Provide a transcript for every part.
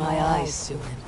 my eyes, Sunan.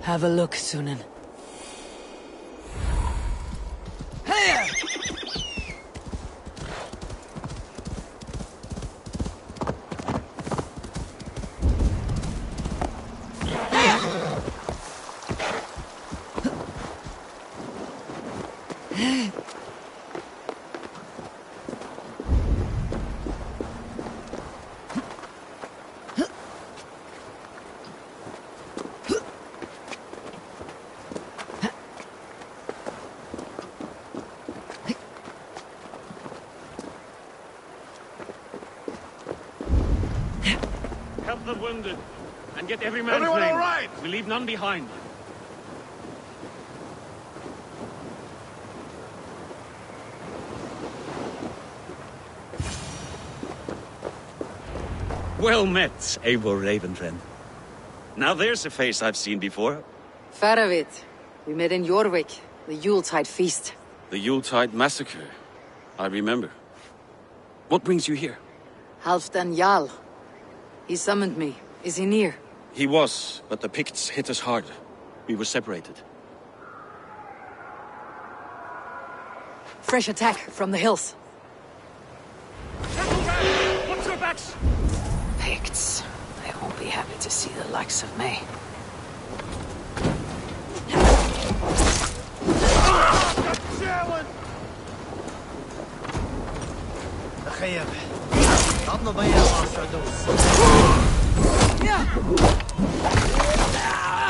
Have a look, Sunan. Help the wounded, and get every man's name. Everyone all right? We leave none behind. Well met, Eivor Ravenfriend. Now there's a face I've seen before. Faravid. We met in Eurvik, the Yuletide feast. The Yuletide massacre. I remember. What brings you here? Halfdan Jarl. He summoned me. Is he near? He was, but the Picts hit us hard. We were separated. Fresh attack from the hills. Watch your backs! Picts. They won't be happy to see the likes of me.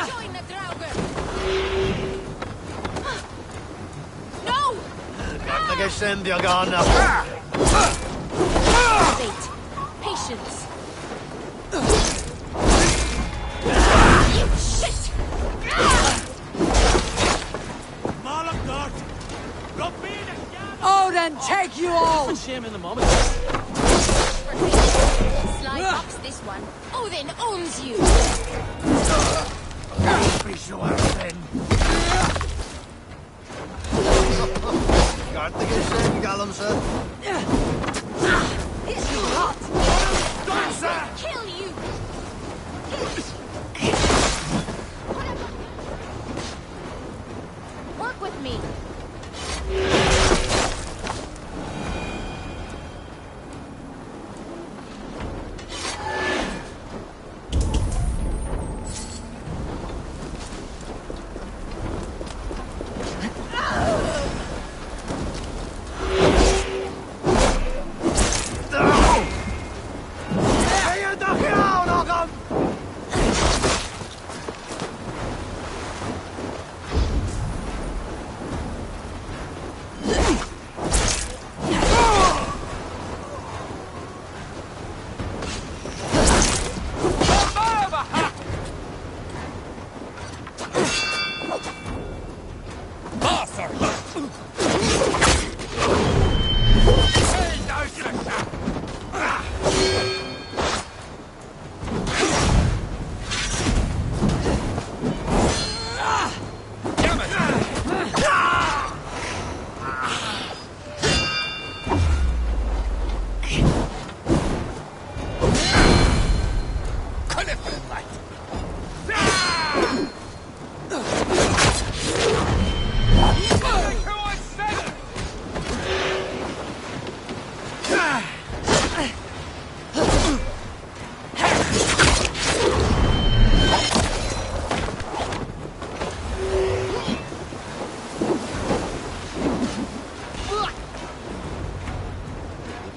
Join the Draugr! No! Wait. Patience. You shit! Oh, then take you all! Shame in the moment. Sly box this one. Odin owns you! It's too hot! Kill you! Work with me!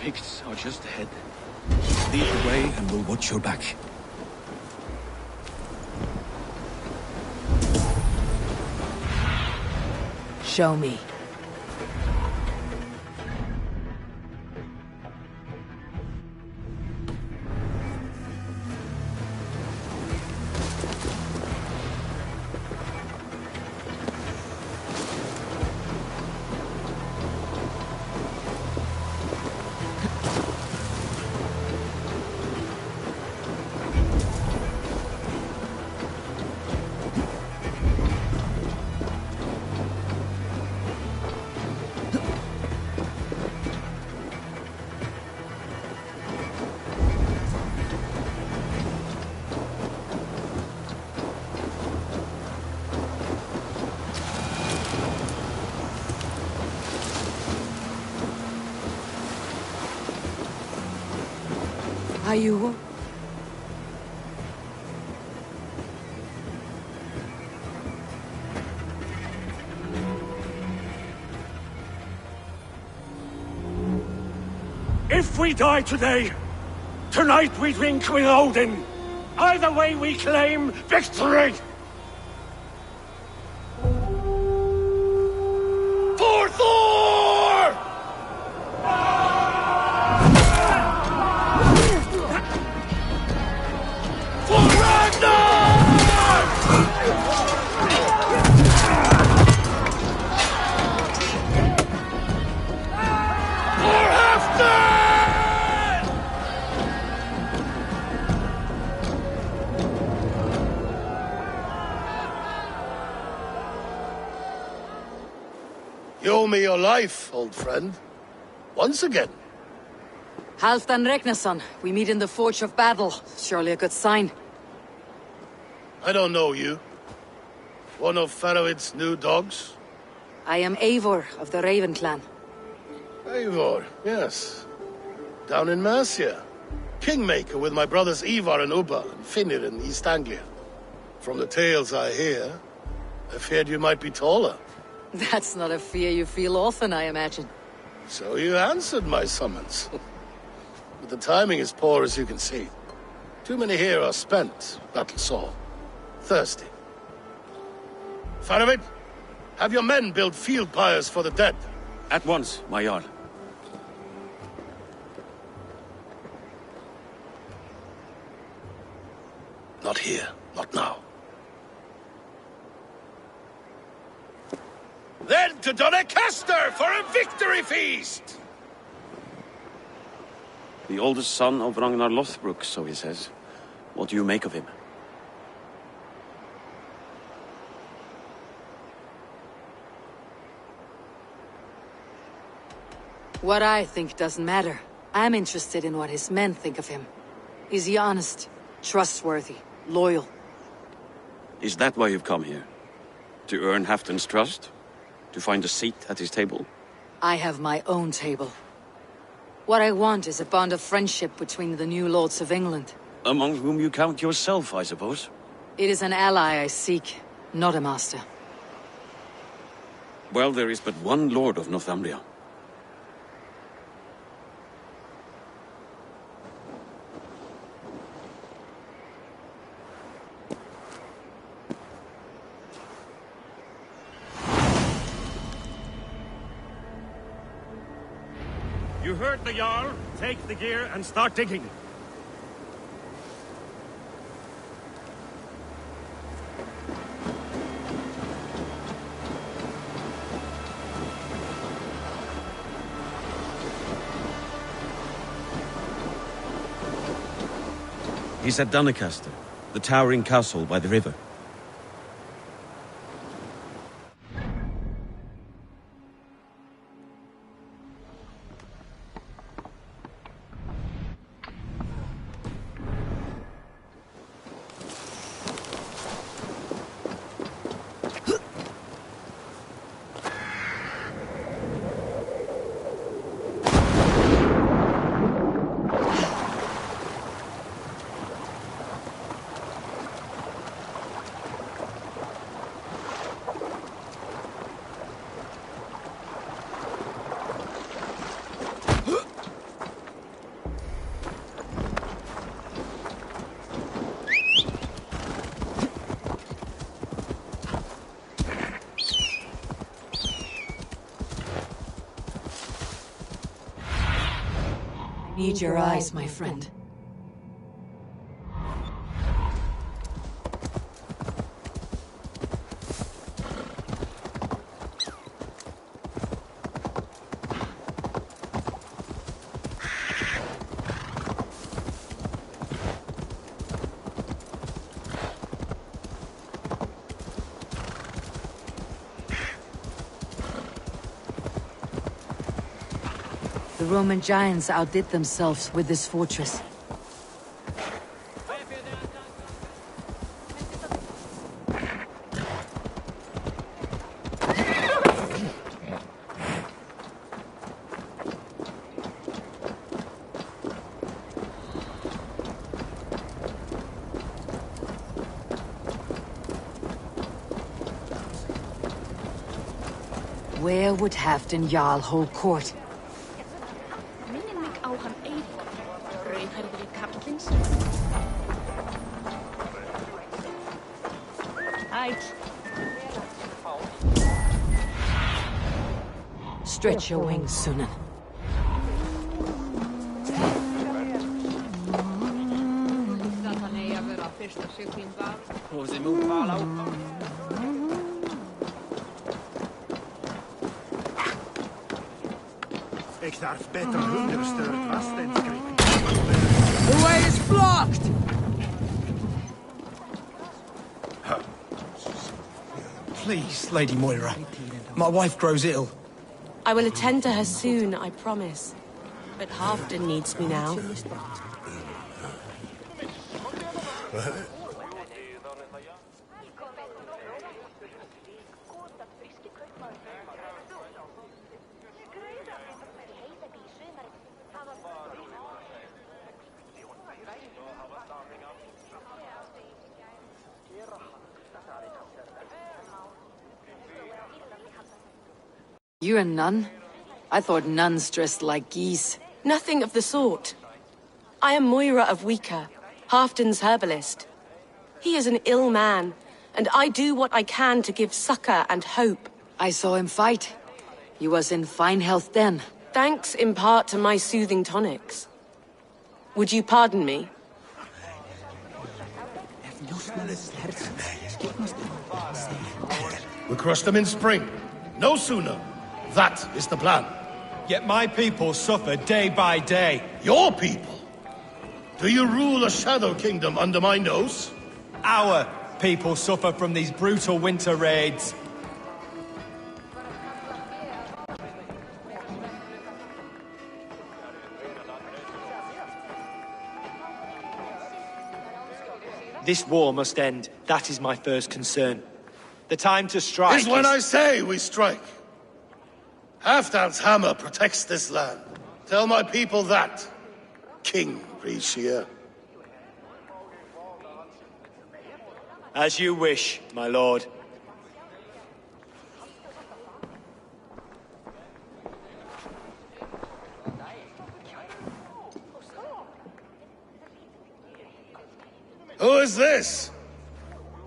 Picts are just ahead. Lead the way and we'll watch your back. Show me. Are you? If we die today, tonight we drink with Odin. Either way we claim victory! For Thor! For Ragnar! For Halfdan! You owe me your life, old friend. Once again. Halfdan Ragnarsson, we meet in the Forge of Battle. Surely a good sign. I don't know you. One of Faroid's new dogs? I am Eivor of the Raven clan. Eivor, yes. Down in Mercia. Kingmaker with my brothers Ivar and Ubba and Finnir in East Anglia. From the tales I hear, I feared you might be taller. That's not a fear you feel often, I imagine. So you answered my summons. But the timing is poor, as you can see. Too many here are spent, battle sore, thirsty. Faroid, have your men build field pyres for the dead. At once, my Jarl. Not here, not now. Then to Doncaster for a victory feast! The oldest son of Ragnar Lothbrok, so he says. What do you make of him? What I think doesn't matter. I'm interested in what his men think of him. Is he honest, trustworthy, loyal? Is that why you've come here? To earn Halfdan's trust? To find a seat at his table? I have my own table. What I want is a bond of friendship between the new lords of England. Among whom you count yourself, I suppose? It is an ally I seek, not a master. Well, there is but one lord of Northumbria. You heard the Jarl. Take the gear and start digging. He's at Doncaster, the towering castle by the river. Need your eyes, my friend. The Roman giants outdid themselves with this fortress. Where would Halfdan Jarl hold court? Stretch your wings, Sunan. Ik darf beter hungerstört vastenskriken. The way is blocked! Please, Lady Moira. My wife grows ill. I will attend to her soon, I promise. But Halfdan needs me now. You're a nun? I thought nuns dressed like geese. Nothing of the sort. I am Moira of Wika, Halfdan's herbalist. He is an ill man, and I do what I can to give succor and hope. I saw him fight. He was in fine health then. Thanks in part to my soothing tonics. Would you pardon me? We crush them in spring. No sooner. That is the plan. Yet my people suffer day by day. Your people? Do you rule a shadow kingdom under my nose? Our people suffer from these brutal winter raids. This war must end. That is my first concern. The time to strike is when I say we strike. Halfdan's hammer protects this land. Tell my people that, King Eurvicscire. As you wish, my lord. Who is this?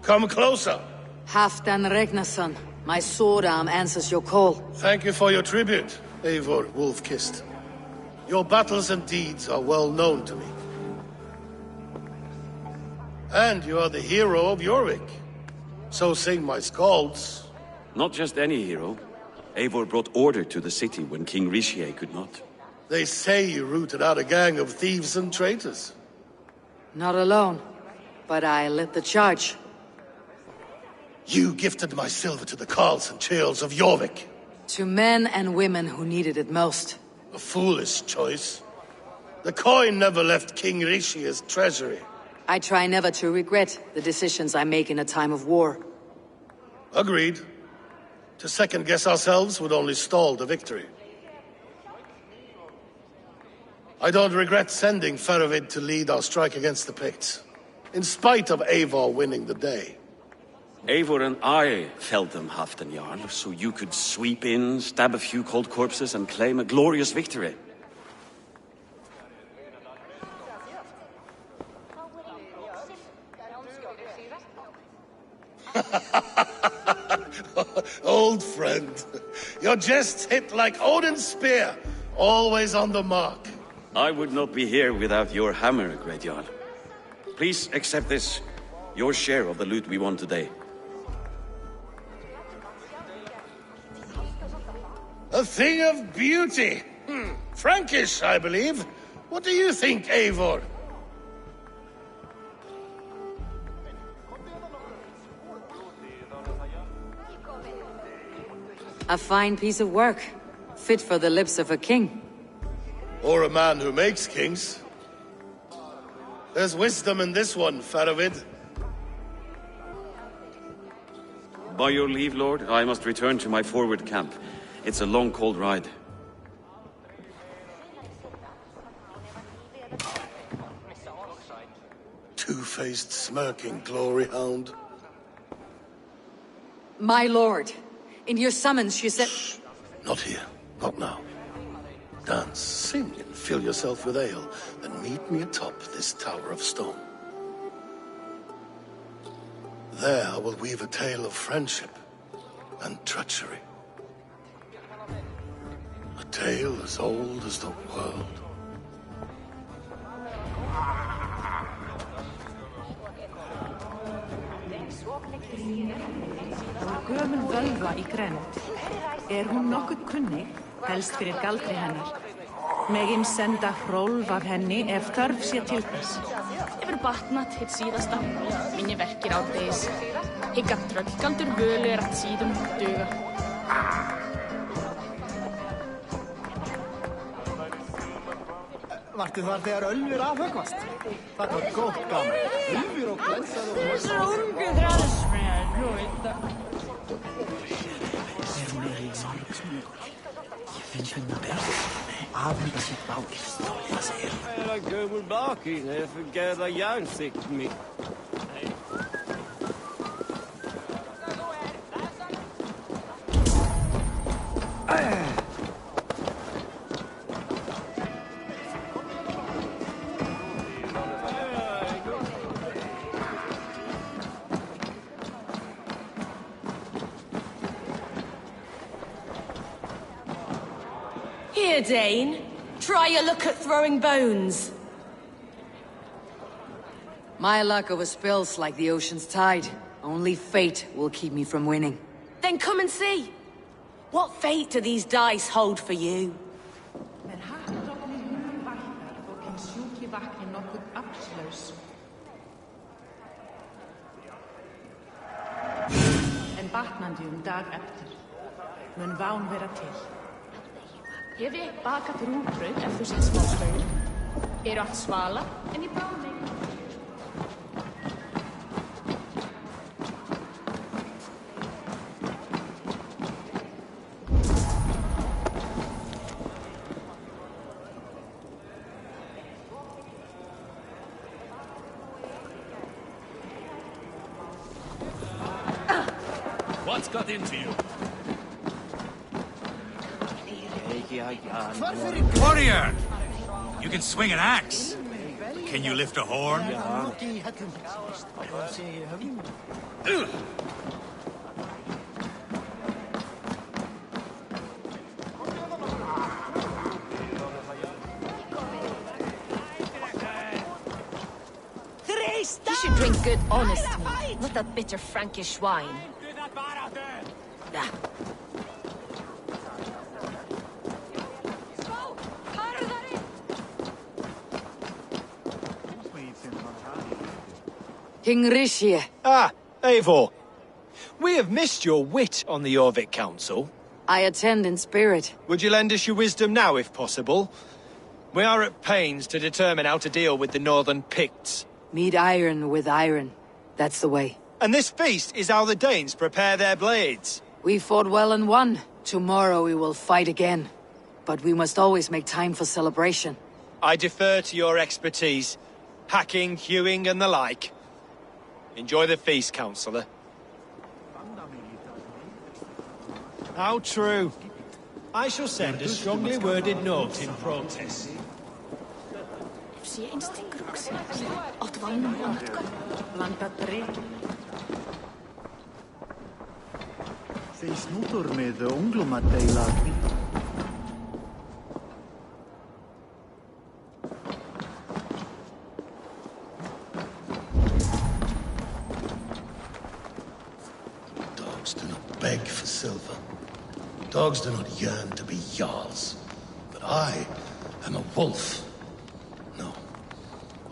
Come closer. Halfdan Regnason. My sword arm answers your call. Thank you for your tribute, Eivor Wolf-Kissed. Your battles and deeds are well known to me. And you are the hero of Eurvik. So sing my skalds. Not just any hero. Eivor brought order to the city when King Eurvicscire could not. They say you rooted out a gang of thieves and traitors. Not alone, but I led the charge. You gifted my silver to the carls and churls of Eurvik. To men and women who needed it most. A foolish choice. The coin never left King Eurvicscire's treasury. I try never to regret the decisions I make in a time of war. Agreed. To second-guess ourselves would only stall the victory. I don't regret sending Faravid to lead our strike against the Picts, in spite of Eivor winning the day. Eivor and I felled them, Halfdan Jarl, so you could sweep in, stab a few cold corpses, and claim a glorious victory. Old friend, your jests hit like Odin's spear, always on the mark. I would not be here without your hammer, Great Jarl. Please accept this, your share of the loot we won today. A thing of beauty. Frankish, I believe. What do you think, Eivor? A fine piece of work. Fit for the lips of a king. Or a man who makes kings. There's wisdom in this one, Faravid. By your leave, Lord, I must return to my forward camp. It's a long, cold ride. Two-faced, smirking glory hound. My lord, in your summons you said... Shh. Not here. Not now. Dance, sing, and fill yourself with ale, then meet me atop this tower of stone. There I will weave a tale of friendship and treachery. A tale as old as the world. Gömul völva í grennd. Hún nokkuð kunnig, helst fyrir galdri hennar. Megin senda hrólf af henni ef þörf sé til þess. Hefur batnað hitt síðasta, minni verkir árdegis. Hygga tröllgaldur völu að síðum duga. Vartu þar þegar Ölfur afhöggvast? Það var gott gaman. Ölfur og glensað og... Þessar ungu þræðsfræðar, nú veit það. Hún í margsmjögur. Ég finn finna berð. Afhenda sitt bákir, stólja sig. Era gömul bakin, jag förgära järnsikt mitt. Here, Dane. Try your look at throwing bones. My luck over spills like the ocean's tide. Only fate will keep me from winning. Then come and see. What fate do these dice hold for you? En batnandi dag eftir. Mun ván vera til. Hef ég bakað rúgbrauð ef þú sett smáskauður. Eru allt svala, en ég bráð mig. What's got into you? Warrior! You can swing an axe. Can you lift a horn? You should drink good, honest mead, not that bitter Frankish wine. King Rishie. Ah, Eivor. We have missed your wit on the Eurvic Council. I attend in spirit. Would you lend us your wisdom now, if possible? We are at pains to determine how to deal with the Northern Picts. Meet iron with iron. That's the way. And this feast is how the Danes prepare their blades. We fought well and won. Tomorrow we will fight again. But we must always make time for celebration. I defer to your expertise. Hacking, hewing, and the like. Enjoy the feast, Councillor. How true. I shall send a strongly worded note in protest. Zie je instinct rooksen? Alt wijn om het kan. Blanda drikk. Þeir snútur með unglumadeila. beg for silver. Dogs do not yearn to be jarls. But I am a wolf. No,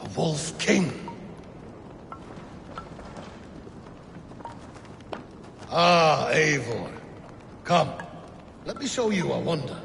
a wolf king. Ah, Eivor. Come, let me show you a wonder.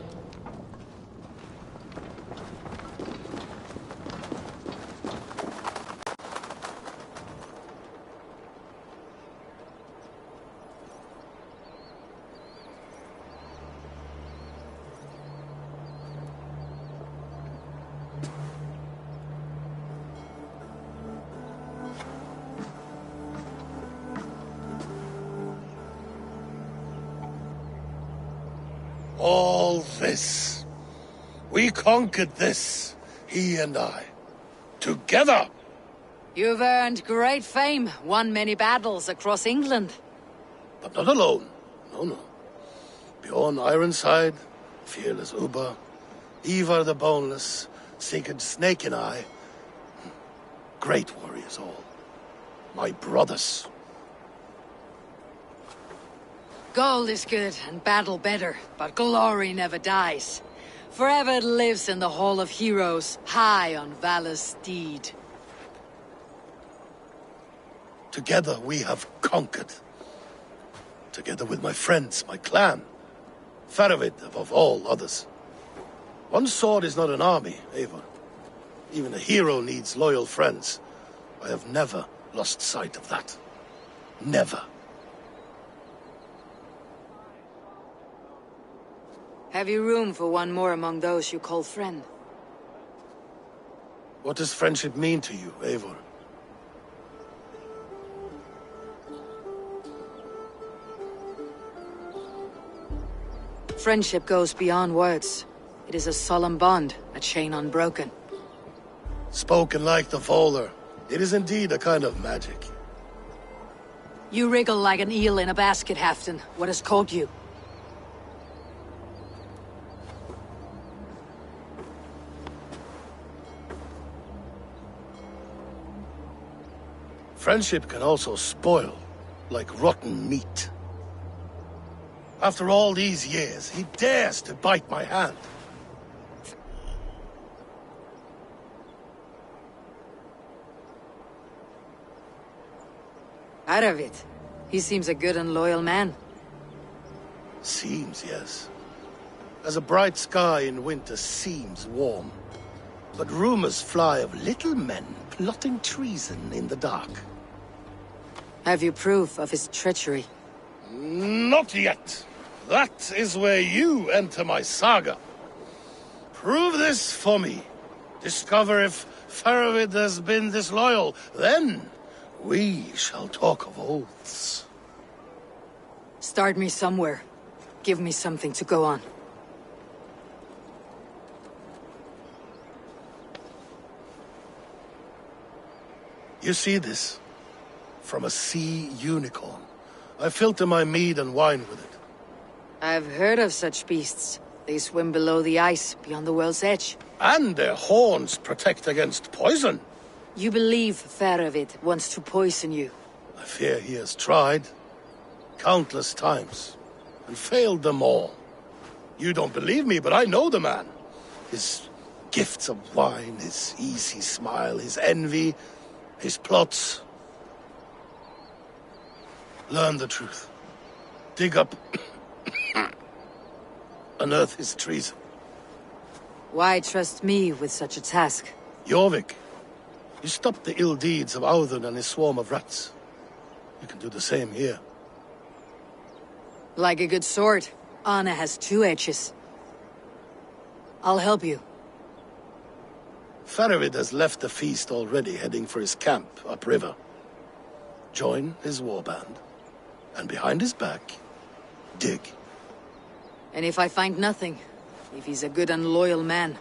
All this. We conquered this, he and I. Together! You've earned great fame, won many battles across England. But not alone. No, no. Bjorn Ironside, fearless Ubba, Ivar the Boneless, Sigurd Snake and I. Great warriors all. My brothers. Gold is good and battle better, but glory never dies. Forever it lives in the Hall of Heroes, high on valor's steed. Together we have conquered. Together with my friends, my clan. Faravid above all others. One sword is not an army, Eivor. Even a hero needs loyal friends. I have never lost sight of that. Never. Have you room for one more among those you call friend? What does friendship mean to you, Eivor? Friendship goes beyond words. It is a solemn bond, a chain unbroken. Spoken like the Volar, it is indeed a kind of magic. You wriggle like an eel in a basket, Halfdan. What has caught you? Friendship can also spoil, like rotten meat. After all these years, he dares to bite my hand. Aravid. He seems a good and loyal man. Seems, yes. As a bright sky in winter seems warm. But rumors fly of little men plotting treason in the dark. Have you proof of his treachery? Not yet. That is where you enter my saga. Prove this for me. Discover if Faravid has been disloyal. Then we shall talk of oaths. Start me somewhere. Give me something to go on. You see this? From a sea unicorn. I filter my mead and wine with it. I've heard of such beasts. They swim below the ice, beyond the world's edge. And their horns protect against poison. You believe Faravid wants to poison you? I fear he has tried. Countless times. And failed them all. You don't believe me, but I know the man. His gifts of wine, his easy smile, his envy, his plots. Learn the truth. Dig up... unearth his treason. Why trust me with such a task? Eurvik, you stopped the ill deeds of Audun and his swarm of rats. You can do the same here. Like a good sword, Anna has two edges. I'll help you. Faravid has left the feast already, heading for his camp upriver. Join his warband. And behind his back, dig. And if I find nothing, if he's a good and loyal man?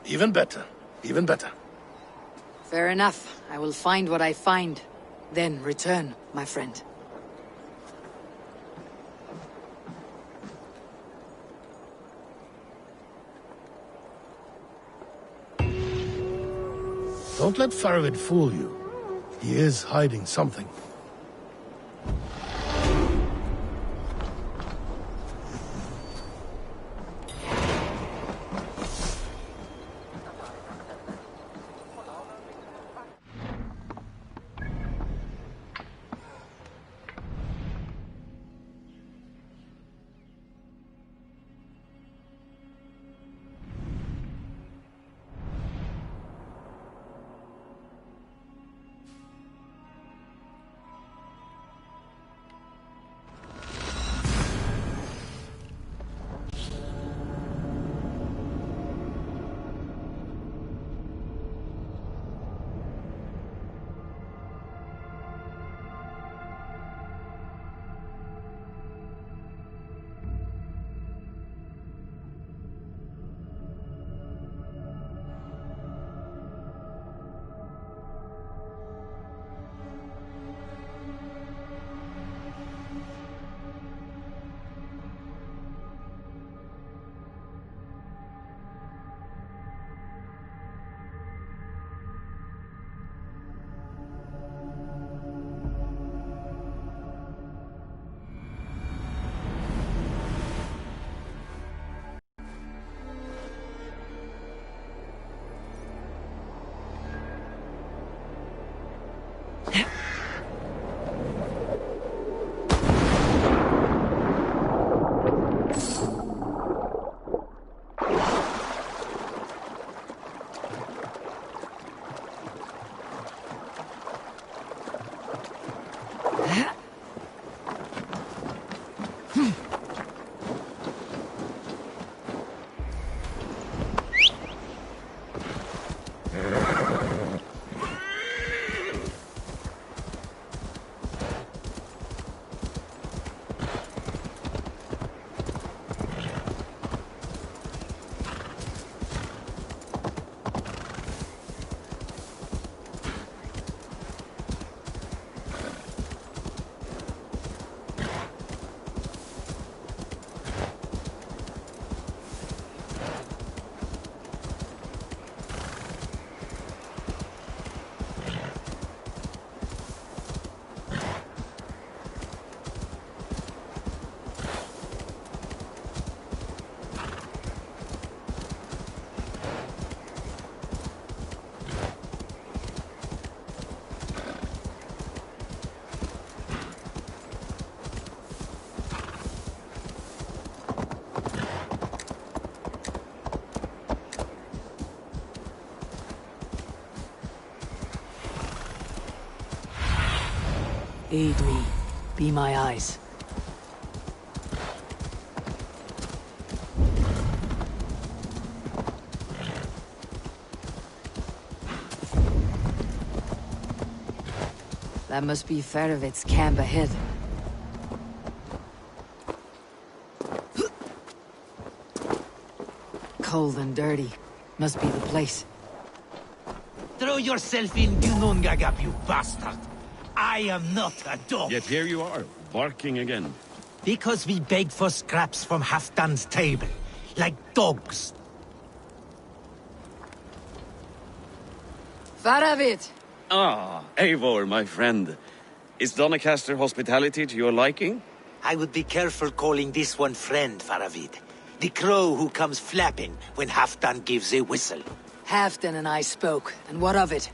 Even better, even better. Fair enough. I will find what I find. Then return, my friend. Don't let Faravid fool you. He is hiding something. Aid me. Be my eyes. That must be Ferovit's camp ahead. Cold and dirty. Must be the place. Throw yourself in Gunungagap, you bastard! I am not a dog! Yet here you are, barking again. Because we beg for scraps from Halfdan's table, like dogs. Faravit! Ah, Eivor, my friend. Is Doncaster hospitality to your liking? I would be careful calling this one friend, Faravid. The crow who comes flapping when Halfdan gives a whistle. Halfdan and I spoke, and what of it?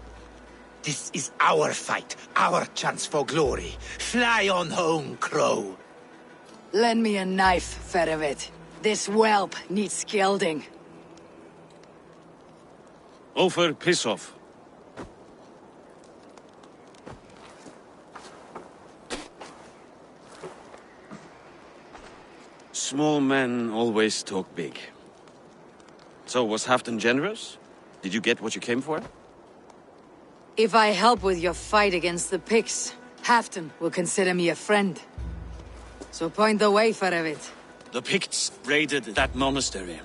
This is our fight, our chance for glory. Fly on home, crow. Lend me a knife, Ferovit. This whelp needs scalding. Offer, piss off. Small men always talk big. So, was Halfdan generous? Did you get what you came for? If I help with your fight against the Picts, Halfdan will consider me a friend. So point the way, Ferovit. The Picts raided that monastery.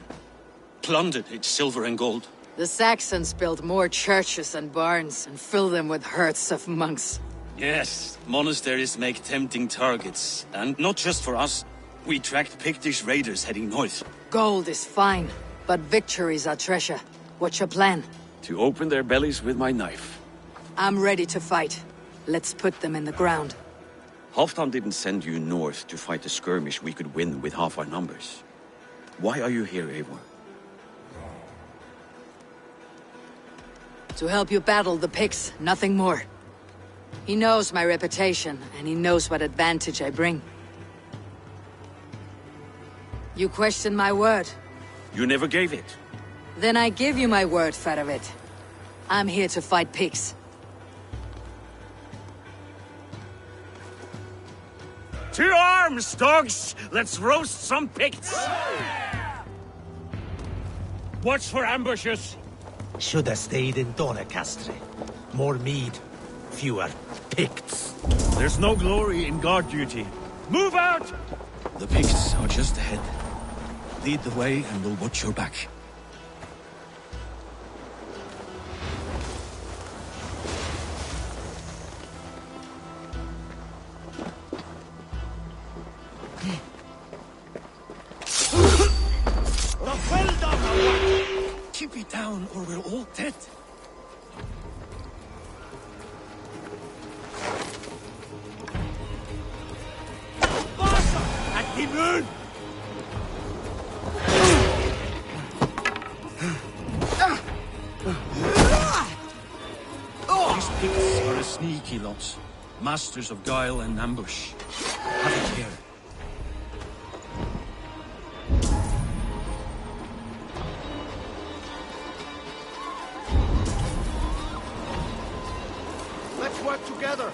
Plundered its silver and gold. The Saxons built more churches and barns, and filled them with herds of monks. Yes, monasteries make tempting targets. And not just for us. We tracked Pictish raiders heading north. Gold is fine, but victories are treasure. What's your plan? To open their bellies with my knife. I'm ready to fight. Let's put them in the ground. Halfdan didn't send you north to fight a skirmish we could win with half our numbers. Why are you here, Eivor? To help you battle the Picts, nothing more. He knows my reputation, and he knows what advantage I bring. You question my word? You never gave it. Then I give you my word, Faravid. I'm here to fight Picts. To arms, dogs! Let's roast some Picts! Watch for ambushes! Should have stayed in Doncaster. More mead, fewer Picts. There's no glory in guard duty. Move out! The Picts are just ahead. Lead the way and we'll watch your back. Keep it down or we're all dead. At the moon! These Picts are a sneaky lot. Masters of guile and ambush. Have a care. Let's work together!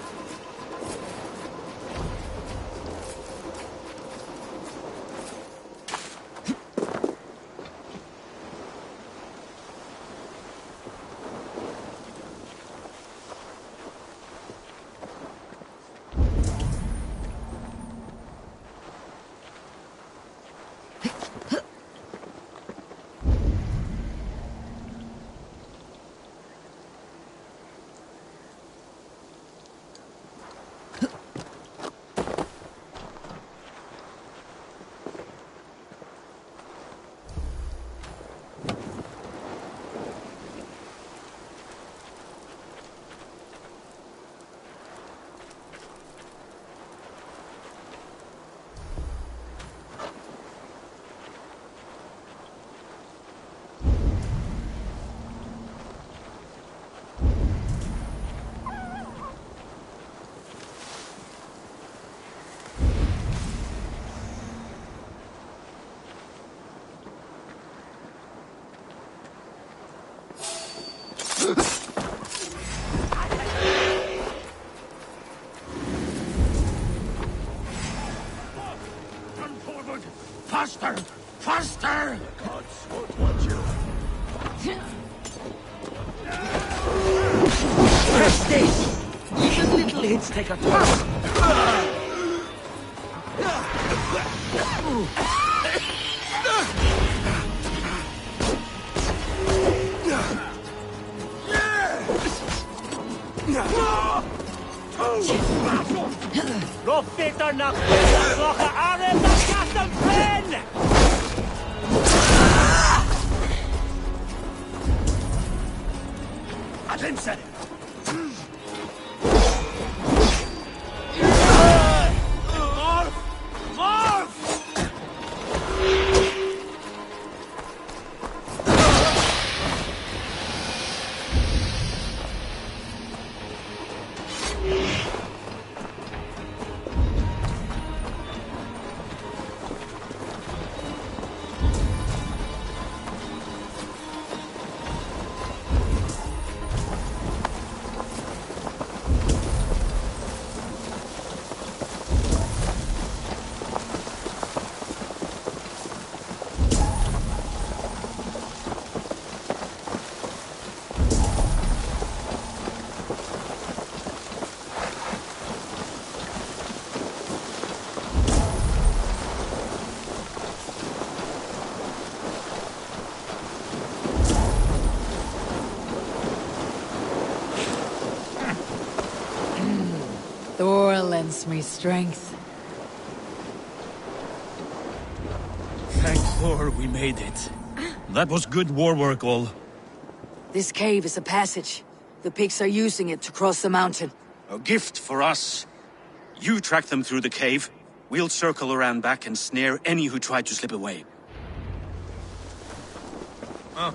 Faster! Faster! The gods won't want you. Press this! Even little hits take a toll. Lo fitter nach Loche Arem nach Gastem Flynn! Adinse! Thor lends me strength. Thank Thor we made it. That was good war work, all. This cave is a passage. The Picts are using it to cross the mountain. A gift for us. You track them through the cave. We'll circle around back and snare any who try to slip away. Oh.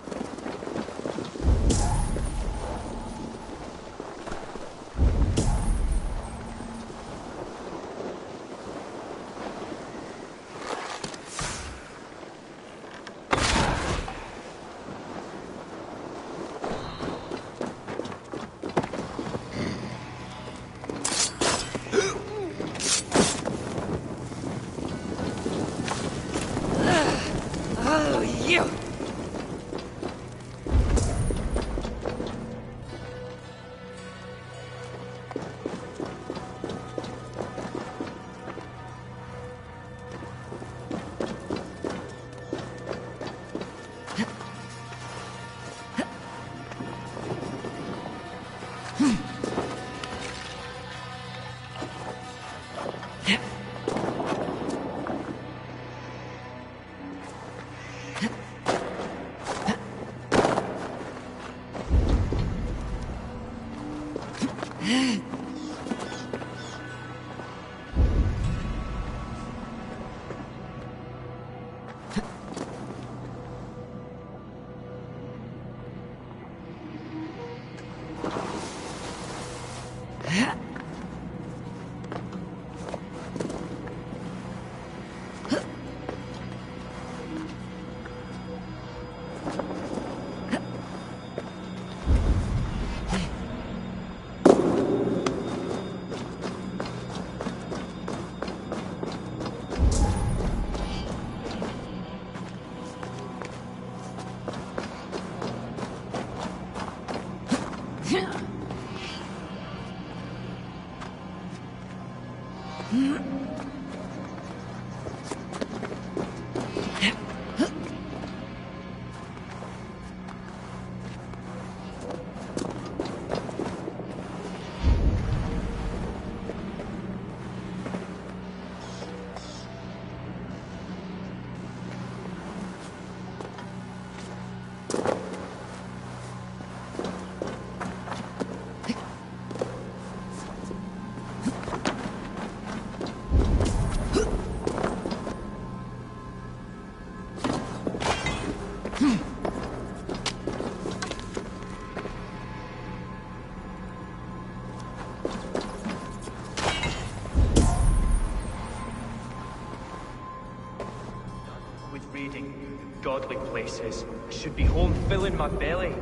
Godly places. I should be home filling my belly,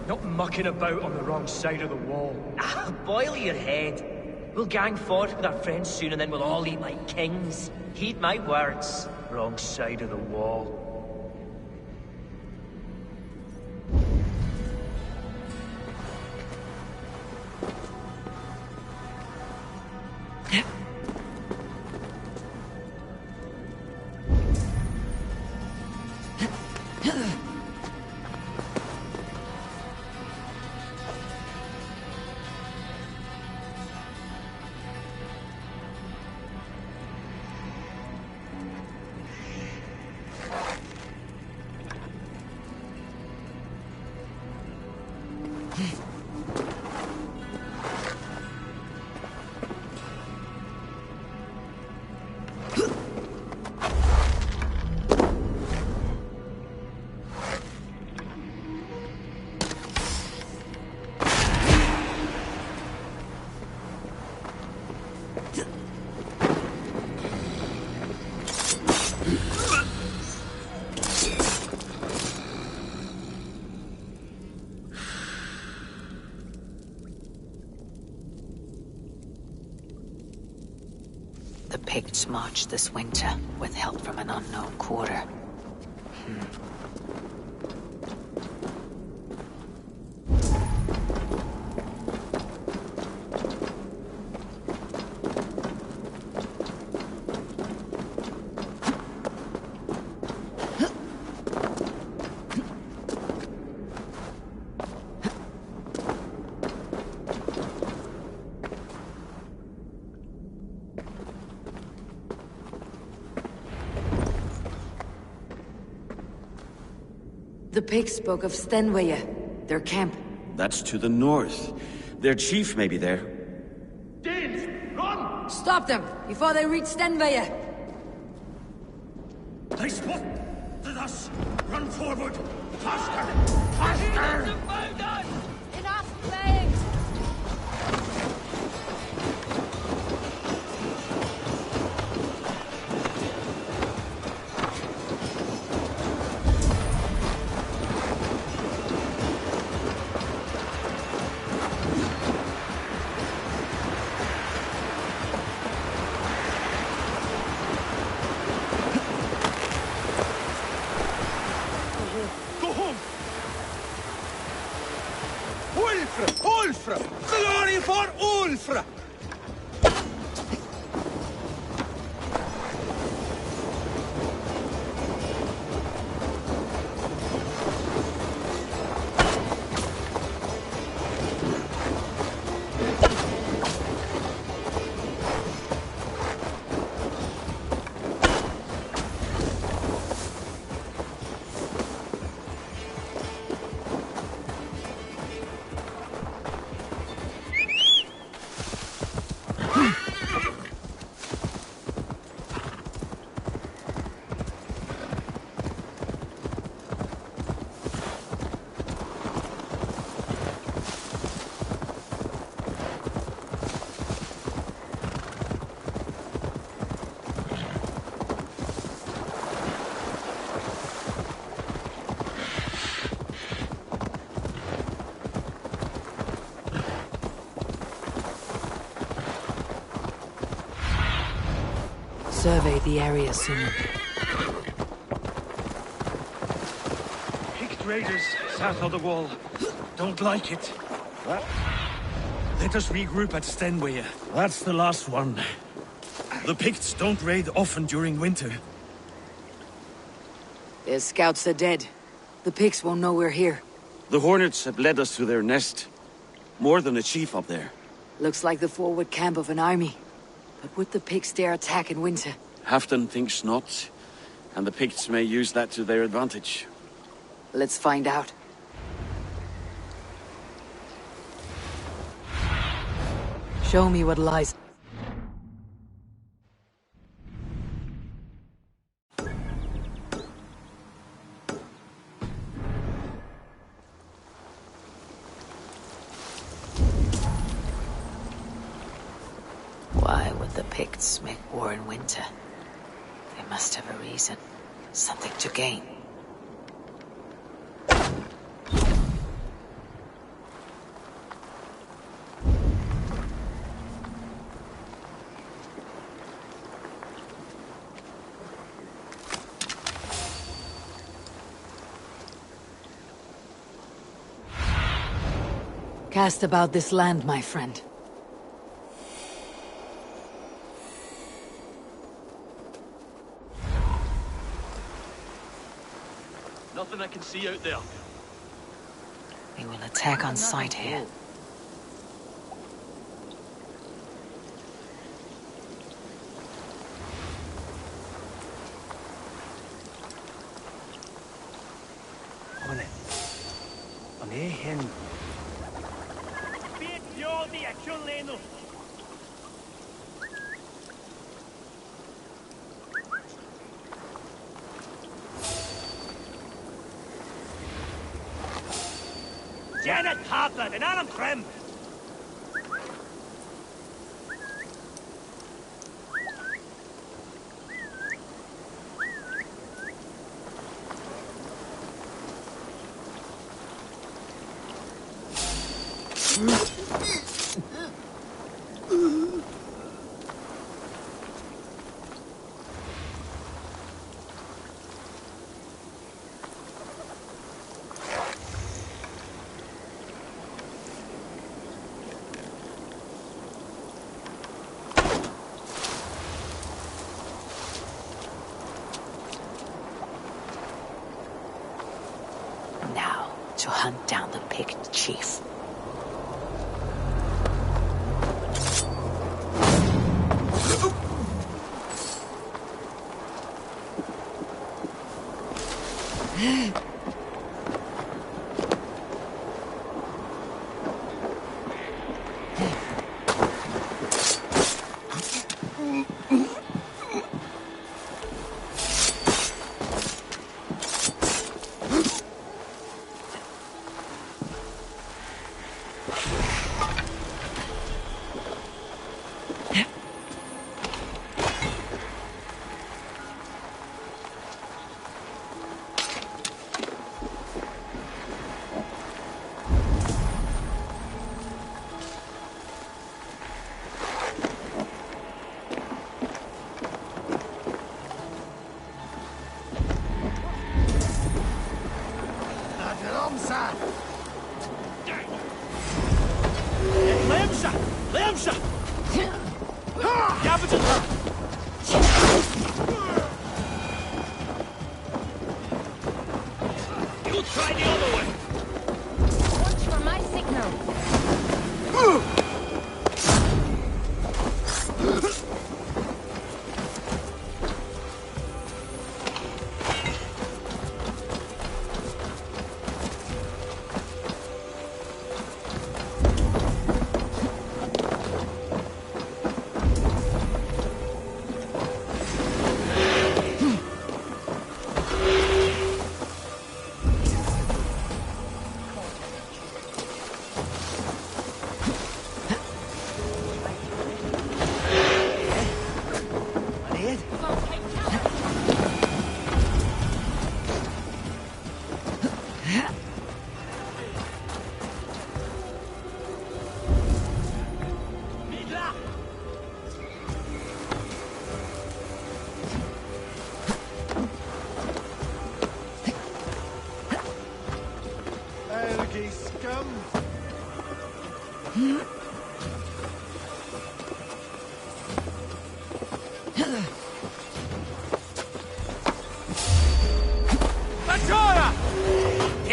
not mucking about on the wrong side of the wall. Boil your head. We'll gang forth with our friends soon and then we'll all eat like kings. Heed my words. Wrong side of the wall. The Picts marched this winter, with help from an unknown quarter. The Picts spoke of Stenweye, their camp. That's to the north. Their chief may be there. Stop them, before they reach Stenveje! They spotted us! Run forward! Faster! Faster! Enough playing! Ulfra! Glory for Ulfra! Survey the area soon. Picked raiders south of the wall. Don't like it. What? Let us regroup at Stenveje. That's the last one. The Picts don't raid often during winter. Their scouts are dead. The Picts won't know we're here. The Hornets have led us to their nest. More than a chief up there. Looks like the forward camp of an army. But would the Picts dare attack in winter? Halfdan thinks not, and the Picts may use that to their advantage. Let's find out. Show me what lies. Why would the Picts make war in winter? They must have a reason. Something to gain. Cast about this land, my friend. Nothing I can see out there. We will attack on sight here. Janet Harper and Adam Prem. Now, to hunt down the Pict chief. Lemsa! Lemsa! Gavin! You try the other way! Watch for my signal.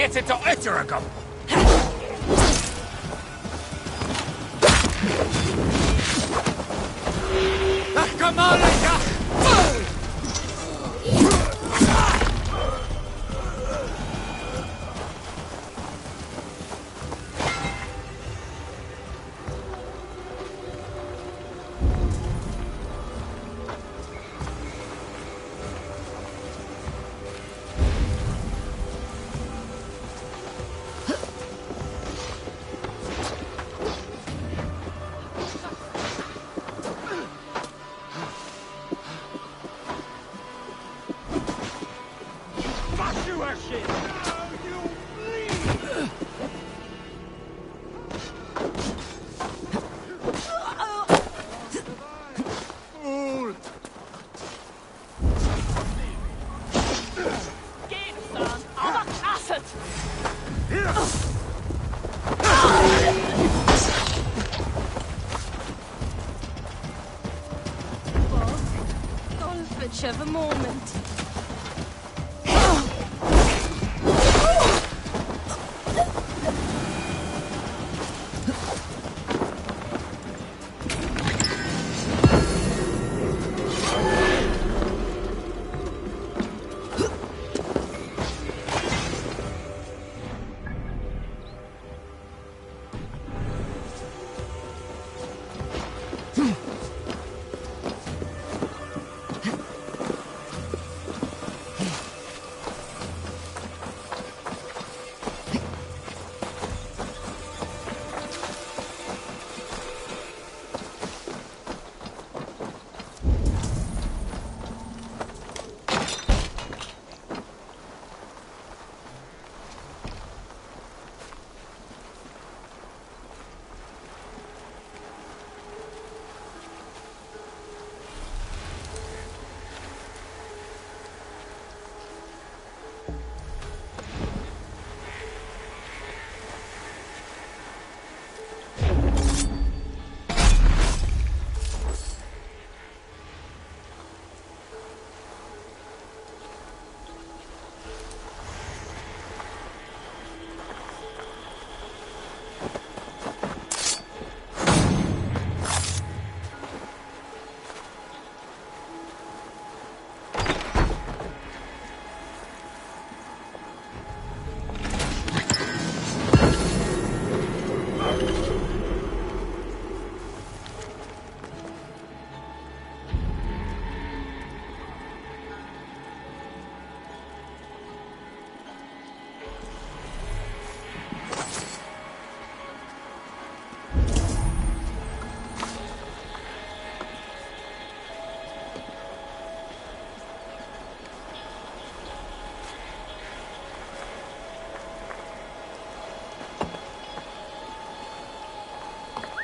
Get it to Utteragum! Come on, Of a moment.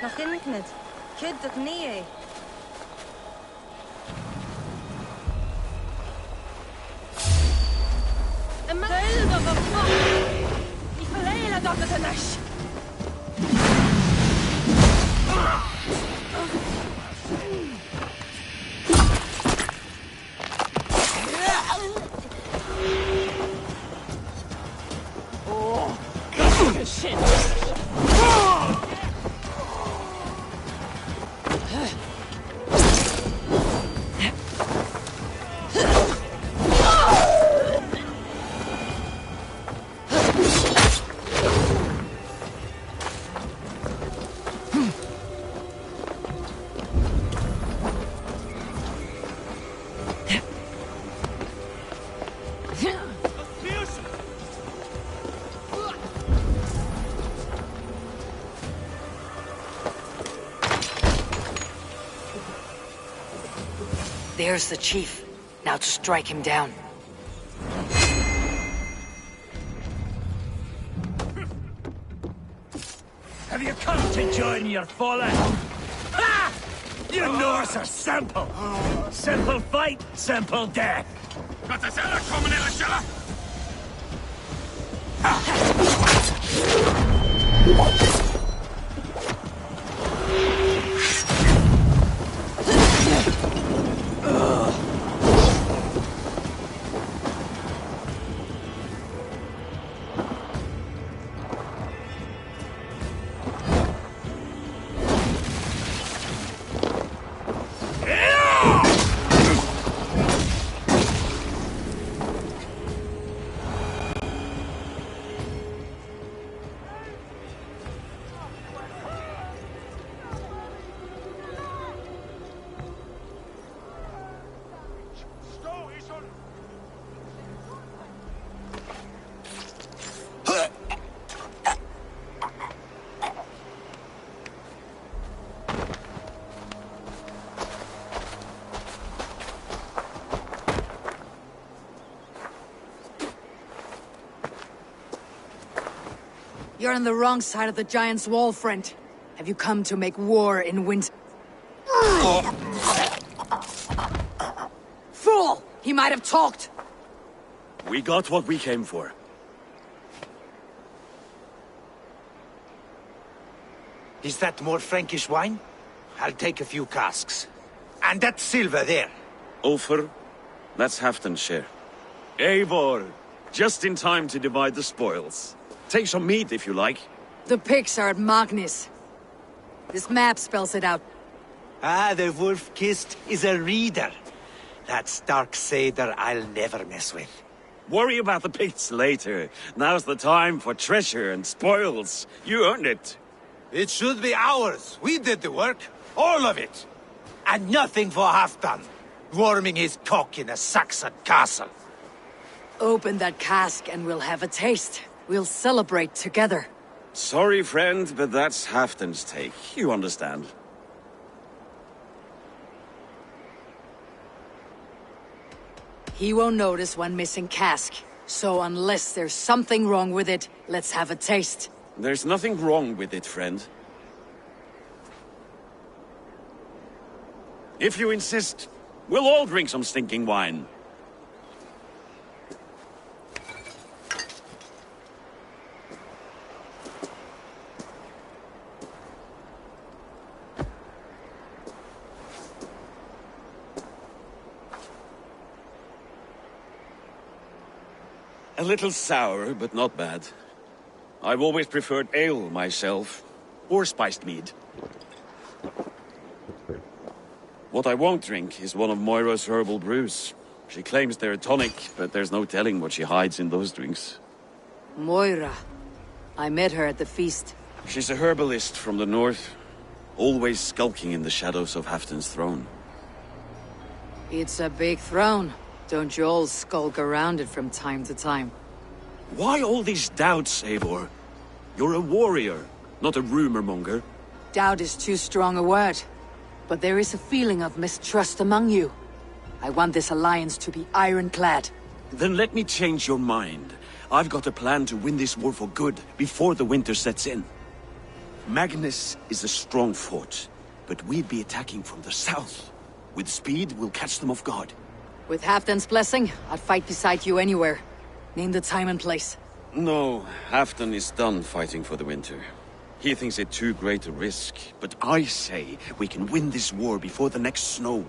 Nach inknit. Kid dat nie. There's the chief. Now to strike him down. Have you come to join your fallen? Ha! You Norse are simple. Simple fight, simple death. You're on the wrong side of the Giant's wall, friend. Have you come to make war in winter? Fool! He might have talked! We got what we came for. Is that more Frankish wine? I'll take a few casks. And that silver there. Ulfr, that's Halfdan's share. Eivor, just in time to divide the spoils. Take some meat if you like. The pigs are at Magnus. This map spells it out. Ah, the wolf-kissed is a reader. That stark satyr I'll never mess with. Worry about the pits later. Now's the time for treasure and spoils. You earned it. It should be ours. We did the work. All of it. And nothing for Halfdan, warming his cock in a Saxon castle. Open that cask and we'll have a taste. We'll celebrate together. Sorry, friend, but that's Halfdan's take. You understand. He won't notice one missing cask. So unless there's something wrong with it, let's have a taste. There's nothing wrong with it, friend. If you insist, we'll all drink some stinking wine. A little sour, but not bad. I've always preferred ale myself, or spiced mead. What I won't drink is one of Moira's herbal brews. She claims they're a tonic, but there's no telling what she hides in those drinks. Moira. I met her at the feast. She's a herbalist from the north, always skulking in the shadows of Halfdan's throne. It's a big throne. Don't you all skulk around it from time to time? Why all these doubts, Eivor? You're a warrior, not a rumor-monger. Doubt is too strong a word. But there is a feeling of mistrust among you. I want this alliance to be ironclad. Then let me change your mind. I've got a plan to win this war for good, before the winter sets in. Magnus is a strong fort, but we'd be attacking from the south. With speed, we'll catch them off guard. With Halfdan's blessing, I'd fight beside you anywhere. Name the time and place. No, Halfdan is done fighting for the winter. He thinks it too great a risk, but I say we can win this war before the next snow.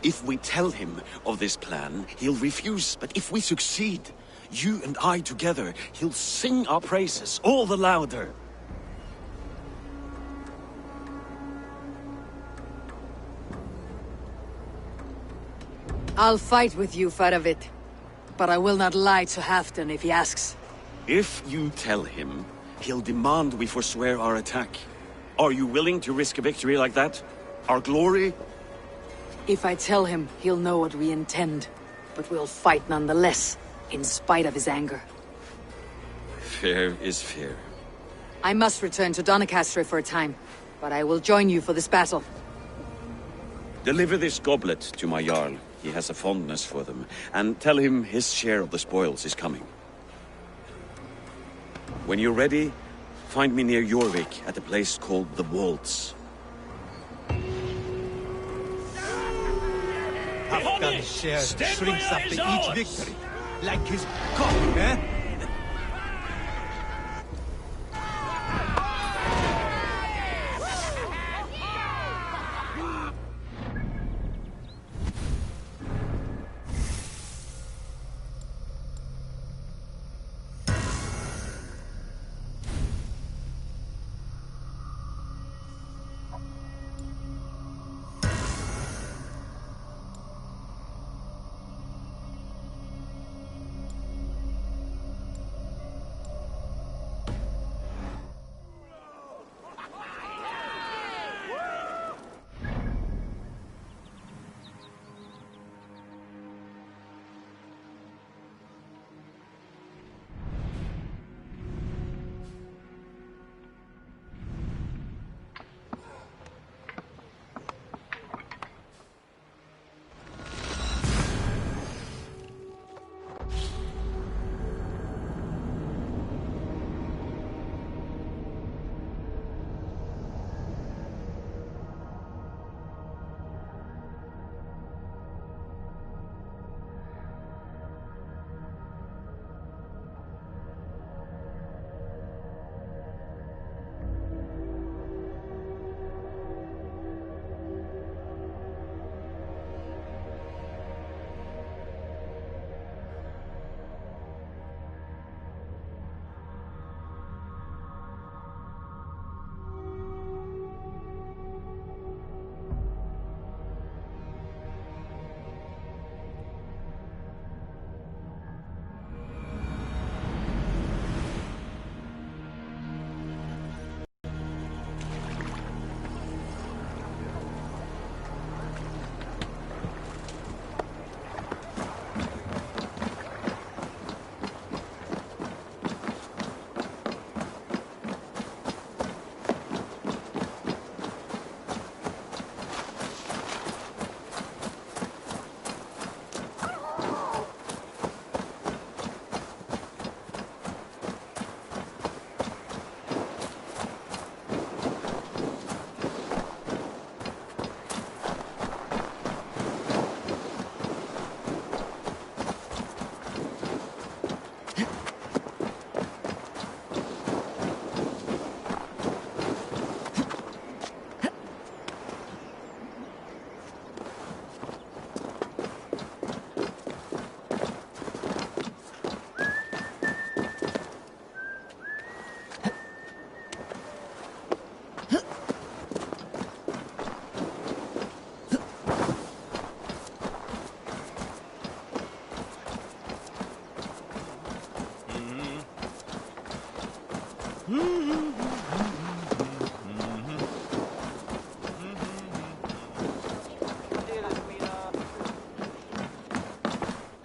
If we tell him of this plan, he'll refuse, but if we succeed, you and I together, he'll sing our praises all the louder. I'll fight with you, Faravit. But I will not lie to Halfdan if he asks. If you tell him, he'll demand we forswear our attack. Are you willing to risk a victory like that? Our glory? If I tell him, he'll know what we intend. But we'll fight nonetheless, in spite of his anger. Fair is fair. I must return to Doncaster for a time, but I will join you for this battle. Deliver this goblet to my Jarl. He has a fondness for them. And tell him his share of the spoils is coming. When you're ready, find me near Eurvik at a place called the Waltz. Halfdan's share shrinks after each victory, like his cock, eh?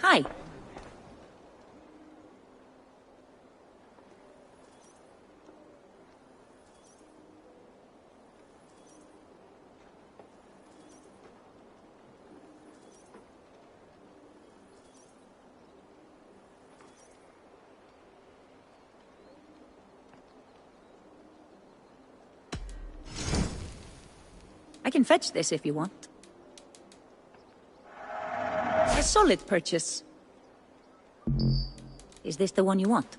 Hi. I can fetch this if you want. A solid purchase. Is this the one you want?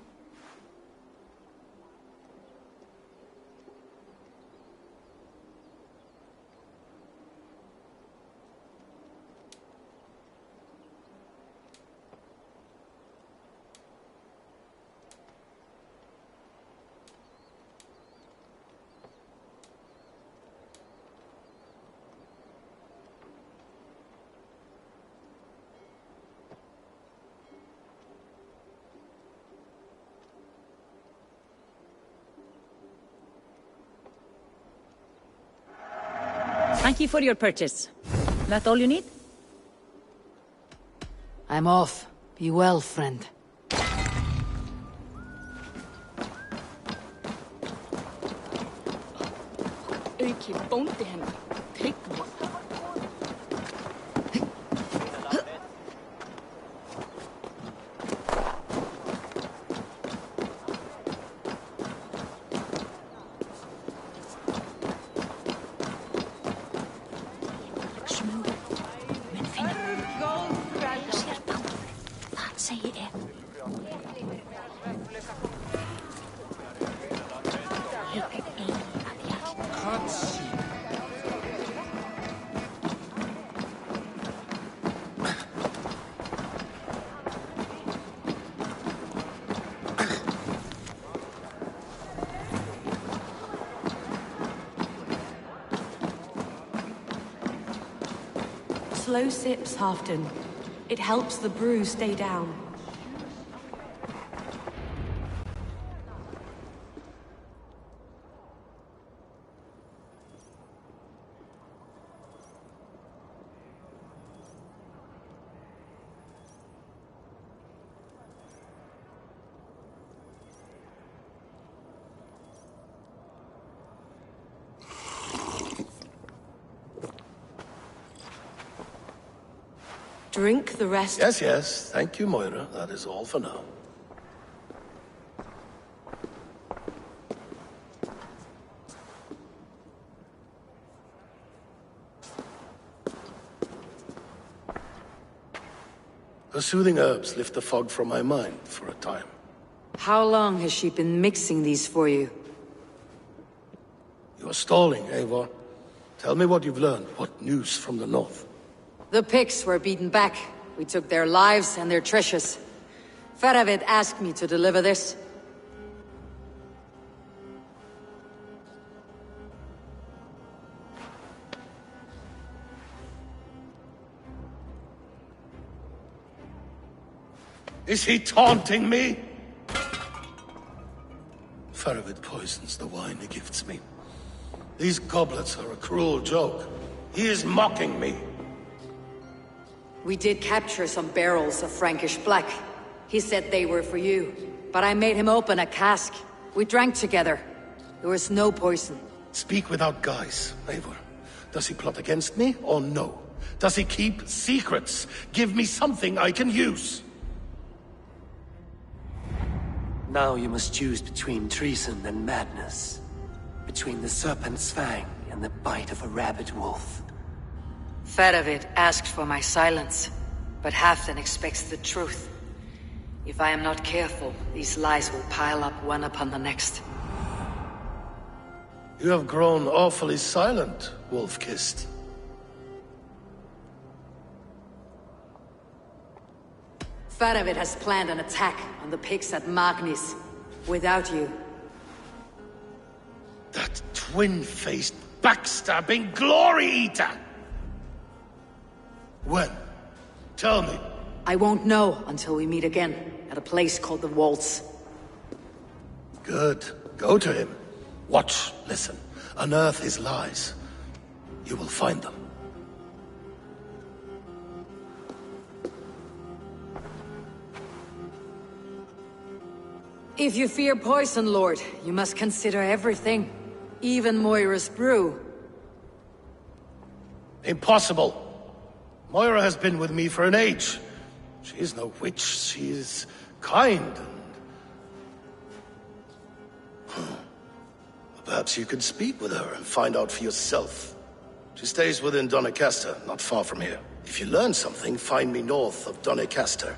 Thank you for your purchase. That all you need? I'm off. Be well, friend. Auki bóndi hennar, Tryggva. Slow sips, Halfdan. It helps the brew stay down. Drink the rest. Yes, yes. Thank you, Moira. That is all for now. The soothing herbs lift the fog from my mind for a time. How long has she been mixing these for you? You are stalling, Eivor. Tell me what you've learned. What news from the north? The Picts were beaten back. We took their lives and their treasures. Faravid asked me to deliver this. Is he taunting me? Faravid poisons the wine he gifts me. These goblets are a cruel joke. He is mocking me. We did capture some barrels of Frankish black. He said they were for you, but I made him open a cask. We drank together. There was no poison. Speak without guise, Eivor. Does he plot against me or no? Does he keep secrets? Give me something I can use. Now you must choose between treason and madness. Between the serpent's fang and the bite of a rabid wolf. Faravid asked for my silence, but Halfdan expects the truth. If I am not careful, these lies will pile up one upon the next. You have grown awfully silent, Wolf-Kissed. Faravid has planned an attack on the Picts at Magnis, without you. That twin-faced, backstabbing glory-eater! When? Tell me. I won't know until we meet again, at a place called the Waltz. Good. Go to him. Watch, listen. Unearth his lies. You will find them. If you fear poison, Lord, you must consider everything. Even Moira's brew. Impossible. Moira has been with me for an age. She is no witch. She is kind and... Perhaps you could speak with her and find out for yourself. She stays within Doncaster, not far from here. If you learn something, find me north of Doncaster.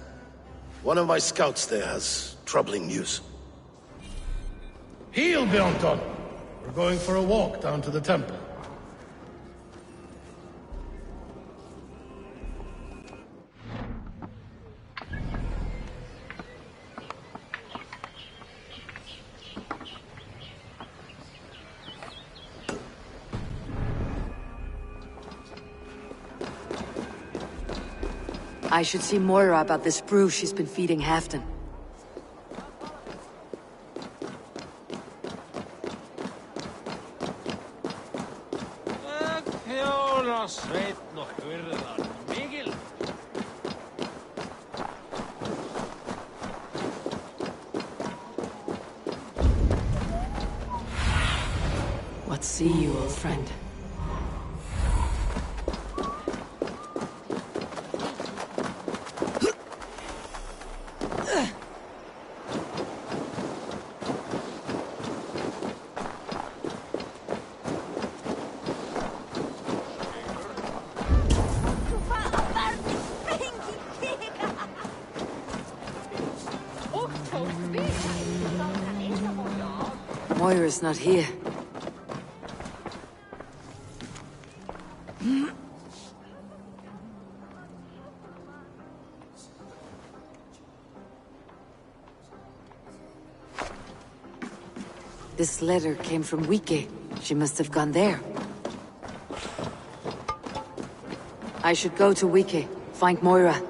One of my scouts there has troubling news. Heel, Bjornton! We're going for a walk down to the temple. I should see Moira about this brew she's been feeding Halfdan. What see you, old friend? Moira's not here. This letter came from Wike. She must have gone there. I should go to Wike, find Moira.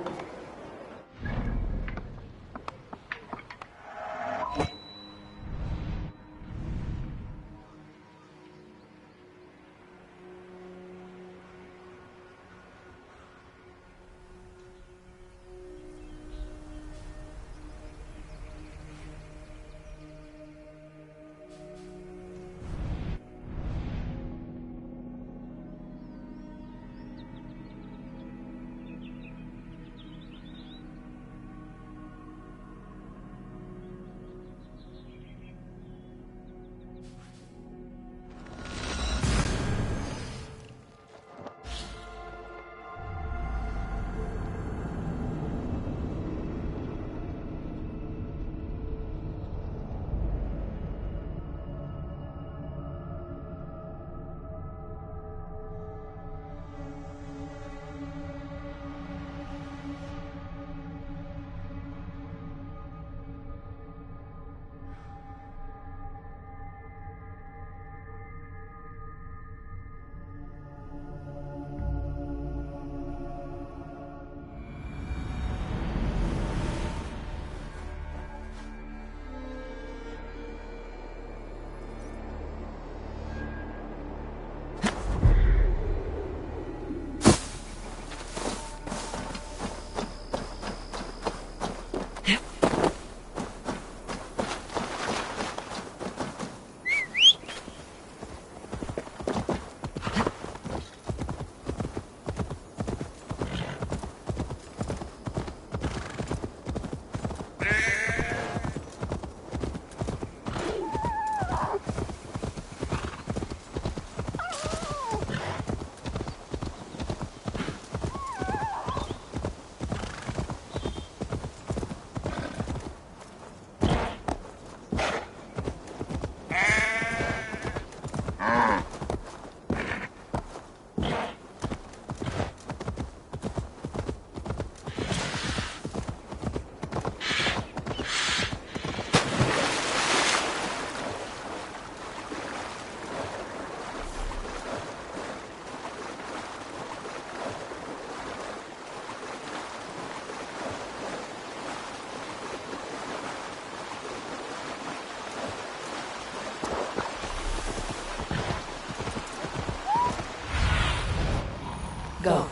Go.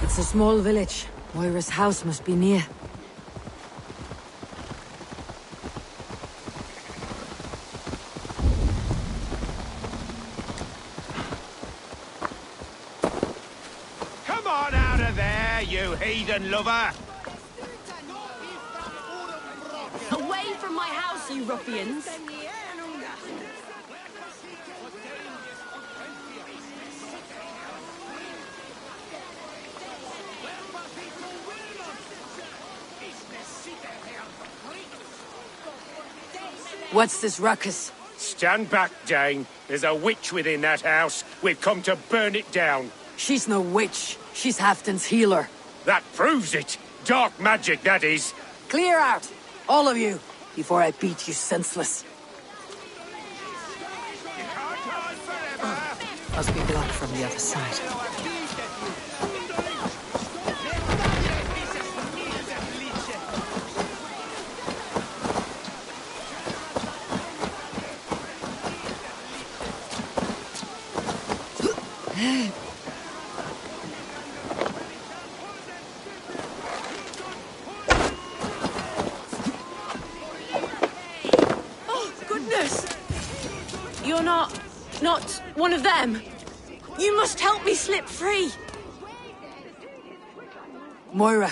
It's a small village. Moira's house must be near. Come on out of there, you heathen lover! Away from my house, you ruffians! What's this ruckus? Stand back, Dane. There's a witch within that house. We've come to burn it down. She's no witch. She's Halfdan's healer. That proves it. Dark magic, that is. Clear out, all of you, before I beat you senseless. Must be blocked from the other side. Oh, goodness! You're not one of them. You must help me slip free. Moira,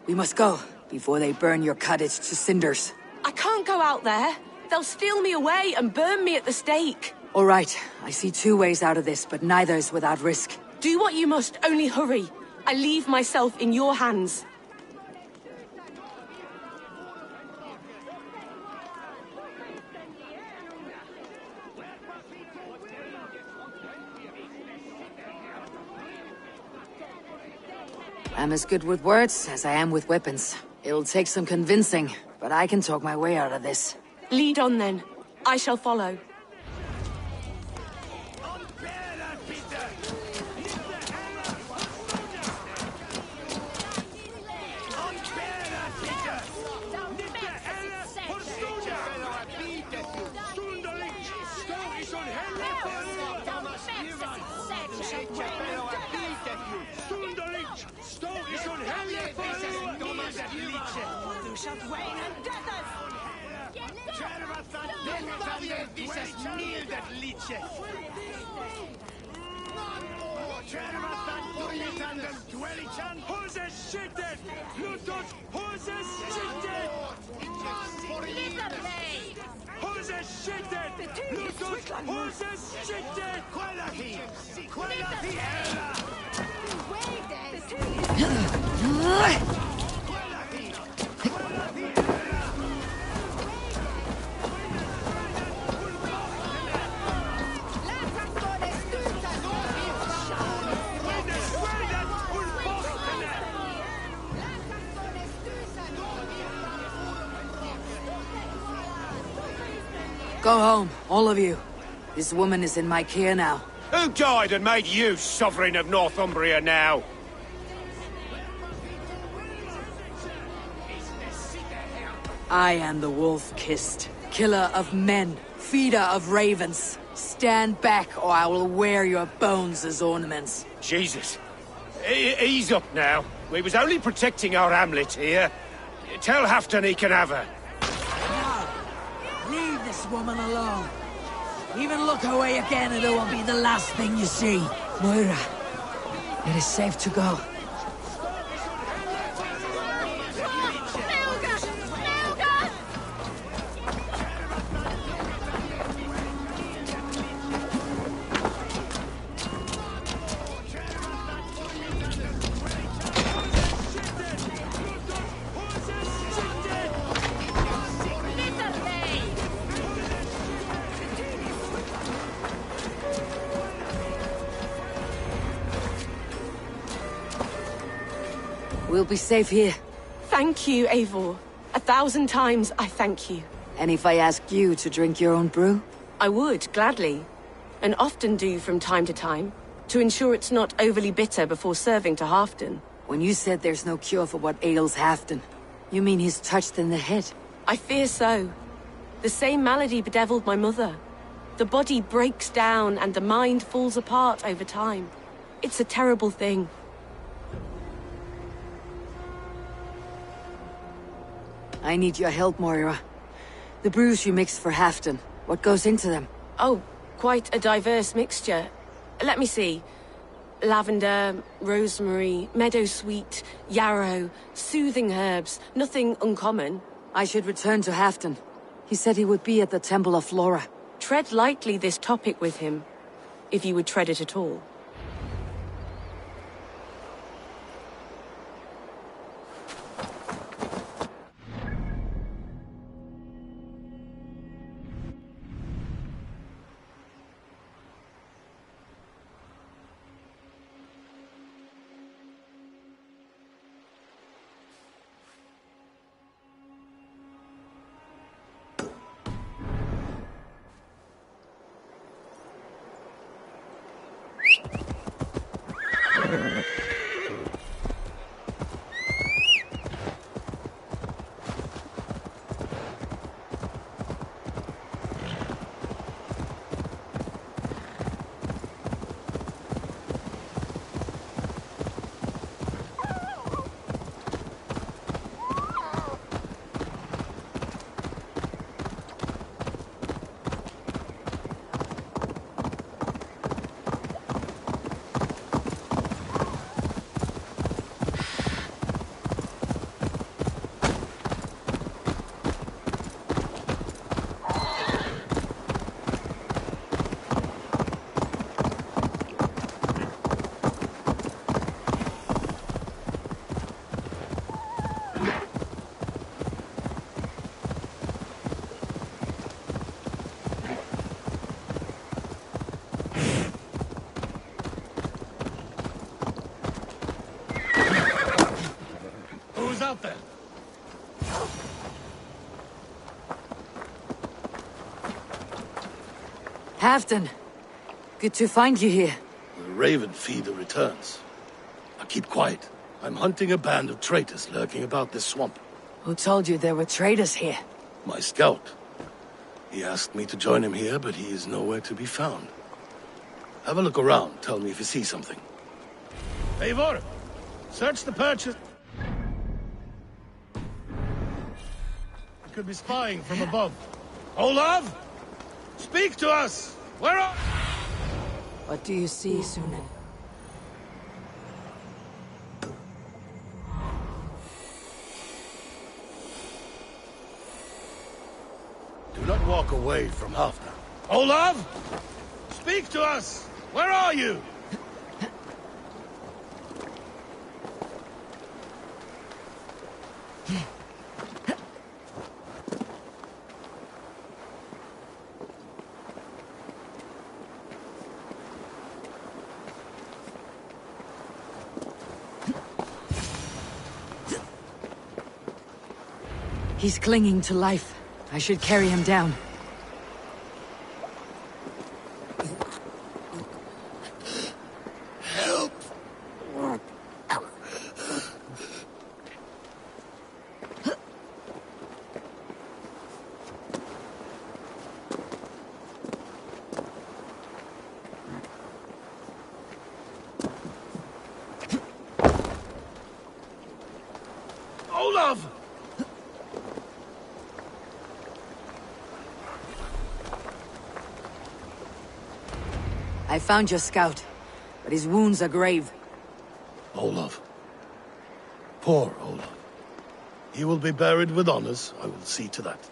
we must go before they burn your cottage to cinders. I can't go out there. They'll steal me away and burn me at the stake. All right, I see two ways out of this, but neither is without risk. Do what you must, only hurry. I leave myself in your hands. I'm as good with words as I am with weapons. It'll take some convincing, but I can talk my way out of this. Lead on then. I shall follow. Go home, all of you. This woman is in my care now. Who died and made you sovereign of Northumbria now? I am the wolf-kissed, killer of men, feeder of ravens. Stand back, or I will wear your bones as ornaments. Jesus. Ease up now. We was only protecting our hamlet here. Tell Halfdan he can have her. Leave this woman alone. Even look away again and it will be the last thing you see. Moira, it is safe to go. We'll be safe here. Thank you, Eivor. 1,000 times I thank you. And if I asked you to drink your own brew? I would, gladly. And often do from time to time, to ensure it's not overly bitter before serving to Halfdan. When you said there's no cure for what ails Halfdan, you mean he's touched in the head? I fear so. The same malady bedeviled my mother. The body breaks down and the mind falls apart over time. It's a terrible thing. I need your help, Moira. The brews you mixed for Halfdan, what goes into them? Oh, quite a diverse mixture. Let me see. Lavender, rosemary, meadowsweet, yarrow, soothing herbs, nothing uncommon. I should return to Halfdan. He said he would be at the Temple of Flora. Tread lightly this topic with him, if you would tread it at all. out there! Halfdan, good to find you here. The raven feeder returns. Now keep quiet. I'm hunting a band of traitors lurking about this swamp. Who told you there were traitors here? My scout. He asked me to join him here, but he is nowhere to be found. Have a look around. Tell me if you see something. Eivor! Search the perches. He could be spying from above. Olav! Speak to us! Where are... What do you see, Sunan? Do not walk away from Halfdan. Olav! Speak to us! Where are you? He's clinging to life. I should carry him down. Help! Olav! I found your scout, but his wounds are grave. Olav. Poor Olav. He will be buried with honors. I will see to that.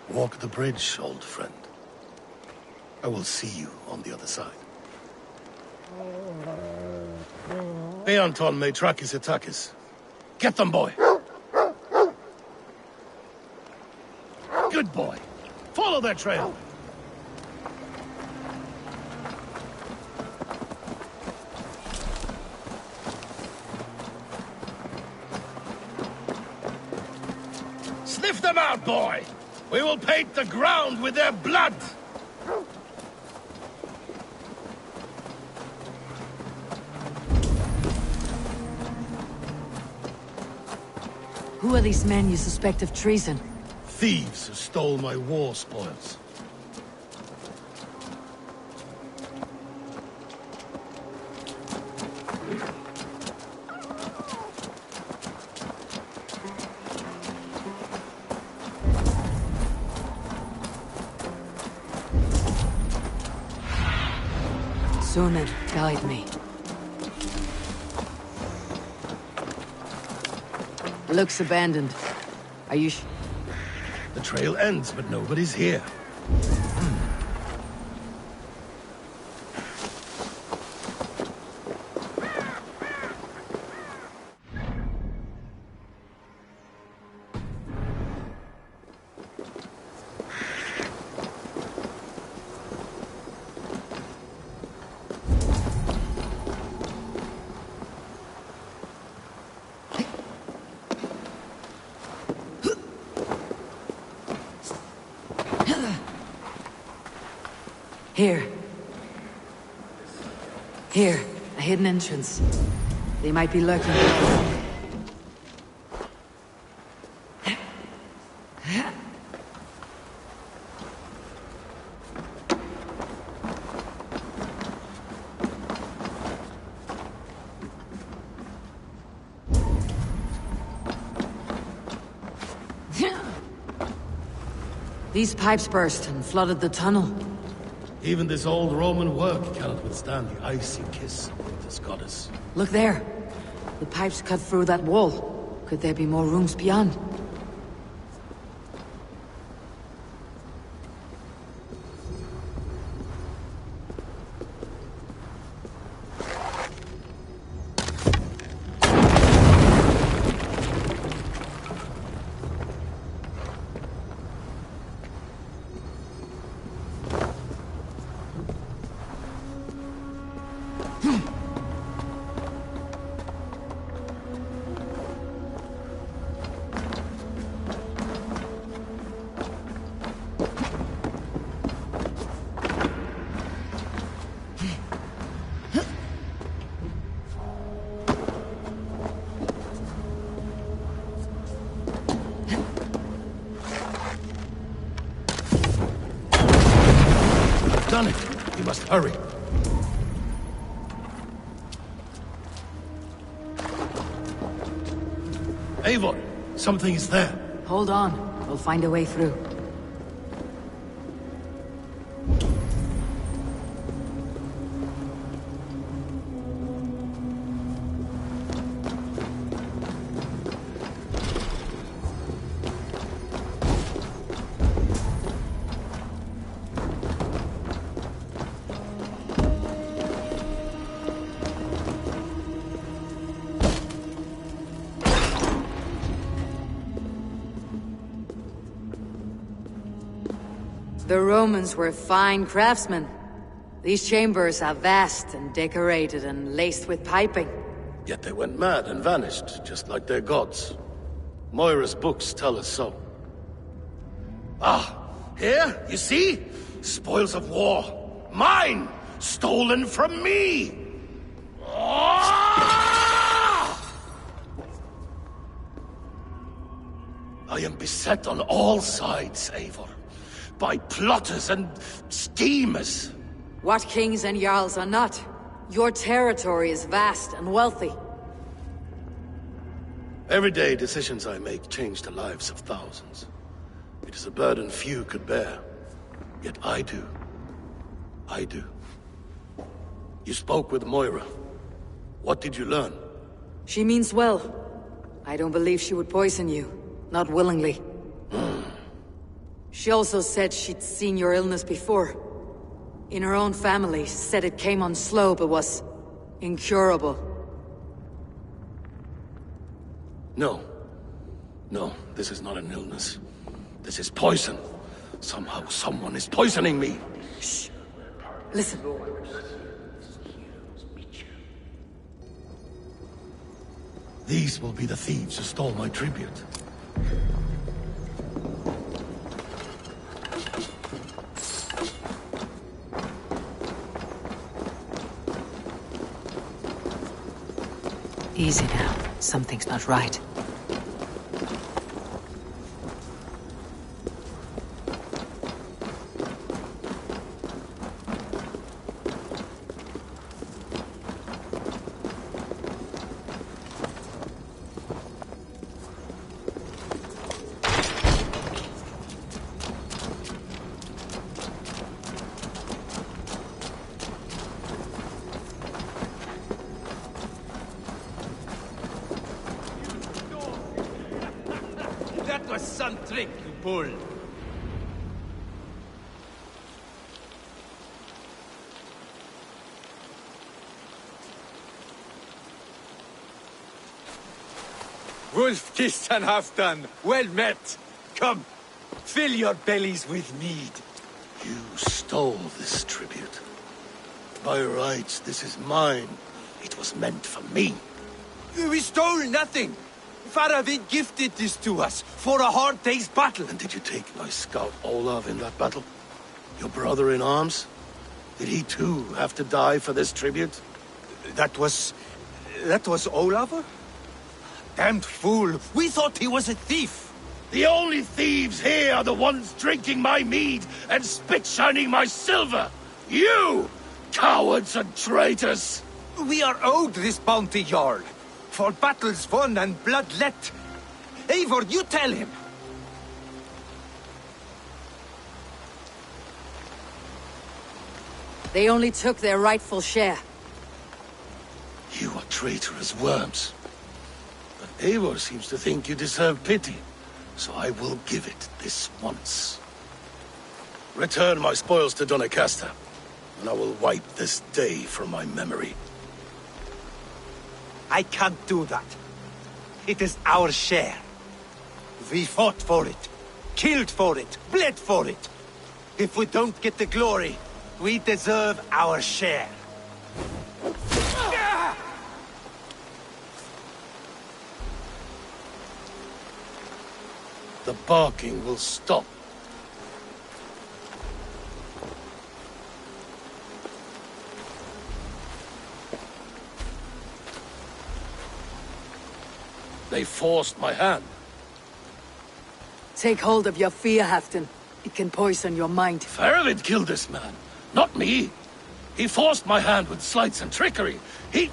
Walk the bridge, old friend. I will see you on the other side. Beanton may track his attackers. Get them, boy! Good boy. Follow their trail. Sniff them out, boy! We will paint the ground with their blood! Who are these men you suspect of treason? Thieves who stole my war spoils. Sunan, guide me. Looks abandoned. Are you The trail ends, but nobody's here. Here. Here, a hidden entrance. They might be lurking below. These pipes burst and flooded the tunnel. Even this old Roman work cannot withstand the icy kiss of this goddess. Look there. The pipes cut through that wall. Could there be more rooms beyond? done it. We must hurry. Eivor, something is there. Hold on. We'll find a way through. The Romans were fine craftsmen. These chambers are vast and decorated and laced with piping. Yet they went mad and vanished, just like their gods. Moira's books tell us so. Ah, here, you see? Spoils of war. Mine! Stolen from me! Ah! I am beset on all sides, Eivor. By plotters and schemers. What kings and jarls are not? Your territory is vast and wealthy. Everyday decisions I make change the lives of thousands. It is a burden few could bear. Yet I do. I do. You spoke with Moira. What did you learn? She means well. I don't believe she would poison you. Not willingly. She also said she'd seen your illness before. In her own family, she said it came on slow but was incurable. No. No, this is not an illness. This is poison. Somehow someone is poisoning me. Shh. Listen. These will be the thieves who stole my tribute. Easy now. Something's not right. That was some trick you pulled. Wolf-kissed and half done. Well met. Come, fill your bellies with mead. You stole this tribute. By rights, this is mine. It was meant for me. We stole nothing. Faravid gifted this to us for a hard day's battle. And did you take my scout Olav in that battle? Your brother in arms? Did he too have to die for this tribute? That was Olav? Damned fool. We thought he was a thief. The only thieves here are the ones drinking my mead and spit-shining my silver. You! Cowards and traitors! We are owed this bounty, Jarl. For battles won and blood let. Eivor, you tell him. They only took their rightful share. You are traitorous worms. But Eivor seems to think you deserve pity, so I will give it this once. Return my spoils to Doncaster, and I will wipe this day from my memory. I can't do that. It is our share. We fought for it, killed for it, bled for it. If we don't get the glory, we deserve our share. The barking will stop. They forced my hand. Take hold of your fear, Halfdan. It can poison your mind. Faravid killed this man. Not me. He forced my hand with sleights and trickery. He...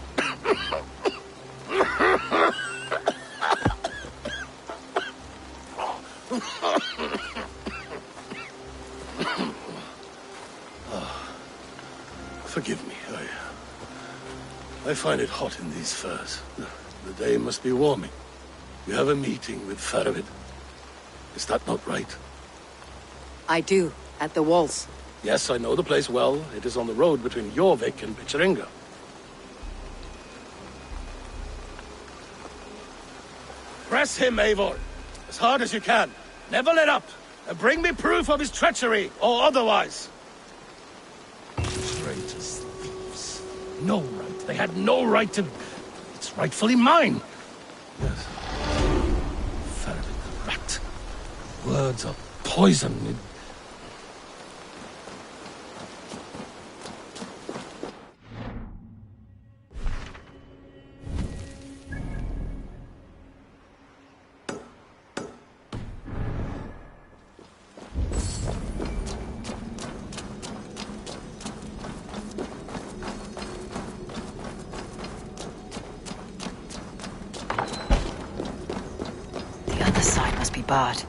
Forgive me. I find it hot in these furs. The day must be warming. You have a meeting with Farovid. Is that not right? I do, at the walls. Yes, I know the place well. It is on the road between Eurvik and Picheringa. Press him, Eivor. As hard as you can. Never let up. And bring me proof of his treachery, or otherwise. Traitors, thieves. No right. They had no right to... It's rightfully mine. Yes. Farovid the rat. Words are poison. Barred.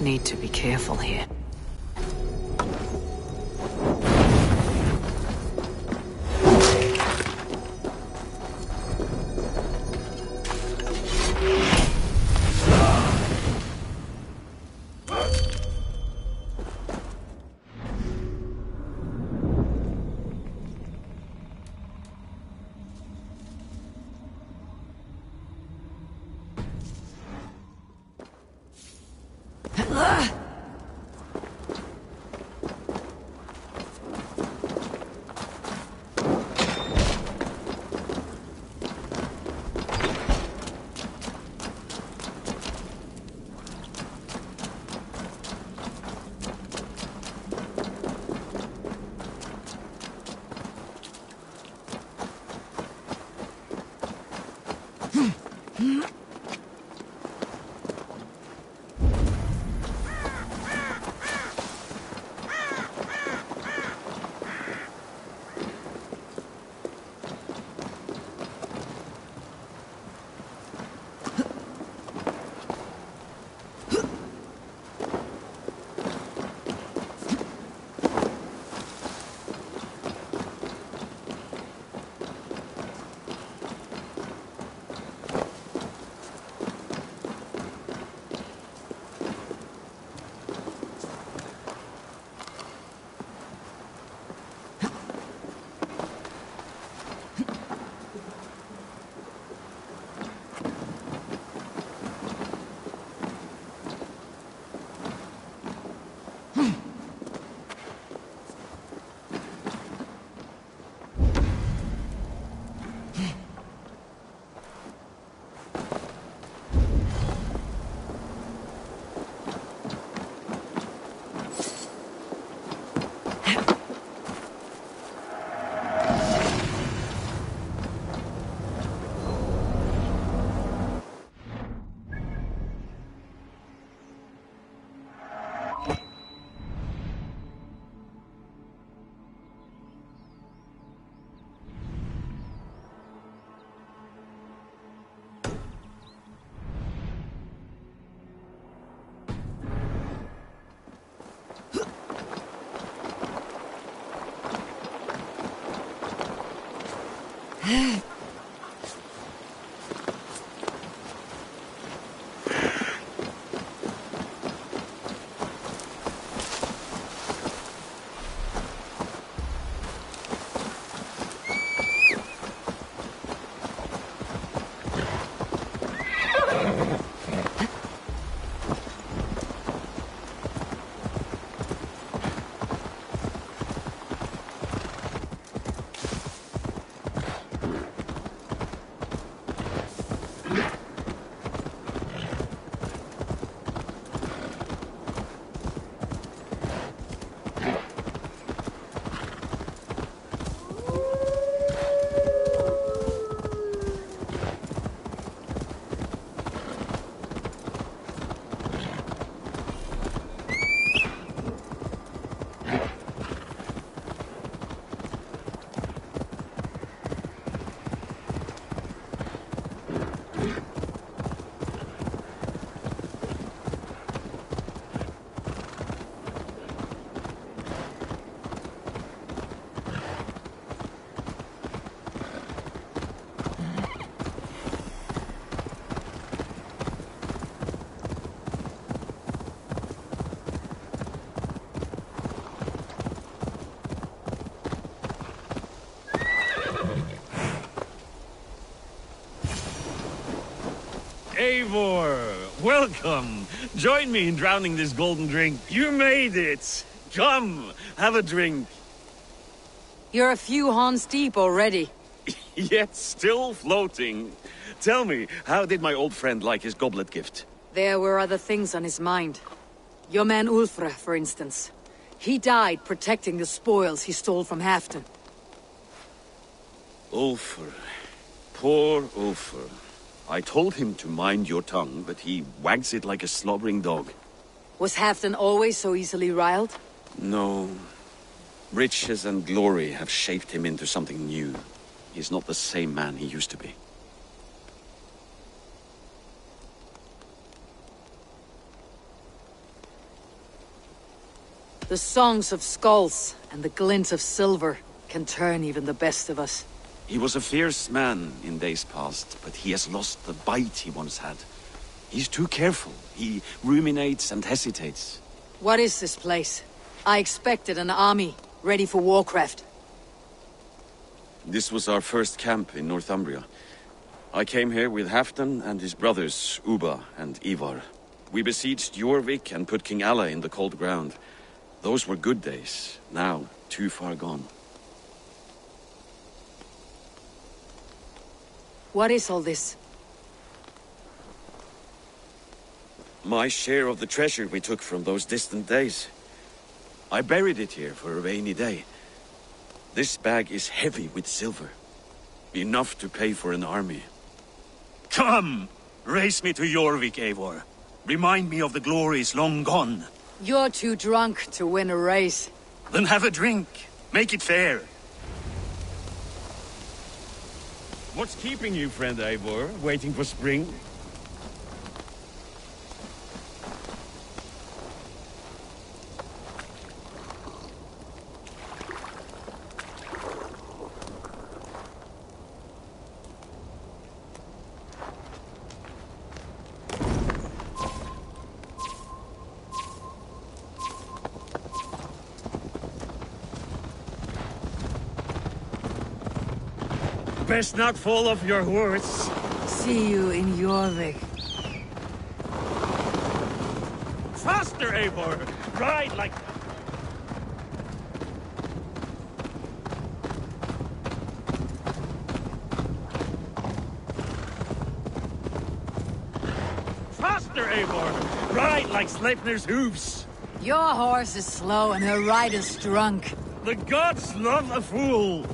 Need to be careful here. Eivor! Welcome! Join me in drowning this golden drink. You made it! Come, have a drink. You're a few horns deep already. Yet still floating. Tell me, how did my old friend like his goblet gift? There were other things on his mind. Your man Ulfre, for instance. He died protecting the spoils he stole from Halfdan. Ulfr. Poor Ulfr. I told him to mind your tongue, but he wags it like a slobbering dog. Was Halfdan always so easily riled? No. Riches and glory have shaped him into something new. He's not the same man he used to be. The songs of skulls and the glint of silver can turn even the best of us. He was a fierce man in days past, but he has lost the bite he once had. He's too careful. He ruminates and hesitates. What is this place? I expected an army, ready for warcraft. This was our first camp in Northumbria. I came here with Halfdan and his brothers, Ubba and Ivar. We besieged Eurvik and put King Alla in the cold ground. Those were good days, now too far gone. What is all this? My share of the treasure we took from those distant days. I buried it here for a rainy day. This bag is heavy with silver. Enough to pay for an army. Come! Race me to Eurvik, Eivor. Remind me of the glories long gone. You're too drunk to win a race. Then have a drink. Make it fair. What's keeping you, friend Eivor? Waiting for spring? Best not fall off your horse. See you in Eurvik. Faster, Eivor! Ride like... Faster, Eivor! Ride like Sleipnir's hooves! Your horse is slow and her rider's drunk. The gods love a fool!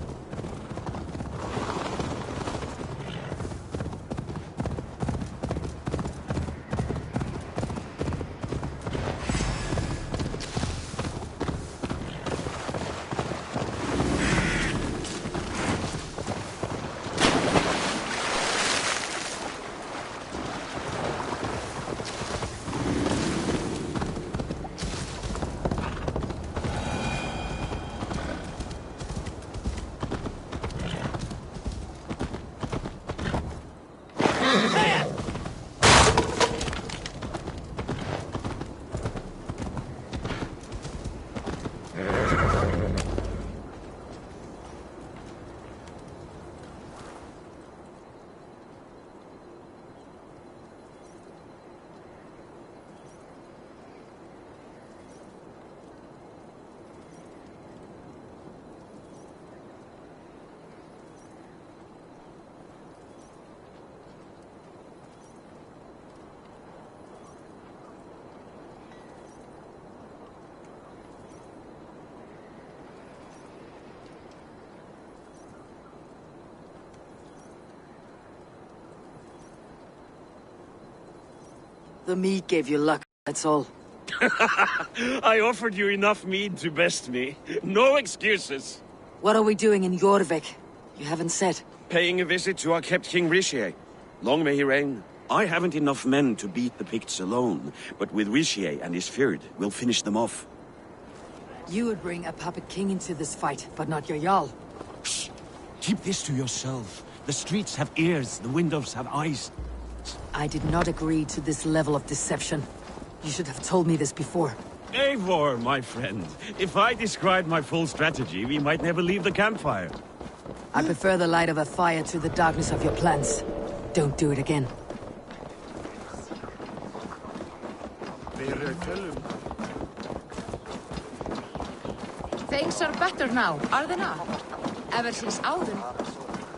The mead gave you luck, that's all. I offered you enough mead to best me. No excuses. What are we doing in Eurvik? You haven't said. Paying a visit to our kept King Ricier. Long may he reign. I haven't enough men to beat the Picts alone, but with Ricier and his Fjord, we'll finish them off. You would bring a puppet king into this fight, but not your Jarl. Shh. Keep this to yourself. The streets have ears, the windows have eyes. I did not agree to this level of deception. You should have told me this before. Eivor, my friend. If I described my full strategy, we might never leave the campfire. I prefer the light of a fire to the darkness of your plans. Don't do it again. Things are better now, are they not? Ever since Alden.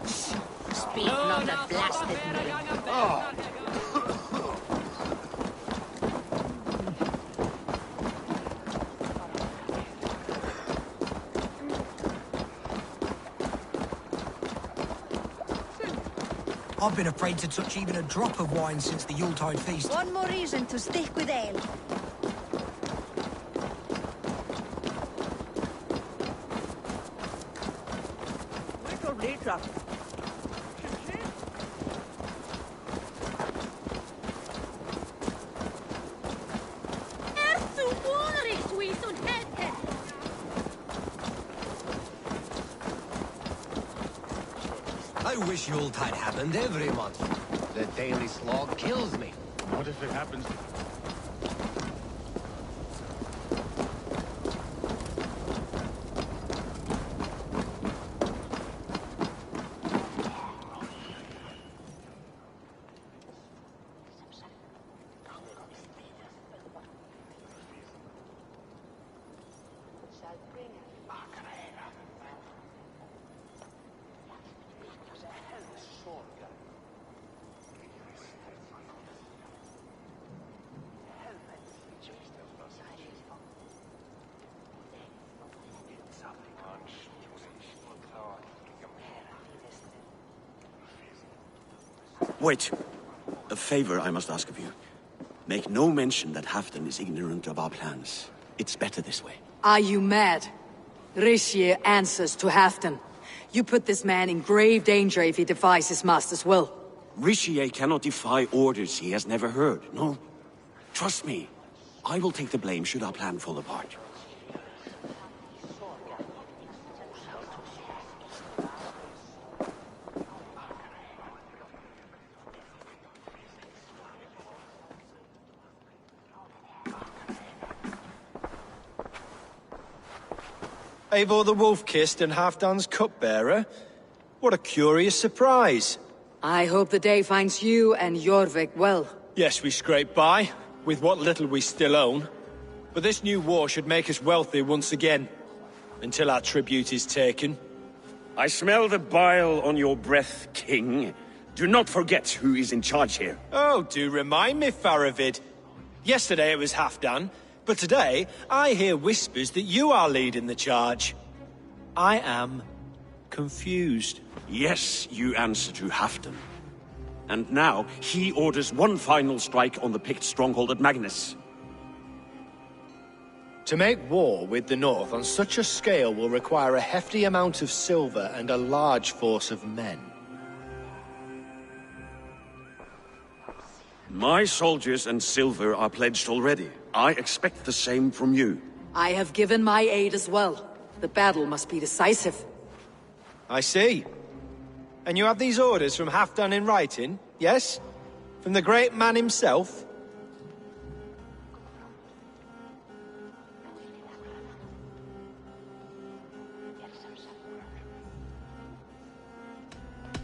Speak not of blasted name. Oh. I've been afraid to touch even a drop of wine since the Yuletide feast. One more reason to stick with ale. I wish Yuletide happened every month. The daily slog kills me. What if it happens? Wait. A favor I must ask of you. Make no mention that Halfdan is ignorant of our plans. It's better this way. Are you mad? Rishier answers to Halfdan. You put this man in grave danger if he defies his master's will. Rishier cannot defy orders he has never heard, no? Trust me. I will take the blame should our plan fall apart. Eivor the Wolf-Kissed and Halfdan's cupbearer? What a curious surprise. I hope the day finds you and Eurvik well. Yes, we scrape by, with what little we still own. But this new war should make us wealthy once again. Until our tribute is taken. I smell the bile on your breath, King. Do not forget who is in charge here. Oh, do remind me, Faravid. Yesterday it was Halfdan, but today I hear whispers that you are leading the charge. I am confused. Yes, you answer to Halfdan. And now he orders one final strike on the Pict stronghold at Magnus. To make war with the North on such a scale will require a hefty amount of silver and a large force of men. My soldiers and silver are pledged already. I expect the same from you. I have given my aid as well. The battle must be decisive. I see. And you have these orders from Halfdan in writing, yes? From the great man himself?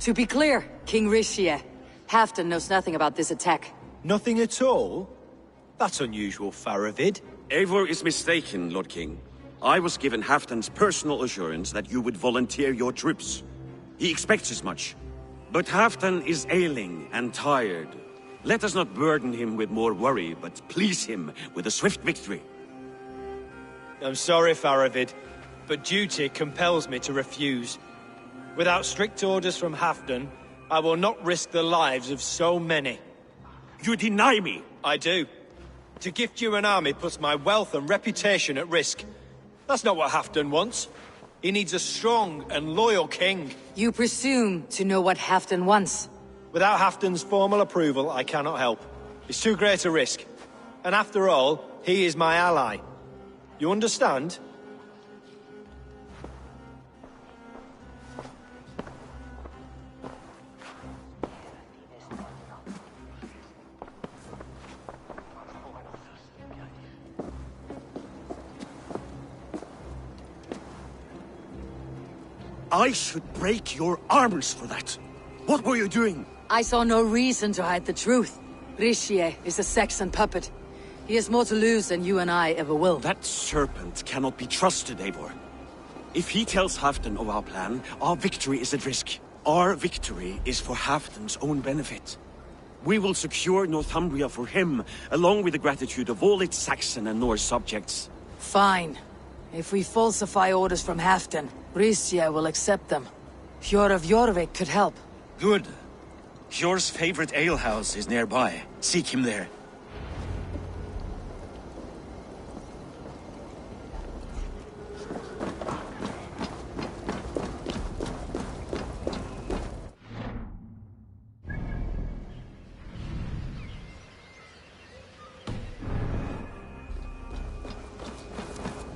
To be clear, King Rishier, Halfdan knows nothing about this attack. Nothing at all? That's unusual, Faravid. Eivor is mistaken, Lord King. I was given Halfdan's personal assurance that you would volunteer your troops. He expects as much. But Halfdan is ailing and tired. Let us not burden him with more worry, but please him with a swift victory. I'm sorry, Faravid, but duty compels me to refuse. Without strict orders from Halfdan, I will not risk the lives of so many. You deny me! I do. To gift you an army puts my wealth and reputation at risk. That's not what Halfdan wants. He needs a strong and loyal king. You presume to know what Halfdan wants. Without Halfdan's formal approval, I cannot help. It's too great a risk. And after all, he is my ally. You understand? I should break your arms for that. What were you doing? I saw no reason to hide the truth. Rishier is a Saxon puppet. He has more to lose than you and I ever will. That serpent cannot be trusted, Eivor. If he tells Halfdan of our plan, our victory is at risk. Our victory is for Halfdan's own benefit. We will secure Northumbria for him, along with the gratitude of all its Saxon and Norse subjects. Fine. If we falsify orders from Halfdan, Rhyscia will accept them. Hjor of Jorvik could help. Good. Hjor's favorite alehouse is nearby. Seek him there.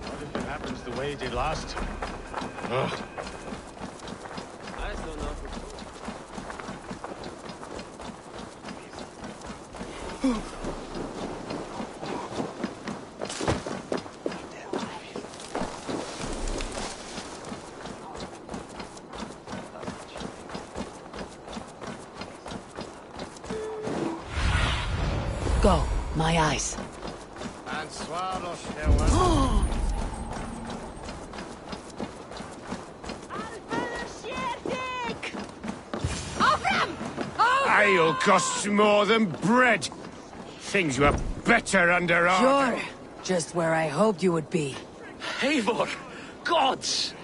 What if it happens the way it did last time? Ugh. Go, my eyes. And swallow one. Ale costs more than bread. Things were better under our... You're just where I hoped you would be. Eivor! Gods!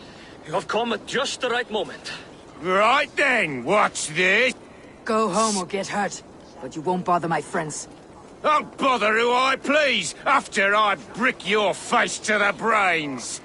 You have come at just the right moment. Right then, what's this? Go home or get hurt, but you won't bother my friends. I'll bother who I please, after I brick your face to the brains.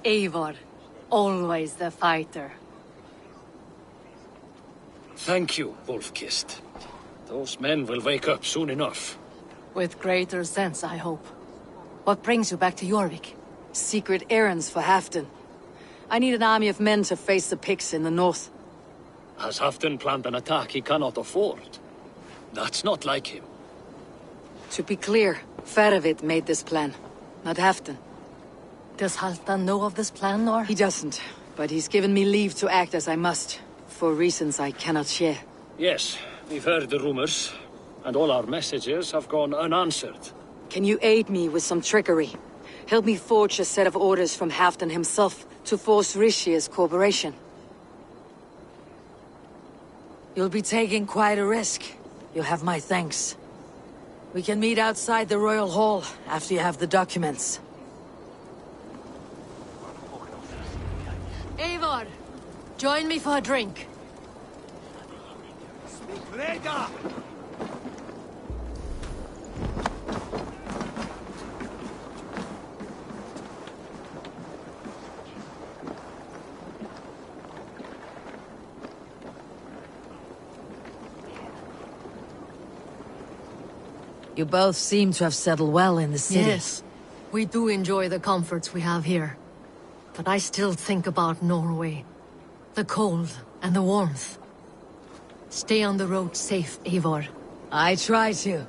Eivor, always the fighter. Thank you, Wolf-Kissed. Those men will wake up soon enough. With greater sense, I hope. What brings you back to Jorvik? Secret errands for Halfdan. I need an army of men to face the Picts in the north. Has Halfdan planned an attack he cannot afford? That's not like him. To be clear, Faravid made this plan, not Halfdan. Does Halfdan know of this plan, or...? He doesn't, but he's given me leave to act as I must, for reasons I cannot share. Yes, we've heard the rumors, and all our messages have gone unanswered. Can you aid me with some trickery? Help me forge a set of orders from Halfdan himself to force Rhyscia's cooperation. You'll be taking quite a risk. You'll have my thanks. We can meet outside the Royal Hall after you have the documents. Eivor, join me for a drink. You both seem to have settled well in the city. Yes, we do enjoy the comforts we have here. But I still think about Norway. The cold and the warmth. Stay on the road safe, Eivor. I try to.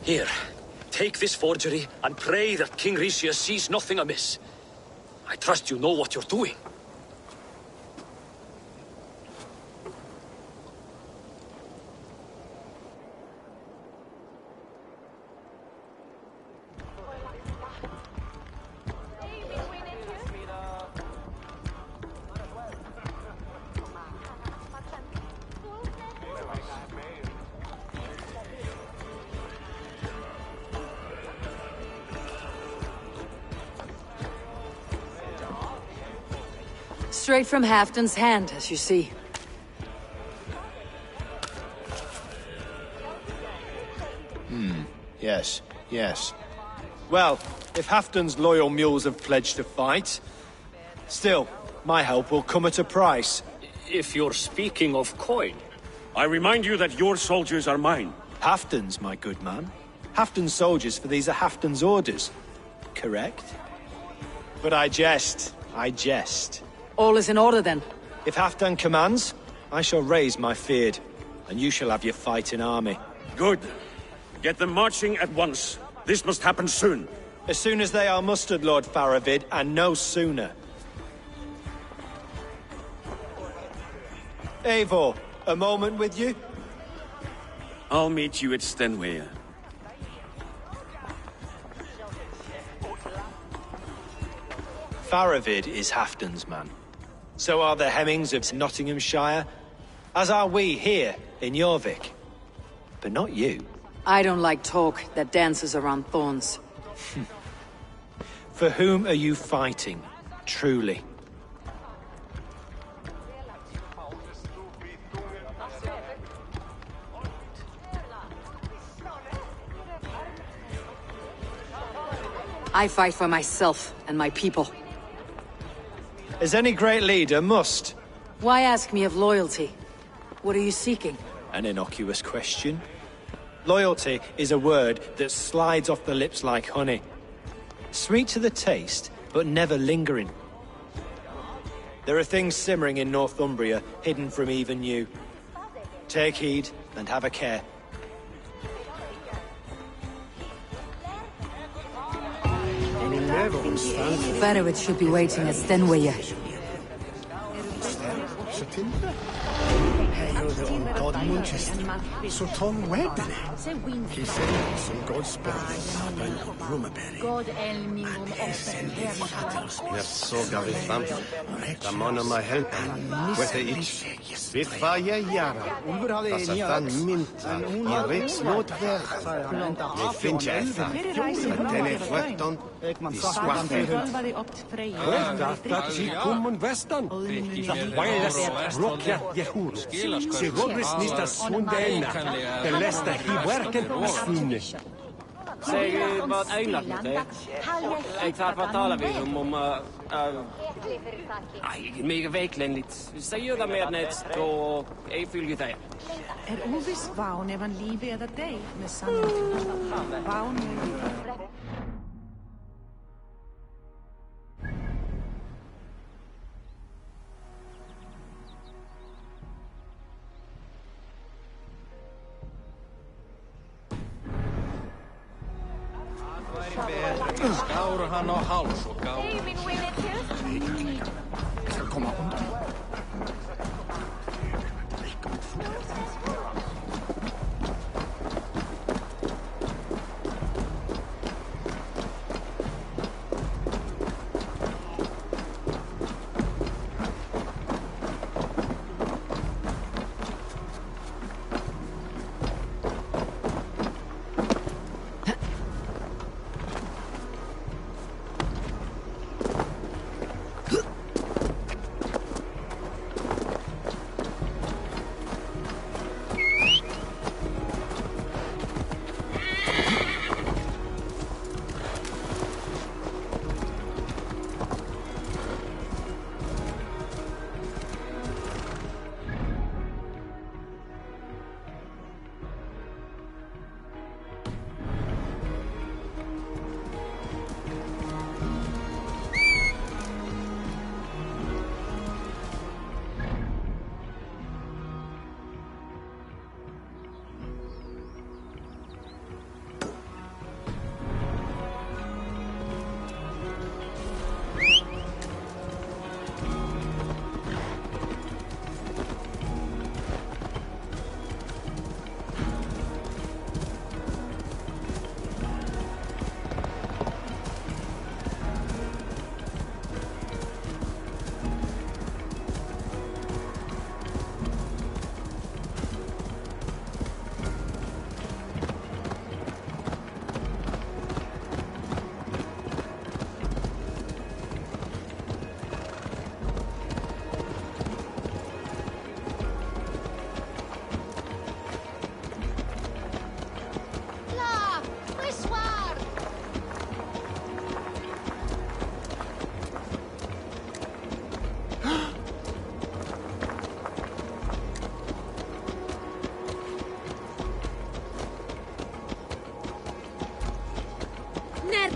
Here, take this forgery and pray that King Ricius sees nothing amiss. I trust you know what you're doing. Straight from Halfdan's hand, as you see. Yes, yes. Well, if Halfdan's loyal mules have pledged to fight, still, my help will come at a price. If you're speaking of coin. I remind you that your soldiers are mine. Halfdan's, my good man. Halfdan's soldiers, for these are Halfdan's orders. Correct? But I jest. I jest. All is in order, then. If Halfdan commands, I shall raise my feared, and you shall have your fighting army. Good. Get them marching at once. This must happen soon. As soon as they are mustered, Lord Faravid, and no sooner. Eivor, a moment with you? I'll meet you at Stenway. Faravid is Halfdan's man. So are the Hemmings of Nottinghamshire, as are we here in Eurvik. But not you. I don't like talk that dances around thorns. For whom are you fighting, truly? I fight for myself and my people. As any great leader must. Why ask me of loyalty? What are you seeking? An innocuous question. Loyalty is a word that slides off the lips like honey. Sweet to the taste, but never lingering. There are things simmering in Northumbria, hidden from even you. Take heed, and have a care. Barrowit should be waiting at Stenway. God Manchester, so Tom Wedden. He said some Godspell Sabin Rumaberry. God Elmingum Net såg vi fram. Da månne meg hjelpe. Vet jeg ikke. Vi får jeg gjøre. Altså, den mynta. Jeg vet snart vel. Jeg finner jeg etter. Men den er fløtten. De skvatter. Dat zie kommen western. Wireless rocket jehur. Se Rodris niet als Swindena. De leste hier werken svinne. Zeg wat eindigt met hè? Ik had wat talen weer om mega weeklen niet. Zeg je dat meer net door ik voel je dat. Ovis vaun evan livi eða deg með sannum. Vaun Skáru hann á háls og gá. Jag ska komma undan.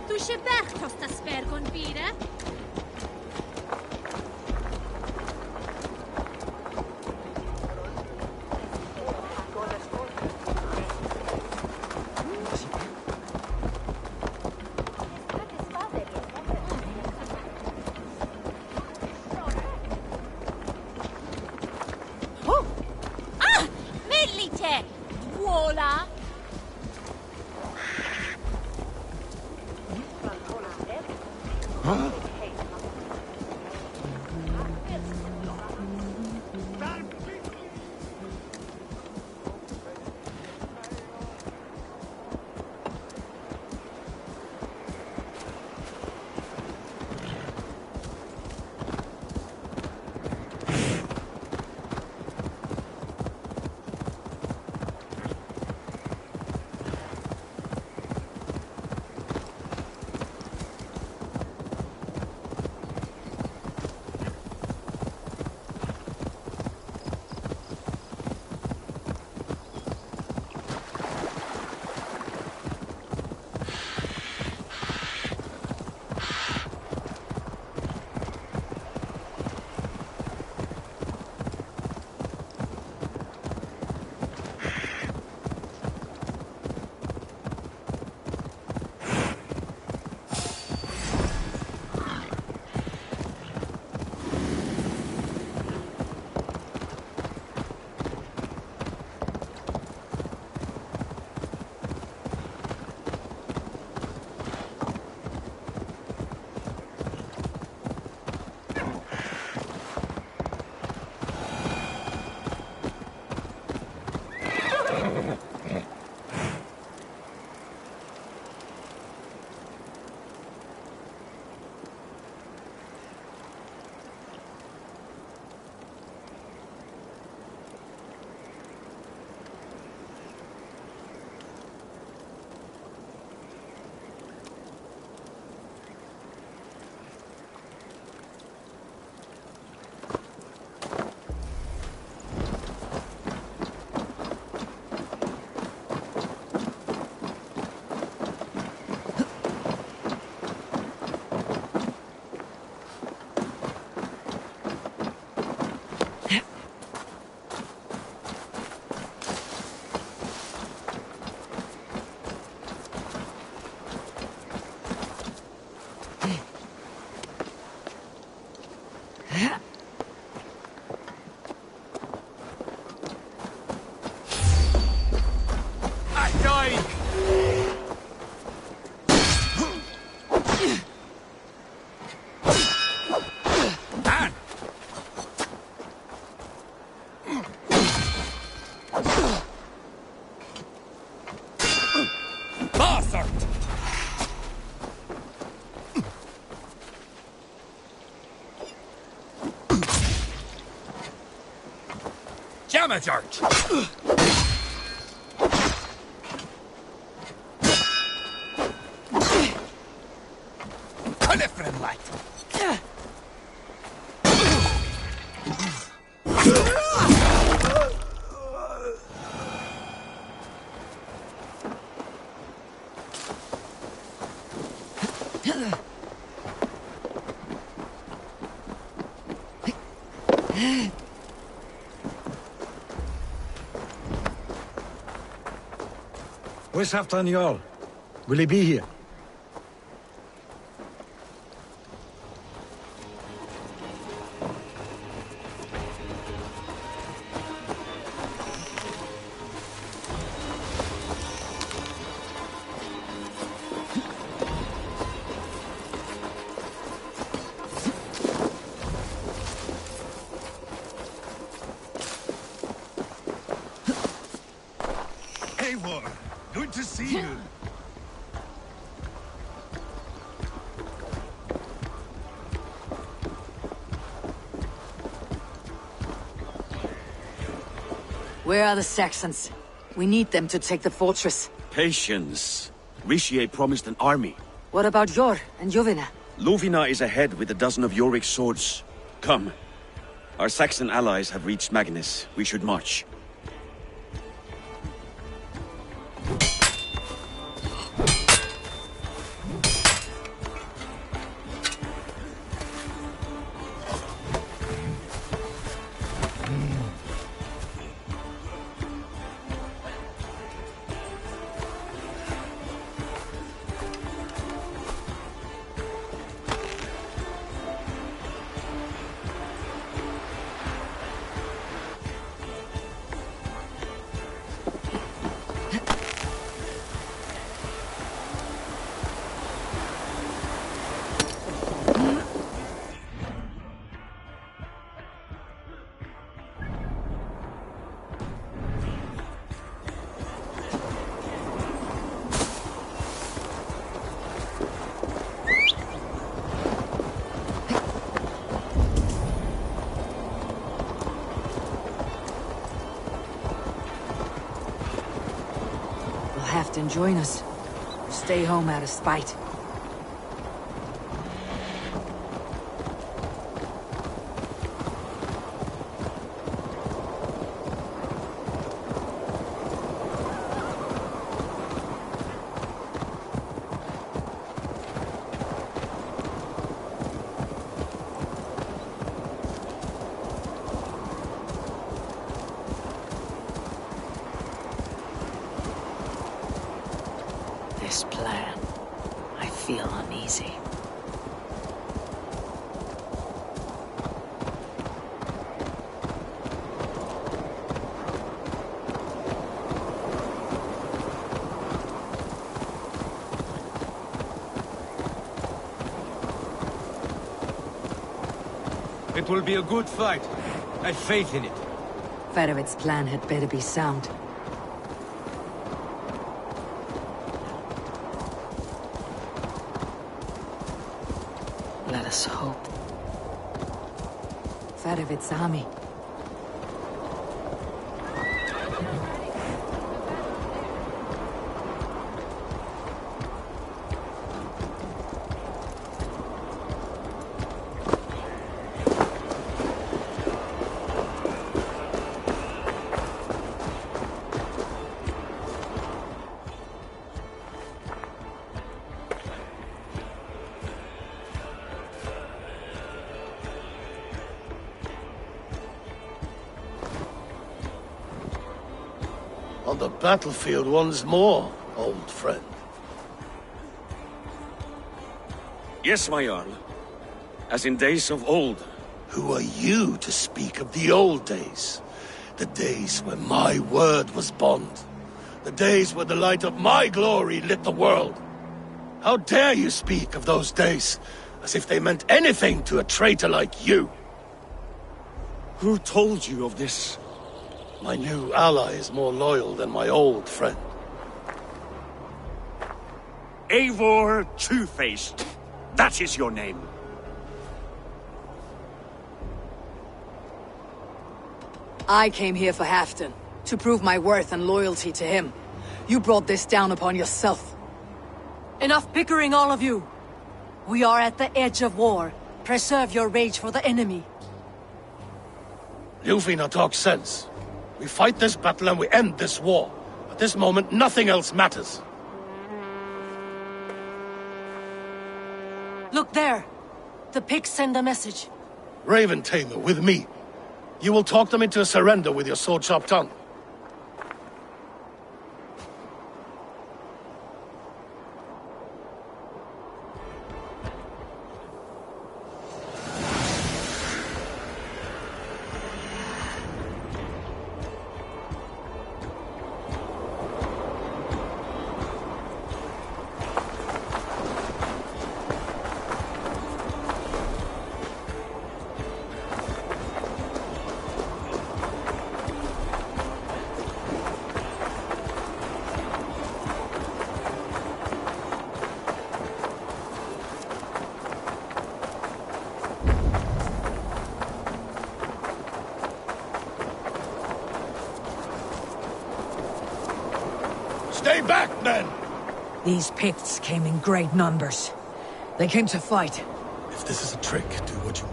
Du się berchtos ta spergon bire? Mellite! Vuola! Damage! Connifrin light! Where's Halfdan Jarl? Will he be here? Eivor, good to see you. Where are the Saxons? We need them to take the fortress. Patience. Ricier promised an army. What about Jor and Jovina? Lovina is ahead with a dozen of Eurvicscire's swords. Come. Our Saxon allies have reached Magnus. We should march. Halfdan join us? Or stay home out of spite? This plan, I feel uneasy. It will be a good fight. I have faith in it. Fedovet's plan had better be sound. Let us hope. Fedovet's army. On the battlefield once more, old friend. Yes, my Jarl. As in days of old. Who are you to speak of the old days? The days when my word was bond. The days where the light of my glory lit the world. How dare you speak of those days, as if they meant anything to a traitor like you? Who told you of this? My new ally is more loyal than my old friend. Eivor Two-Faced. That is your name. I came here for Halfdan, to prove my worth and loyalty to him. You brought this down upon yourself. Enough bickering, all of you! We are at the edge of war. Preserve your rage for the enemy. Ljufina talks sense. We fight this battle and we end this war. At this moment, nothing else matters. Look there! The pigs send a message. Raven Tamer, with me. You will talk them into a surrender with your sword-sharp tongue. Stay back, men! These Picts came in great numbers. They came to fight. If this is a trick, do what you...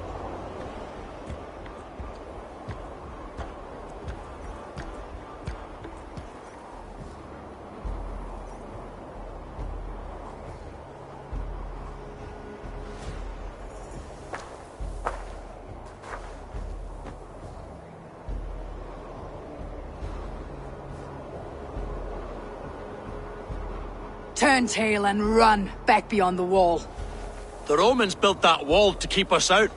Turn tail and run back beyond the wall. The Romans built that wall to keep us out.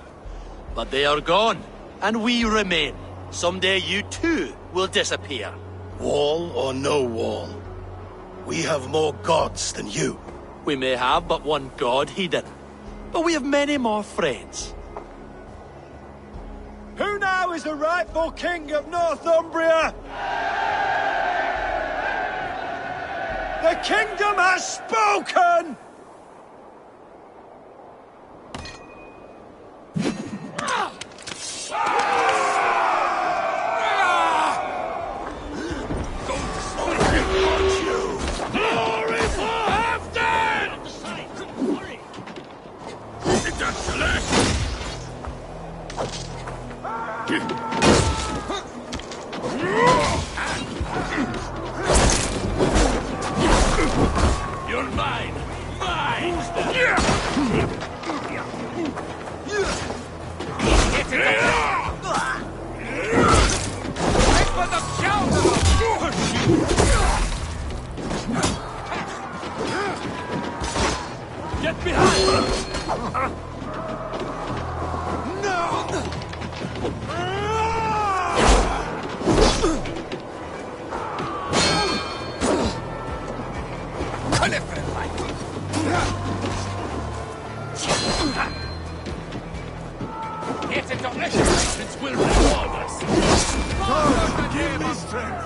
But they are gone, and we remain. Someday you too will disappear. Wall or no wall, we have more gods than you. We may have but one god, Hedon. But we have many more friends. Who now is the rightful king of Northumbria? The kingdom has spoken! Get it on this will reward us. God, give me strength.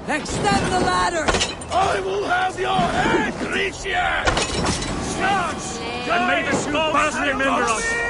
Extend the ladder! I will have your head, Grecian! Charge! And may the skulls remember us!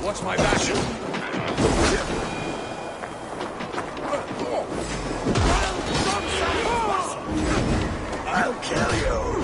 What's my passion? I'll kill you!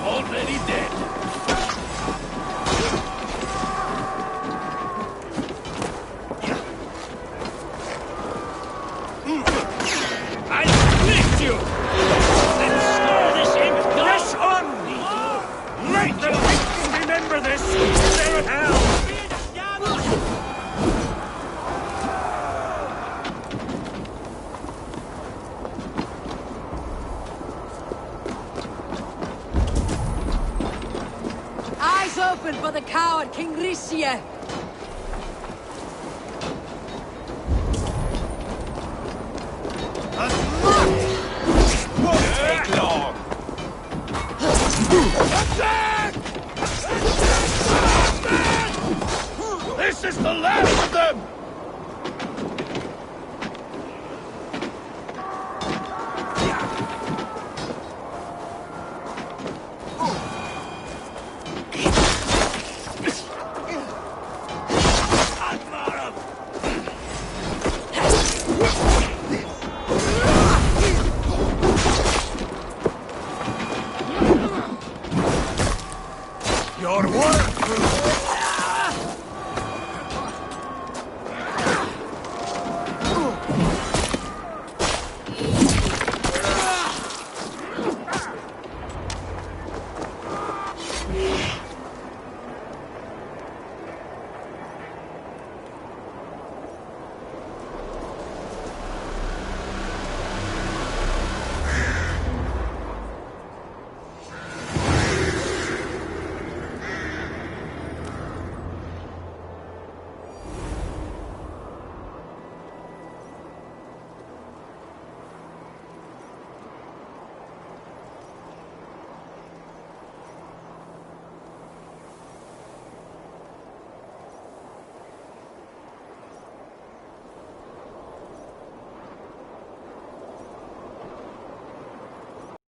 Already dead. I split you! Then stir this ink press on! Let the Picts remember this! They're in hell! opened by the coward King Rishie. Won't take long. Attack! This is the last of them! Your work!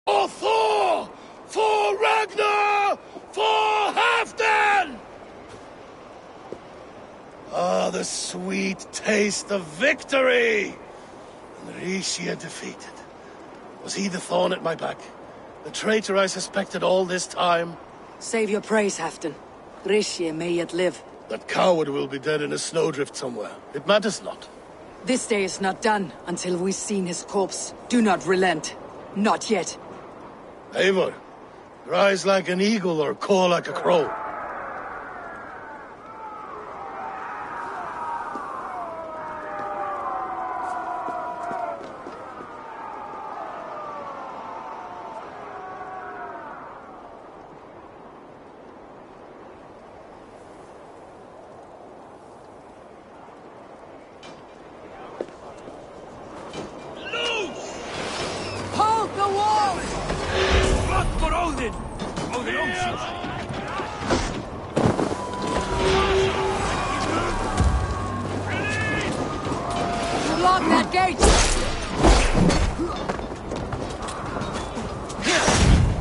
For Thor! For Ragnar! For Halfdan! Ah, the sweet taste of victory! And Rishie defeated. Was he the thorn at my back? The traitor I suspected all this time? Save your praise, Halfdan. Rishie may yet live. That coward will be dead in a snowdrift somewhere. It matters not. This day is not done until we've seen his corpse. Do not relent. Not yet. Eivor, rise like an eagle or caw like a crow. Hold the wall! Blood for Odin! Odin Olsen! Lock that gate!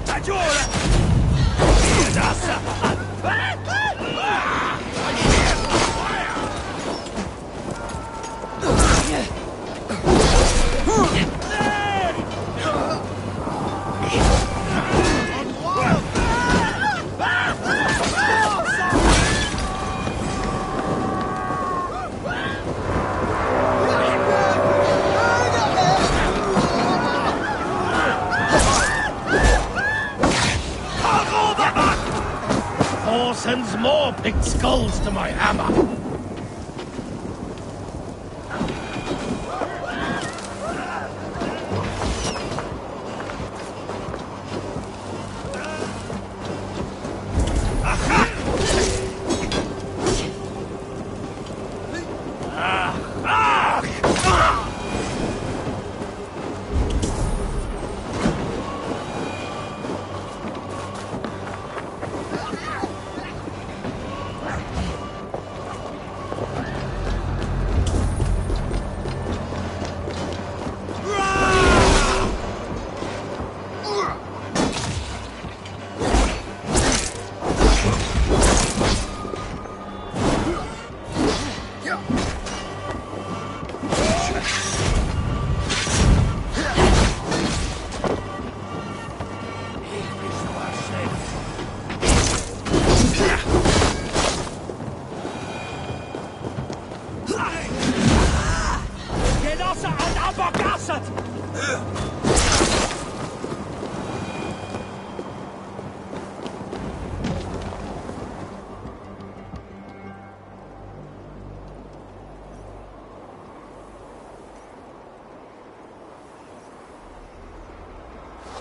Aggiora! Thor sends more picked skulls to my hammer.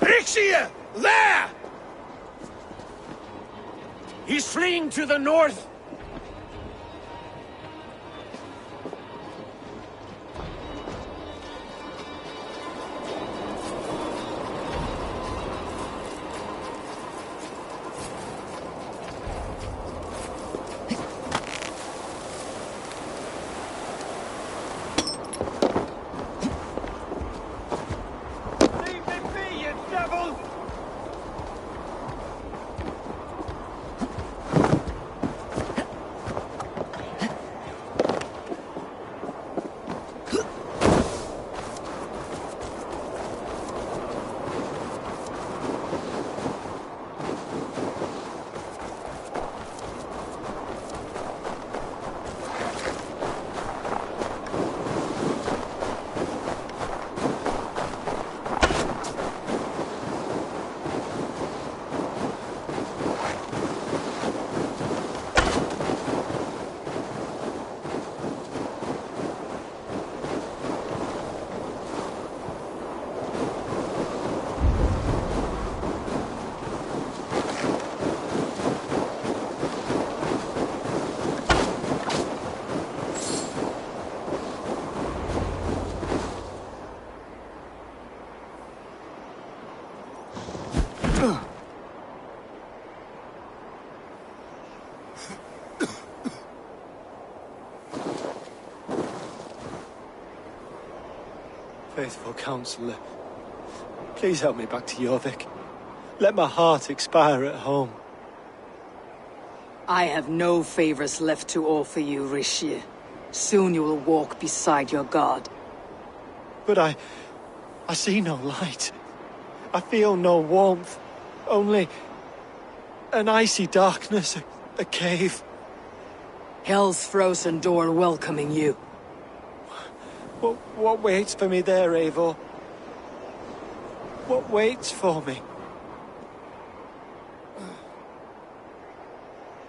Rishie! There! He's fleeing to the north! Faithful counselor, please help me back to Eurvik. Let my heart expire at home. I have no favors left to offer you, Rishi. Soon you will walk beside your god. But I see no light. I feel no warmth. Only an icy darkness, a cave. Hell's frozen door welcoming you. What waits for me there, Eivor? What waits for me?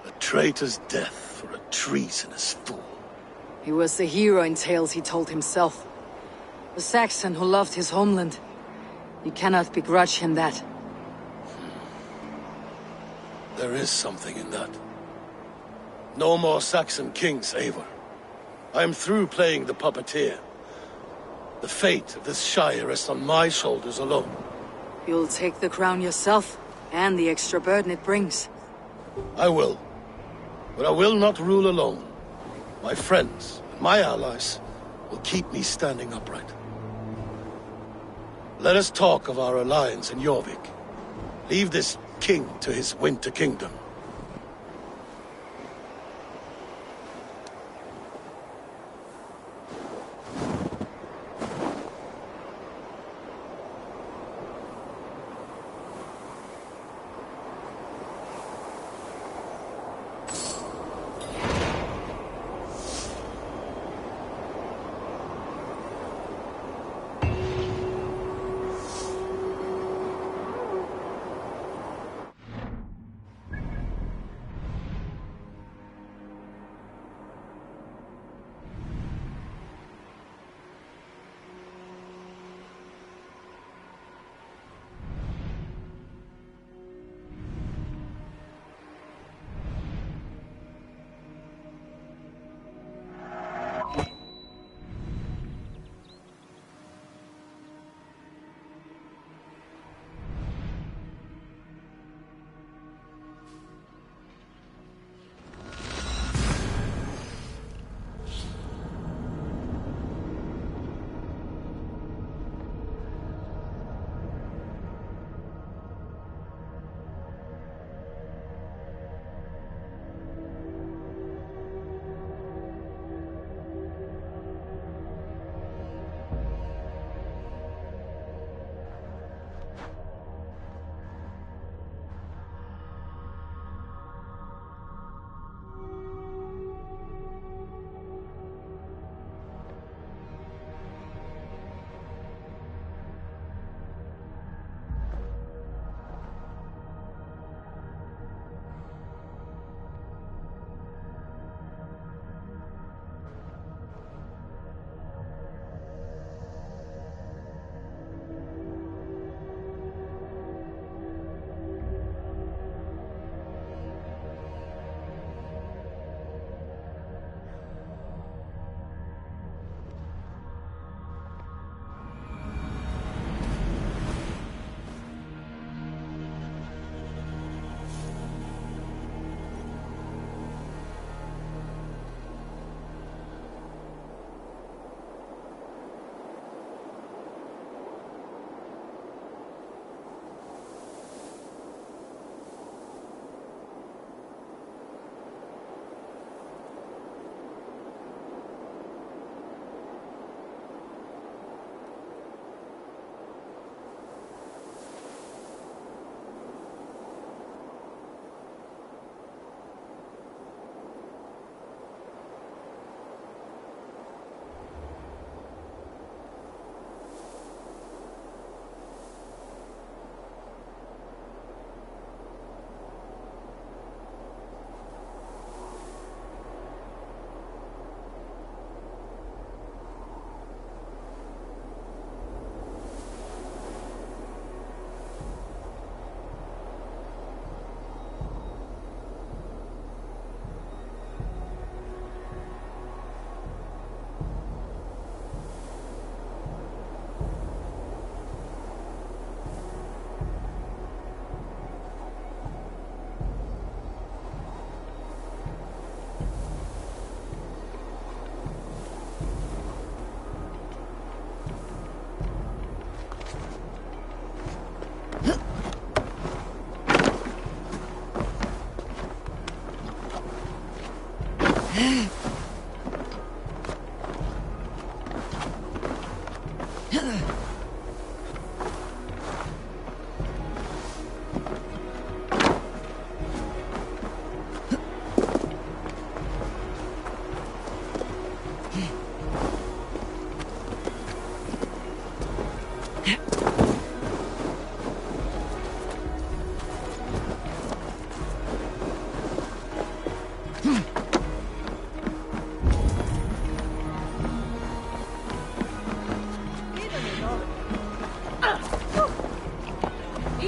A traitor's death for a treasonous fool. He was the hero in tales he told himself. The Saxon who loved his homeland. You cannot begrudge him that. There is something in that. No more Saxon kings, Eivor. I am through playing the puppeteer. The fate of this Shire rests on my shoulders alone. You'll take the crown yourself, and the extra burden it brings. I will. But I will not rule alone. My friends, and my allies, will keep me standing upright. Let us talk of our alliance in Eurvik. Leave this king to his winter kingdom.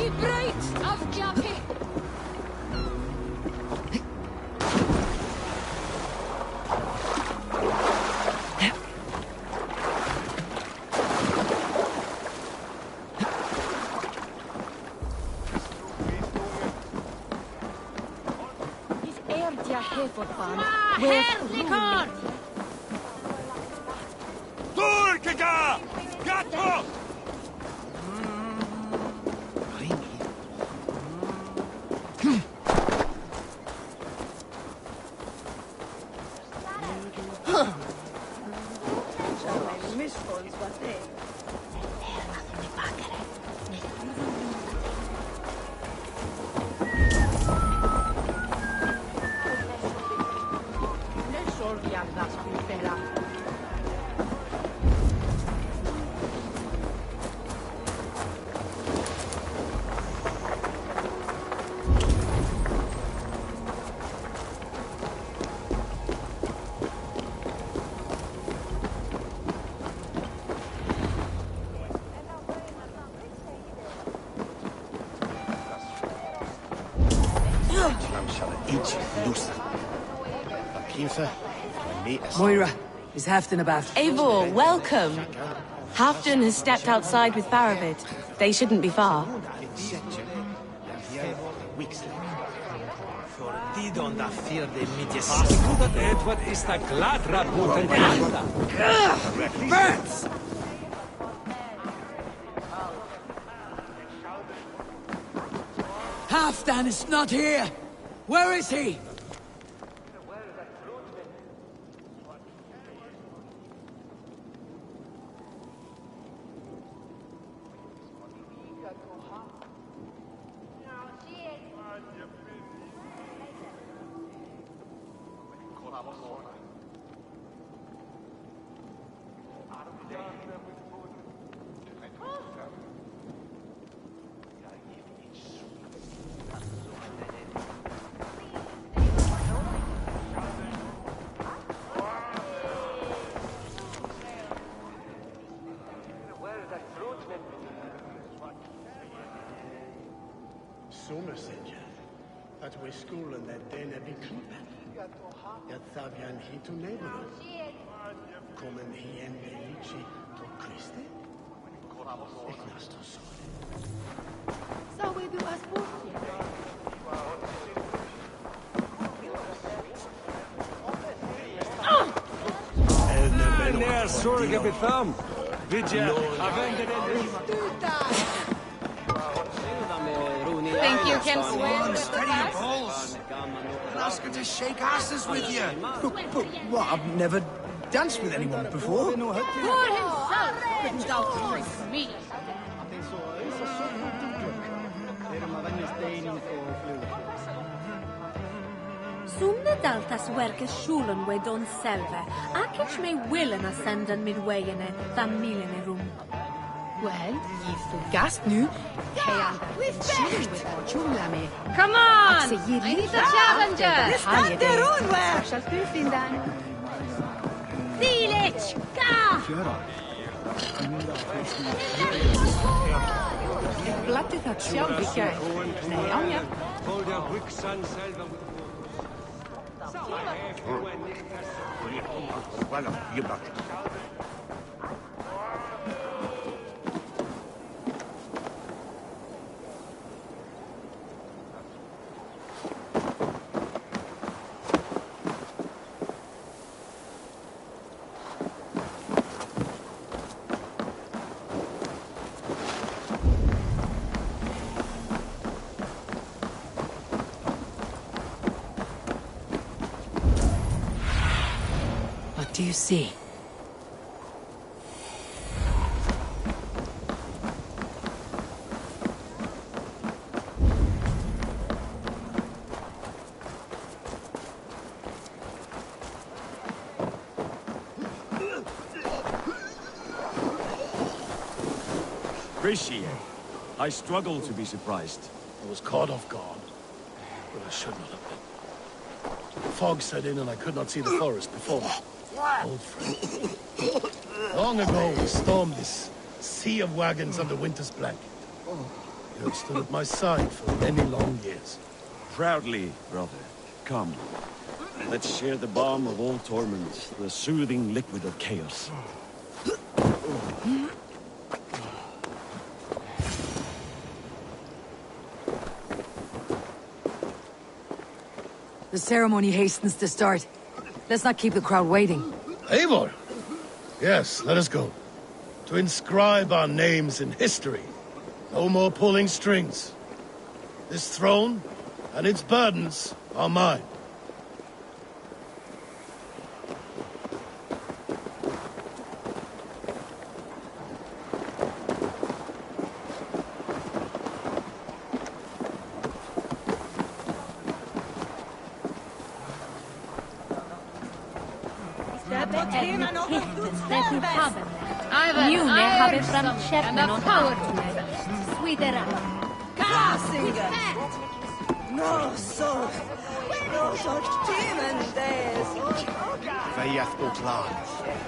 Be bright, Avgyapi! Herlikor! Turkiga! Gatto! Moira, is Halfdan about? Eivor, welcome. Halfdan has stepped outside with Faravid. They shouldn't be far. Halfdan is not here! Where is he? At we school and that den är vid klubben. Jag thavian hit och neighborhood. Kommer hien belici to Christi? Ignas to sole. So we do as När sorga befam. Vidja, avända den. Think you can swim? Steady your balls. And ask her to shake asses with you. But what? I've never danced with anyone before. For himself couldn't outdress me. Sumne daltas werke schulen we don selve. Akich me willen ascenden midwayene, familien rum. Well, ye förgast nu. Come on! I need a challenger! Village! Ka! Blattet att själv vilka. Nej, Anja. Voilà, you got it. What do you see? Appreciate. I struggle to be surprised. I was caught off guard, but I should not have been. The fog set in and I could not see the forest before me. Old friend. Long ago we stormed this sea of wagons under winter's blanket. You have stood at my side for many long years. Proudly, brother. Come. Let's share the balm of all torment, the soothing liquid of chaos. The ceremony hastens to start. Let's not keep the crowd waiting. Eivor! Yes, let us go. To inscribe our names in history. No more pulling strings. This throne and its burdens are mine. June har vi framkämpen och Swedera. No, so demon days. Vejat och klar.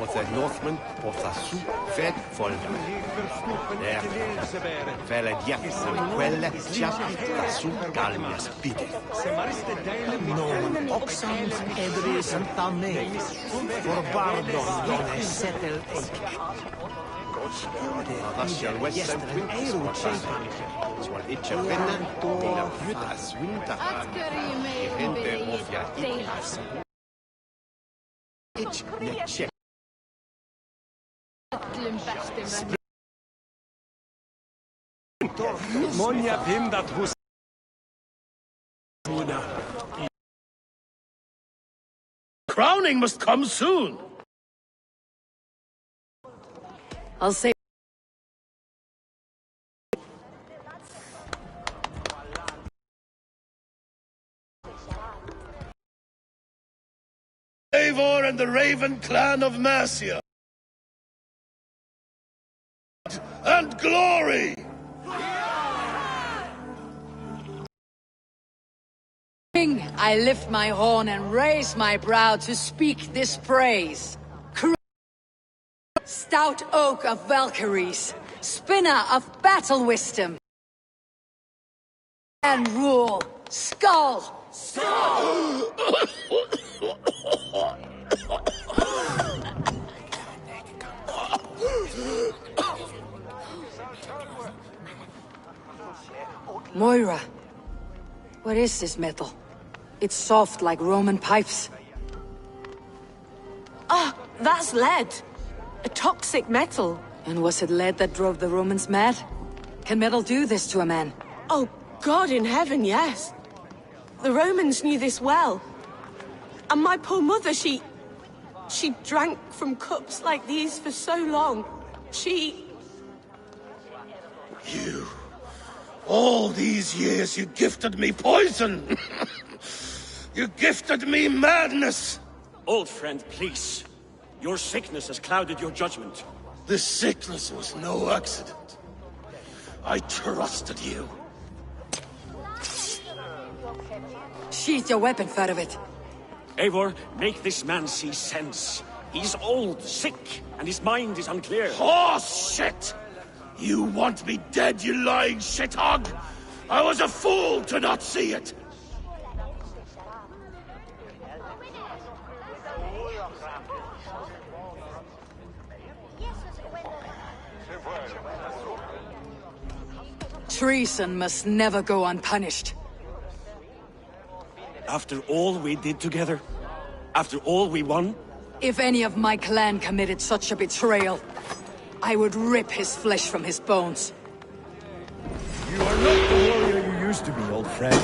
Och the Northmen och the su fed folder. Där. Väldigt jätten quelle chapta su galmias bide. Non oxams edri santane. For bardon done settle Rasja Western Swal itcha venna ila put as winter. Gente of ya itlas. Ich ne check. Monja pindat hus. Crowning must come soon! I'll say... Eivor and the Raven clan of Mercia. And glory! King, I lift my horn and raise my brow to speak this praise. Stout oak of Valkyries, spinner of battle wisdom. And rule, skull! Moira, what is this metal? It's soft like Roman pipes. Ah, that's lead. A toxic metal. And was it lead that drove the Romans mad? Can metal do this to a man? Oh, God in heaven, yes. The Romans knew this well. And my poor mother, she drank from cups like these for so long. You... All these years you gifted me poison! You gifted me madness! Old friend, please. Your sickness has clouded your judgment. This sickness was no accident. I trusted you. Sheath your weapon, Fedovit. Eivor, make this man see sense. He's old, sick, and his mind is unclear. Horse shit! You want me dead, you lying shithog? I was a fool to not see it! Treason must never go unpunished. After all we did together? After all we won? If any of my clan committed such a betrayal, I would rip his flesh from his bones. You are not the warrior you used to be, old friend.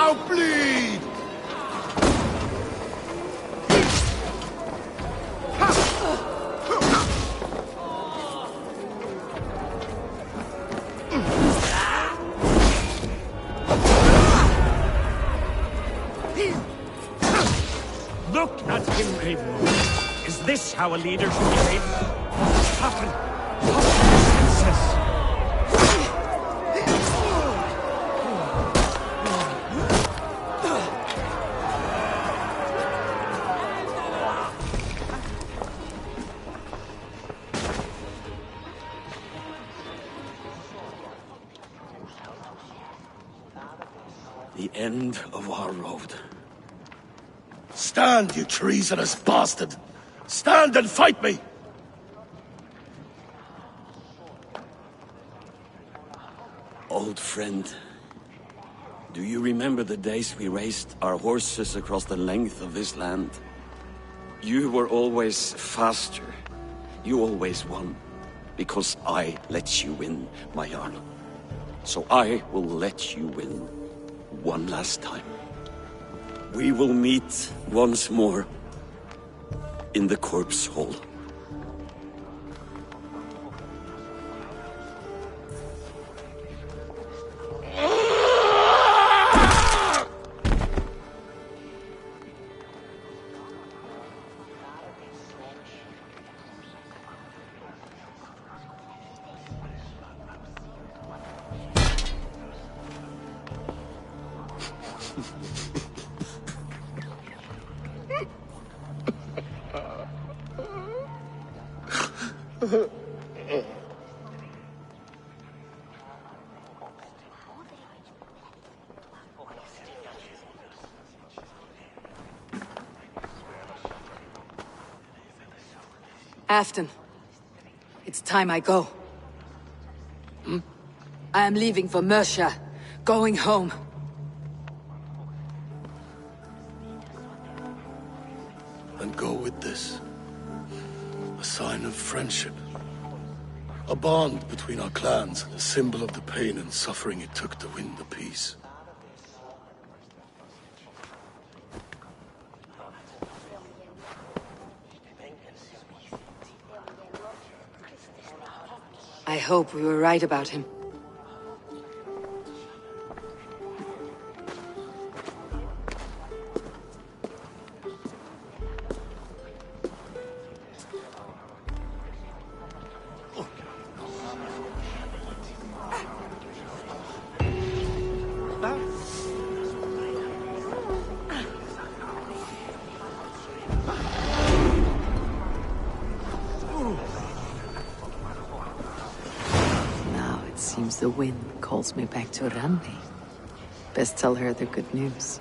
now bleed! Look at him, Raven. Is this how a leader should behave? Halfdan! Halfdan, senses! The end of our road. Stand, you treasonous bastard! Stand and fight me! Old friend, do you remember the days we raced our horses across the length of this land? You were always faster. You always won. Because I let you win, my Jarl. So I will let you win one last time. We will meet once more in the corpse hall. Afton, it's time I go. I am leaving for Mercia, going home. And go with this. A sign of friendship. A bond between our clans, and a symbol of the pain and suffering it took to win the peace. I hope we were right about him. Seems the wind calls me back to Randi. Best tell her the good news.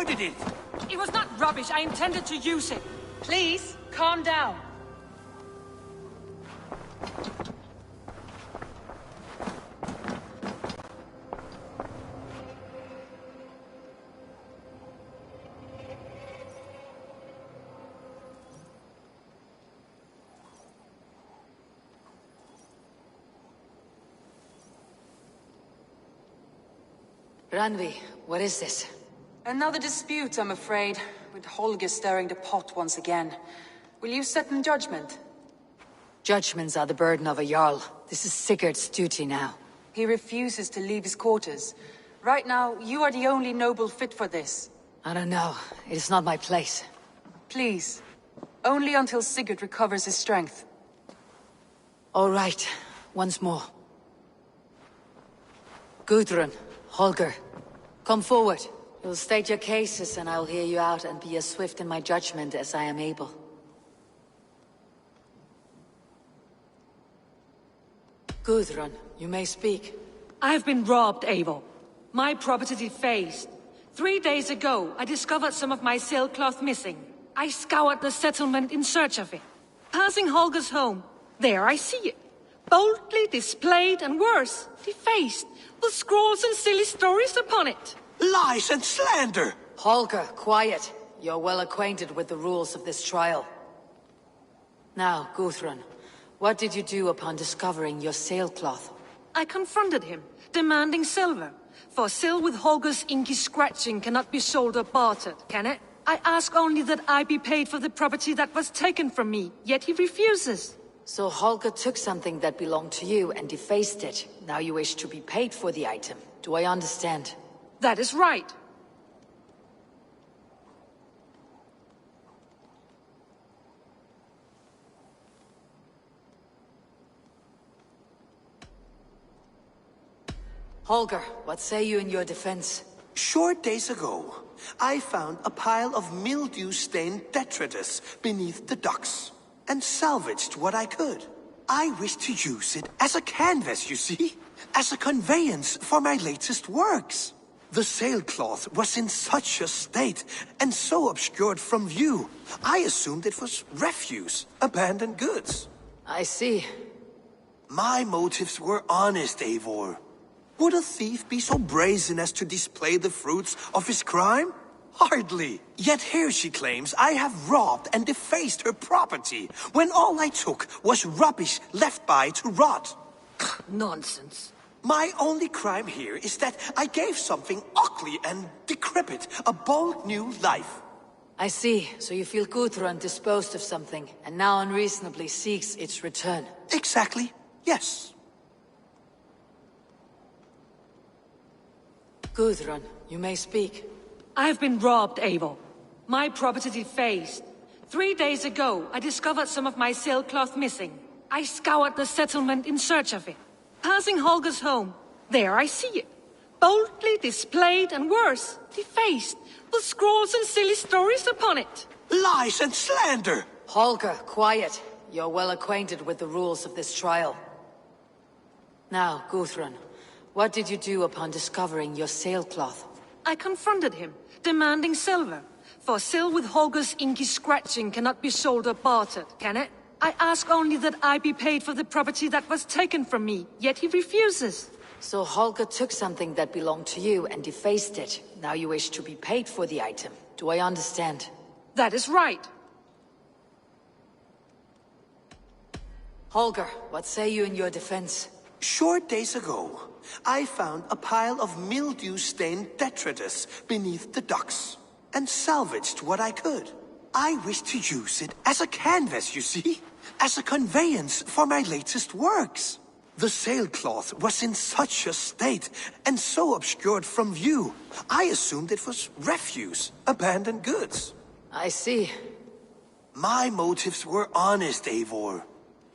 discarded it! It was not rubbish. I intended to use it. Please, calm down. Randvi, what is this? Another dispute, I'm afraid, with Holger stirring the pot once again. Will you sit in judgment? Judgments are the burden of a Jarl. This is Sigurd's duty now. He refuses to leave his quarters. Right now, you are the only noble fit for this. I don't know. It is not my place. Please. Only until Sigurd recovers his strength. All right. Once more. Gudrun, Holger, come forward. You'll state your cases and I'll hear you out and be as swift in my judgment as I am able. Gudrun, you may speak. I've been robbed, Eivor. My property defaced. 3 days ago, I discovered some of my sailcloth missing. I scoured the settlement in search of it. Passing Holger's home, there I see it. Boldly displayed and worse, defaced, with scrawls and silly stories upon it. Lies and slander! Holger, quiet. You're well acquainted with the rules of this trial. Now, Gudrun, what did you do upon discovering your sailcloth? I confronted him, demanding silver. For sil with Holger's inky scratching cannot be sold or bartered, can it? I ask only that I be paid for the property that was taken from me, yet he refuses. So Holger took something that belonged to you and defaced it. Now you wish to be paid for the item. Do I understand? That is right. Holger, what say you in your defense? Short days ago, I found a pile of mildew-stained detritus beneath the docks, and salvaged what I could. I wish to use it as a canvas, you see? As a conveyance for my latest works. The sailcloth was in such a state, and so obscured from view, I assumed it was refuse, abandoned goods. I see. My motives were honest, Eivor. Would a thief be so brazen as to display the fruits of his crime? Hardly. Yet here she claims I have robbed and defaced her property, when all I took was rubbish left by to rot. Nonsense. My only crime here is that I gave something ugly and decrepit a bold new life. I see. So you feel Gudrun disposed of something, and now unreasonably seeks its return. Exactly. Yes. Gudrun, you may speak. I've been robbed, Eivor. My property defaced. 3 days ago, I discovered some of my sailcloth missing. I scoured the settlement in search of it. Passing Holger's home, there I see it. Boldly displayed and worse, defaced, with scrawls and silly stories upon it. Lies and slander! Holger, quiet. You're well acquainted with the rules of this trial. Now, Gudrun, what did you do upon discovering your sailcloth? I confronted him, demanding silver. For sil with Holger's inky scratching cannot be sold or bartered, can it? I ask only that I be paid for the property that was taken from me, yet he refuses. So Holger took something that belonged to you and defaced it. Now you wish to be paid for the item. Do I understand? That is right. Holger, what say you in your defense? Short days ago, I found a pile of mildew-stained detritus beneath the docks, and salvaged what I could. I wish to use it as a canvas, you see? As a conveyance for my latest works. The sailcloth was in such a state, and so obscured from view, I assumed it was refuse, abandoned goods. I see. My motives were honest, Eivor.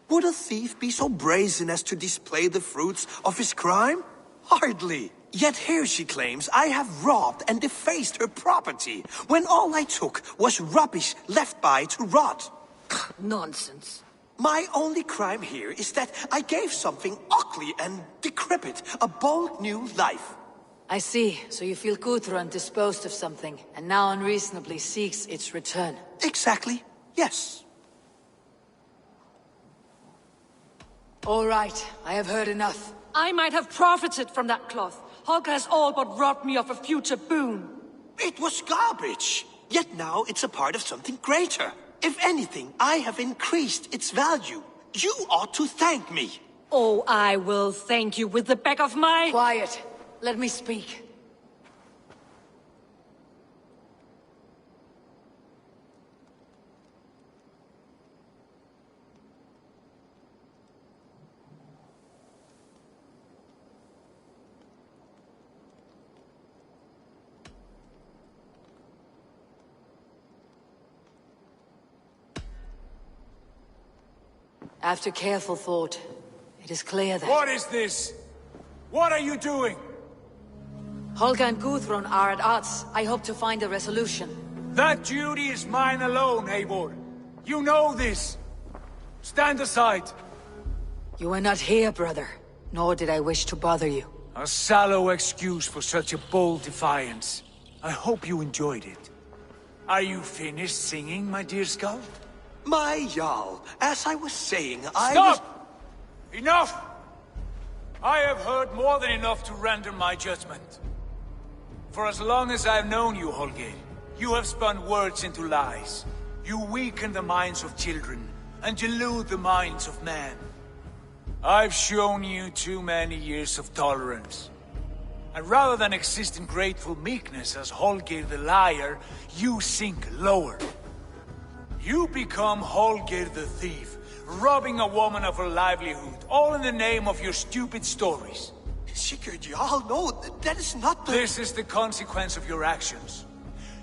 Would a thief be so brazen as to display the fruits of his crime? Hardly. Yet here she claims I have robbed and defaced her property, when all I took was rubbish left by to rot. Nonsense. My only crime here is that I gave something ugly and decrepit a bold new life. I see. So you feel Gudrun disposed of something, and now unreasonably seeks its return. Exactly. Yes. All right, I have heard enough. I might have profited from that cloth. Holger has all but robbed me of a future boon. It was garbage. Yet now it's a part of something greater. If anything, I have increased its value. You ought to thank me. Oh, I will thank you with the back of my... Quiet. Let me speak. After careful thought, it is clear that... What is this? What are you doing? Holger and Gudrun are at odds. I hope to find a resolution. That duty is mine alone, Eivor. You know this. Stand aside. You were not here, brother. Nor did I wish to bother you. A sallow excuse for such a bold defiance. I hope you enjoyed it. Are you finished singing, my dear Skull? My Jarl, as I was saying, Stop! Enough! I have heard more than enough to render my judgment. For as long as I've known you, Holger, you have spun words into lies. You weaken the minds of children, and delude the minds of men. I've shown you too many years of tolerance. And rather than exist in grateful meekness as Holger the liar, you sink lower. You become Holger the thief, robbing a woman of her livelihood, all in the name of your stupid stories. Sigurd, you all know that is not the... This is the consequence of your actions.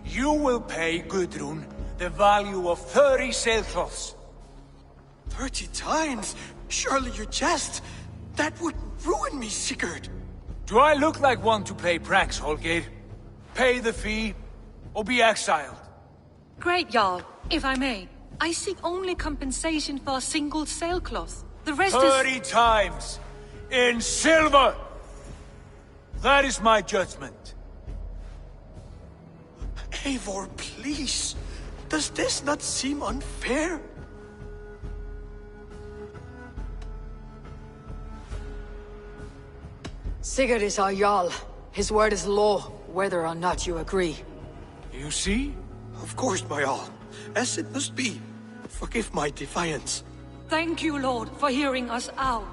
You will pay Gudrun the value of 30 sailcloths. 30 times? Surely you jest. That would ruin me, Sigurd. Do I look like one to play pranks, Holger? Pay the fee, or be exiled. Great, Jarl. If I may, I seek only compensation for a single sailcloth. The rest 30 times! In silver! That is my judgment. Eivor, please. Does this not seem unfair? Sigurd is our Jarl. His word is law, whether or not you agree. You see? Of course, my Jarl. As it must be. Forgive my defiance. Thank you, Lord, for hearing us out.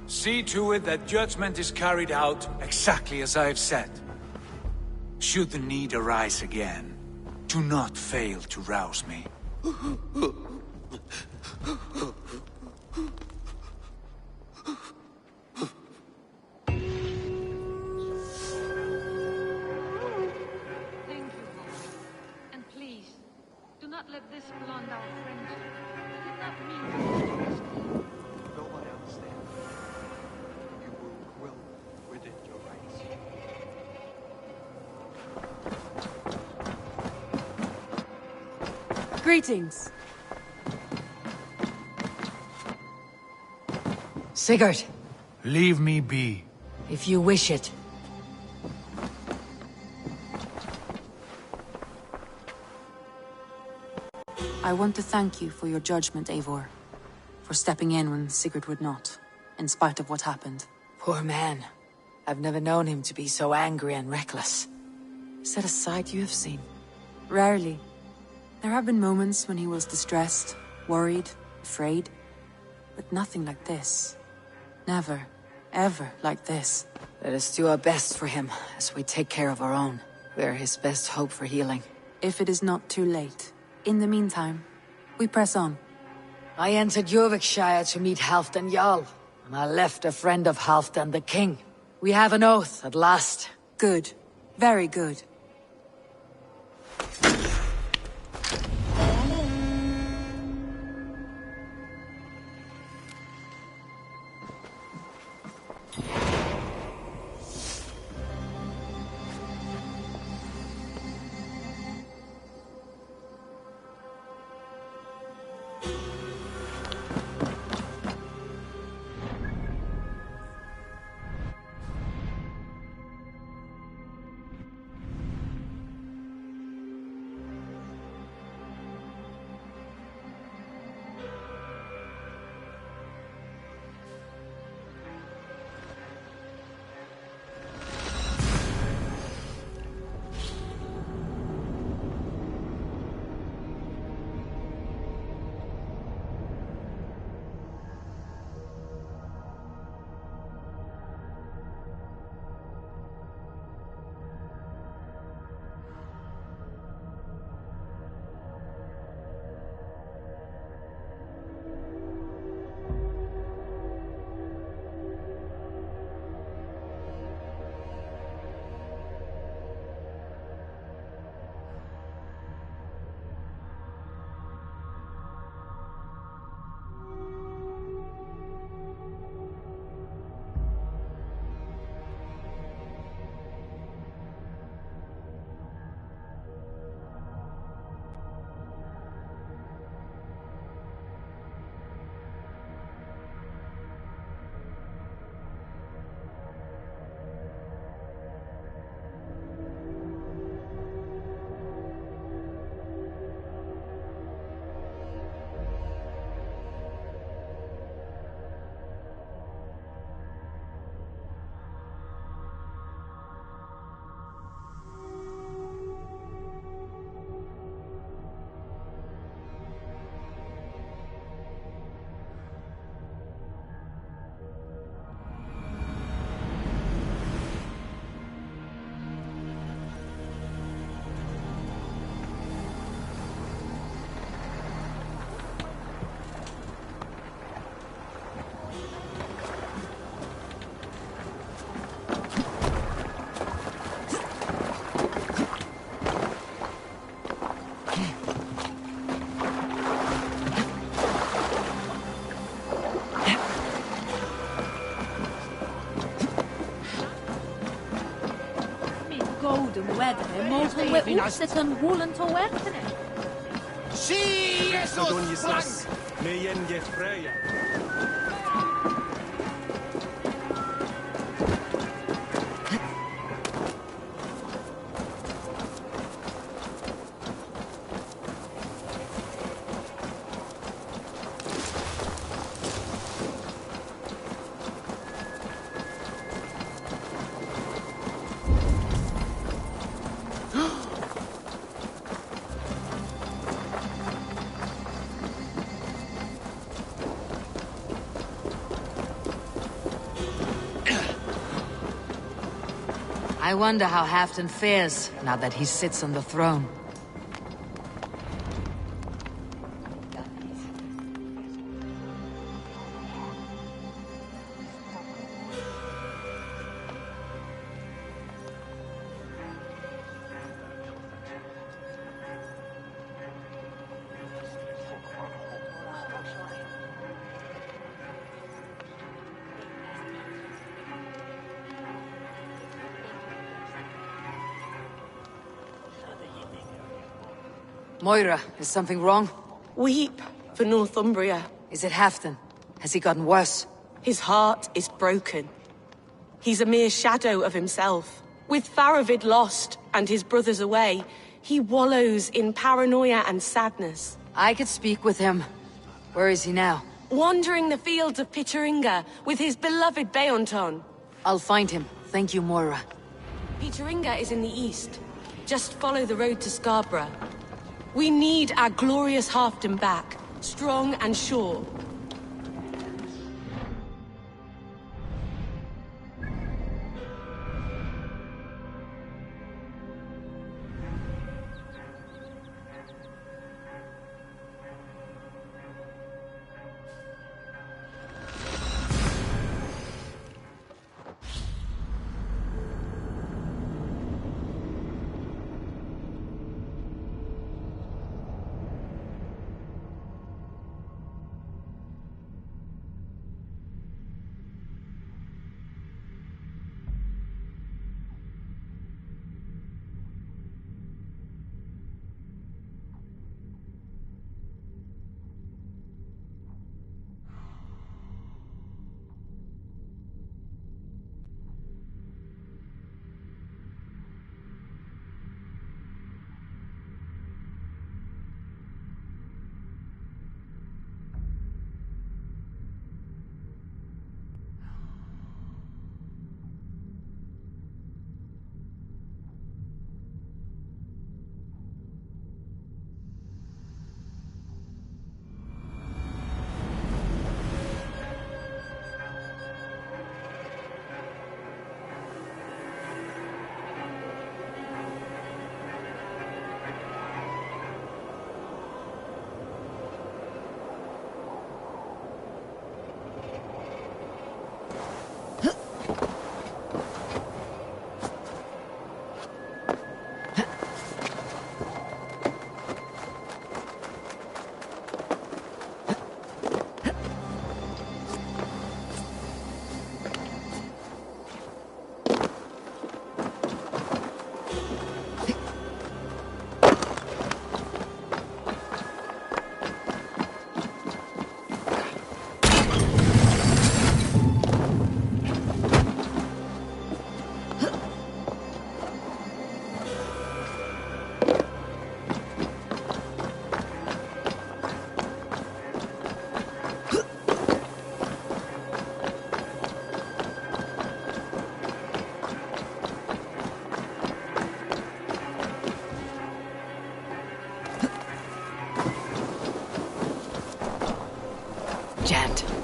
See to it that judgment is carried out exactly as I have said. Should the need arise again, do not fail to rouse me. Let this blunt our friendship. I did not mean to. No one understands. You will well within your rights. Greetings. Sigurd. Leave me be. If you wish it. I want to thank you for your judgment, Eivor. For stepping in when Sigurd would not, in spite of what happened. Poor man. I've never known him to be so angry and reckless. Is that a side you have seen? Rarely. There have been moments when he was distressed, worried, afraid. But nothing like this. Never, ever like this. Let us do our best for him, as we take care of our own. We are his best hope for healing. If it is not too late. In the meantime, we press on. I entered Eurvicscire to meet Halfdan Jarl, and I left a friend of Halfdan the King. We have an oath at last. Good. Very good. wedere molto we uset yn wulent o werthene. Sí, esos Freya. I wonder how Halfdan fares now that he sits on the throne. Moira, is something wrong? Weep for Northumbria. Is it Halfdan? Has he gotten worse? His heart is broken. He's a mere shadow of himself. With Faravid lost and his brothers away, he wallows in paranoia and sadness. I could speak with him. Where is he now? Wandering the fields of Pitteringa with his beloved Beonton. I'll find him. Thank you, Moira. Pitteringa is in the east. Just follow the road to Scarborough. We need our glorious Halfdan back, strong and sure.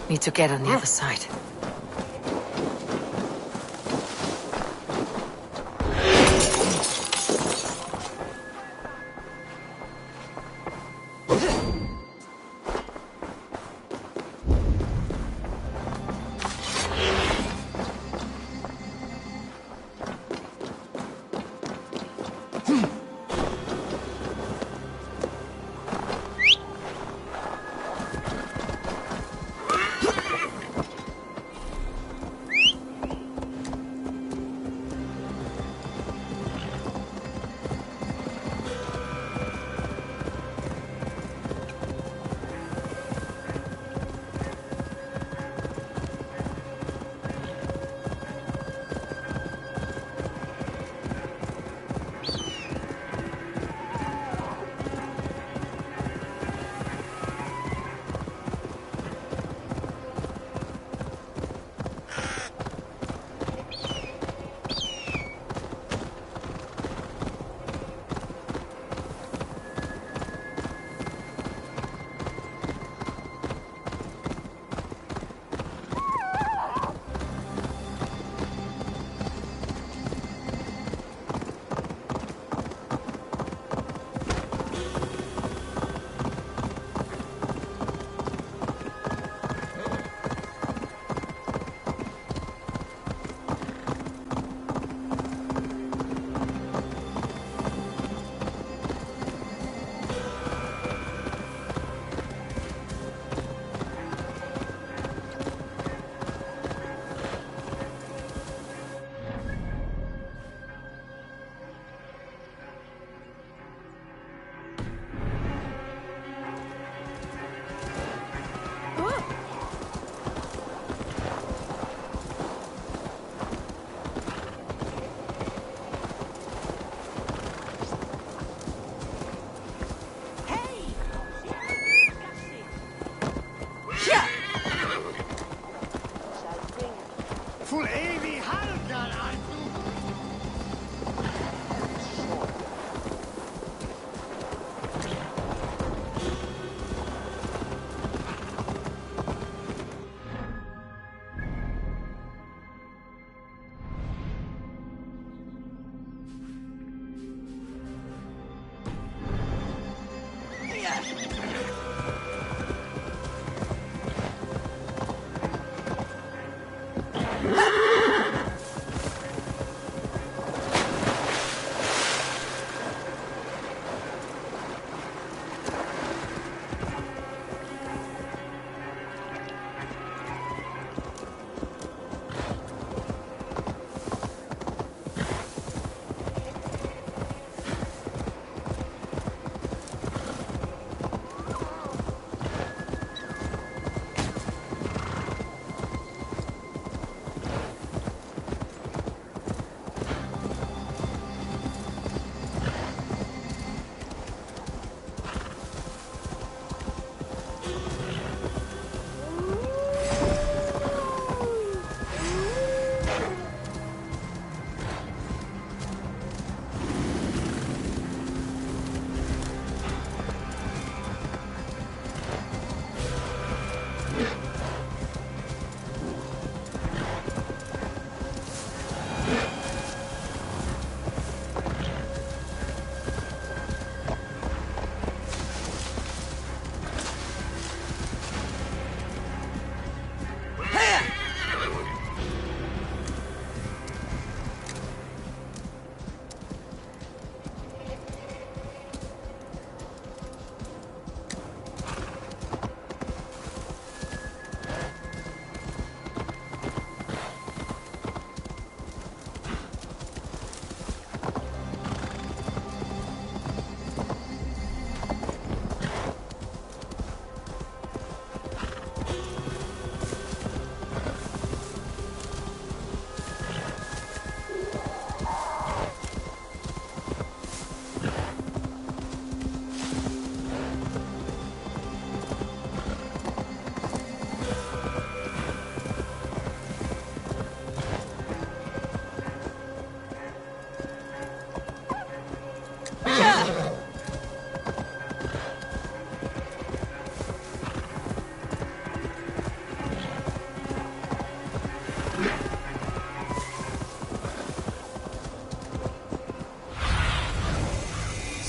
Need to get on the other side.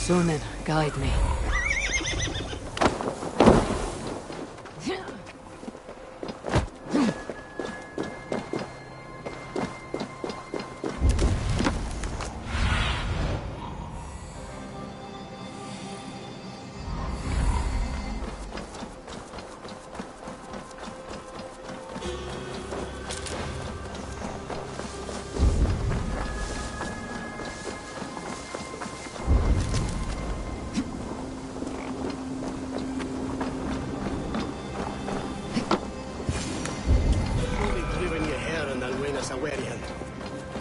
Sunan, guide me.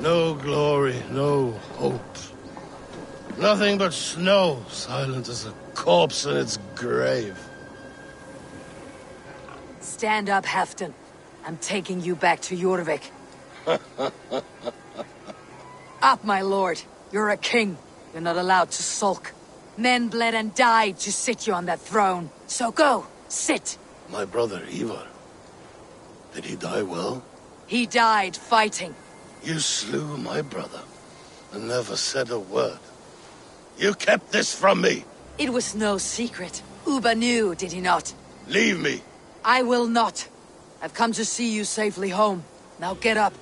No glory, no hope. Nothing but snow, silent as a corpse in its grave. Stand up, Halfdan. I'm taking you back to Eurvik. Up, my lord. You're a king. You're not allowed to sulk. Men bled and died to sit you on that throne. So go, sit. My brother, Ivar. Did he die well? He died fighting. You slew my brother, and never said a word. You kept this from me! It was no secret. Uba knew, did he not? Leave me! I will not. I've come to see you safely home. Now get up.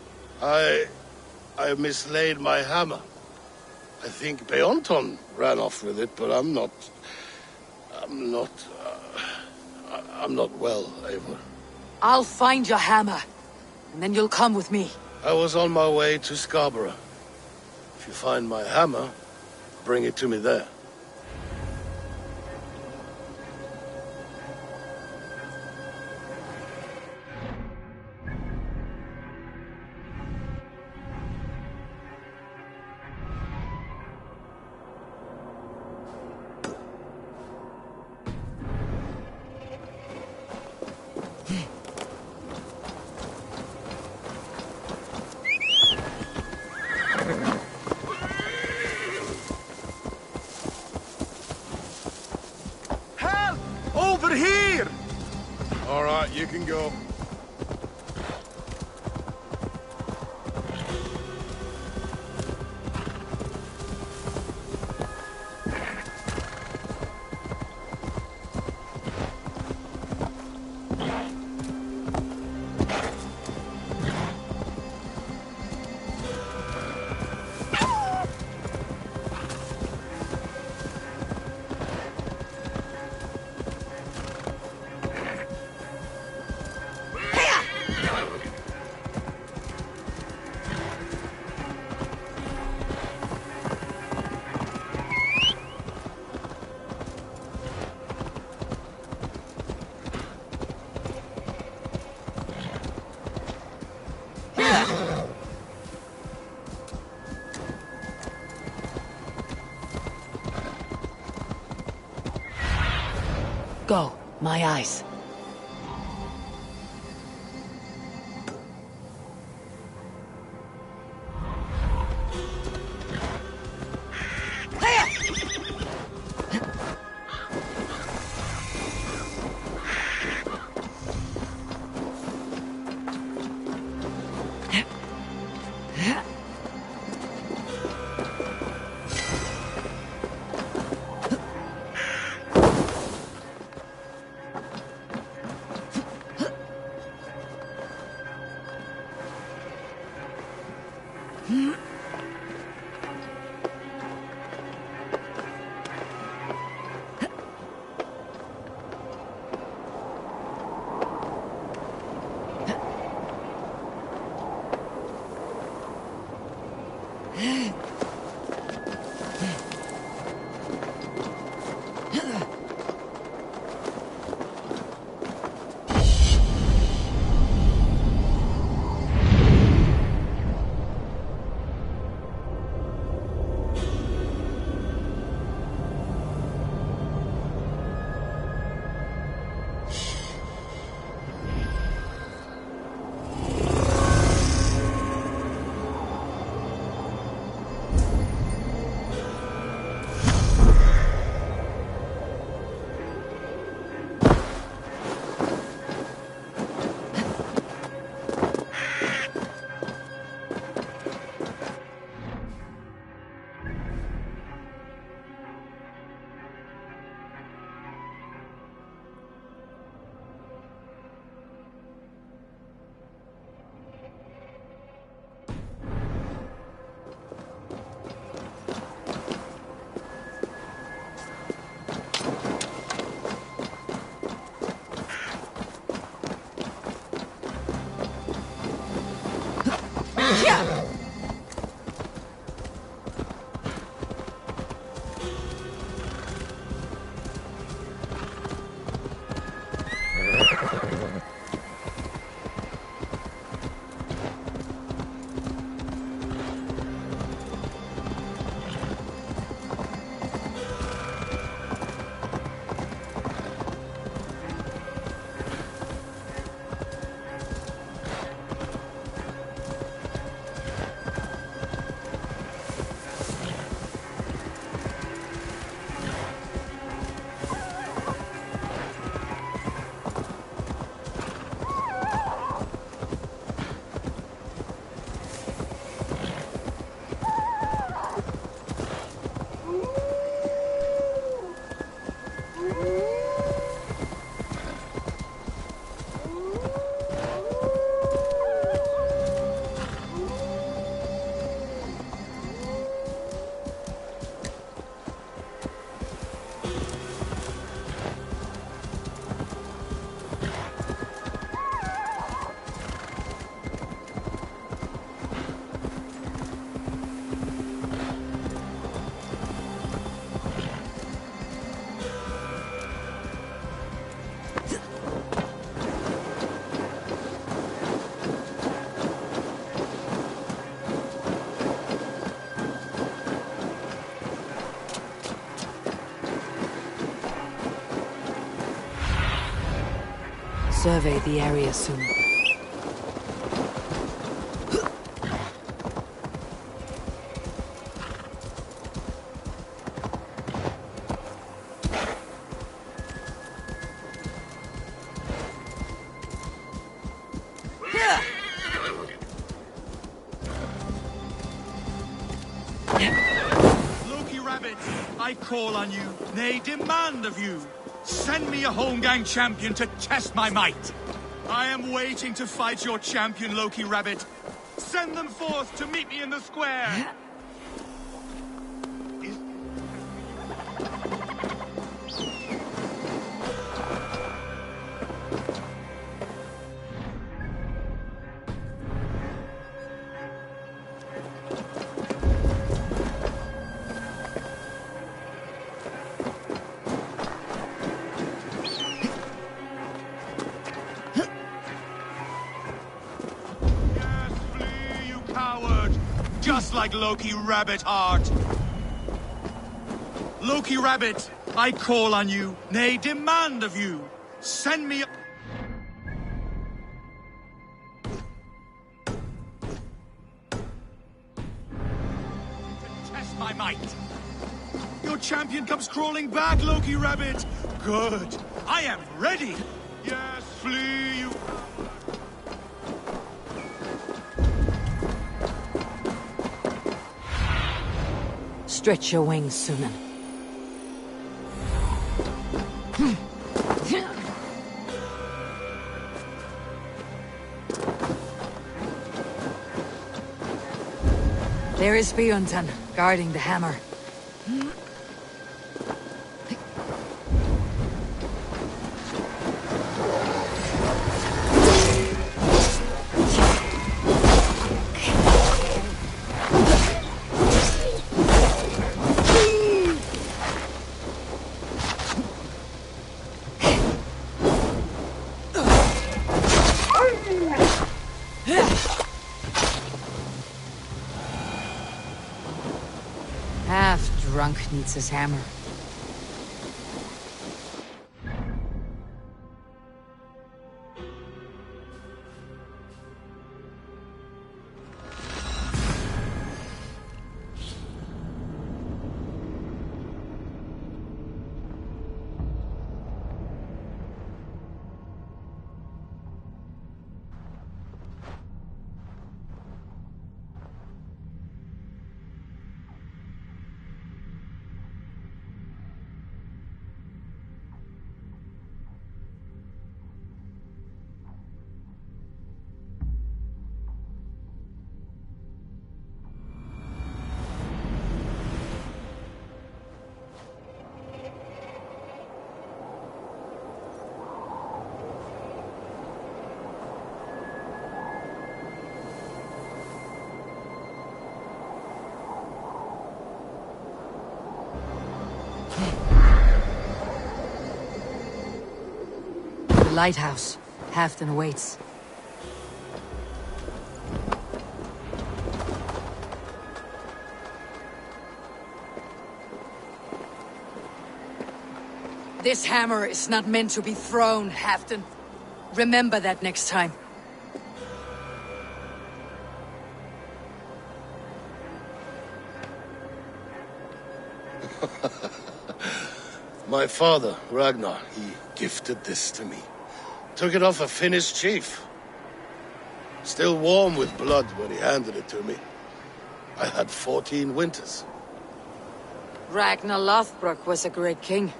I mislaid my hammer. I think Beonton ran off with it, but I'm not well, Eivor. I'll find your hammer, and then you'll come with me. I was on my way to Scarborough. If you find my hammer, bring it to me there. Over here! All right, you can go. Go, my eyes. Survey the area soon. Loki Rabbit, I call on you, nay, demand of you. Send me a Holmgang champion to test my might. I am waiting to fight your champion, Loki Rabbit. Send them forth to meet me in the square. Just like Loki Rabbit Heart. Loki Rabbit, I call on you, nay, demand of you. Send me... Test my might. Your champion comes crawling back, Loki Rabbit. Good. I am ready. Yes, flee, you... Stretch your wings, Sunan. There is Bjornson, guarding the hammer. Half-drunk needs his hammer. lighthouse. Halfdan awaits. This hammer is not meant to be thrown, Halfdan. Remember that next time. My father, Ragnar, he gifted this to me. Took it off a Finnish chief. Still warm with blood when he handed it to me. I had 14 winters. Ragnar Lothbrok was a great king.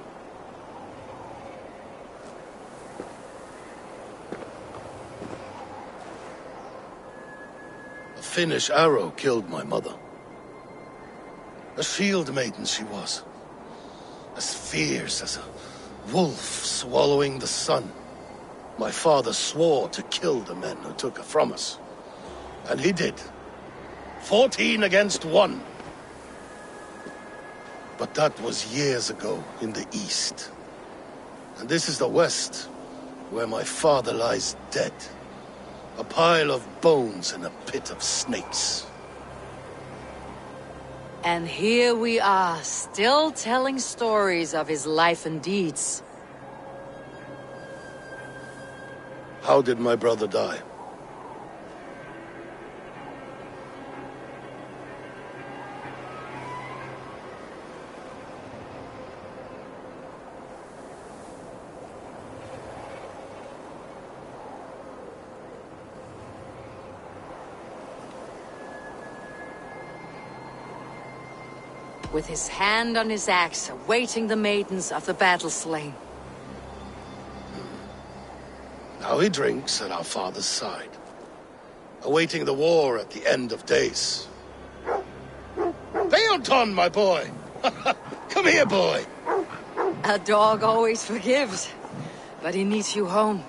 A Finnish arrow killed my mother. A shield maiden she was. As fierce as a wolf swallowing the sun. My father swore to kill the men who took her from us. And he did. 14 against 1. But that was years ago in the east. And this is the west, where my father lies dead. A pile of bones in a pit of snakes. And here we are, still telling stories of his life and deeds. How did my brother die? With his hand on his axe, awaiting the maidens of the battle slain. Now he drinks at our father's side, awaiting the war at the end of days. Beonton, my boy! Come here, boy! A dog always forgives, but he needs you home.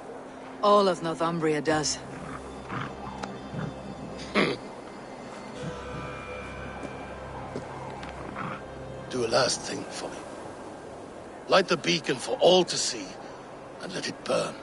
All of Northumbria does. Do a last thing for me. Light the beacon for all to see, and let it burn.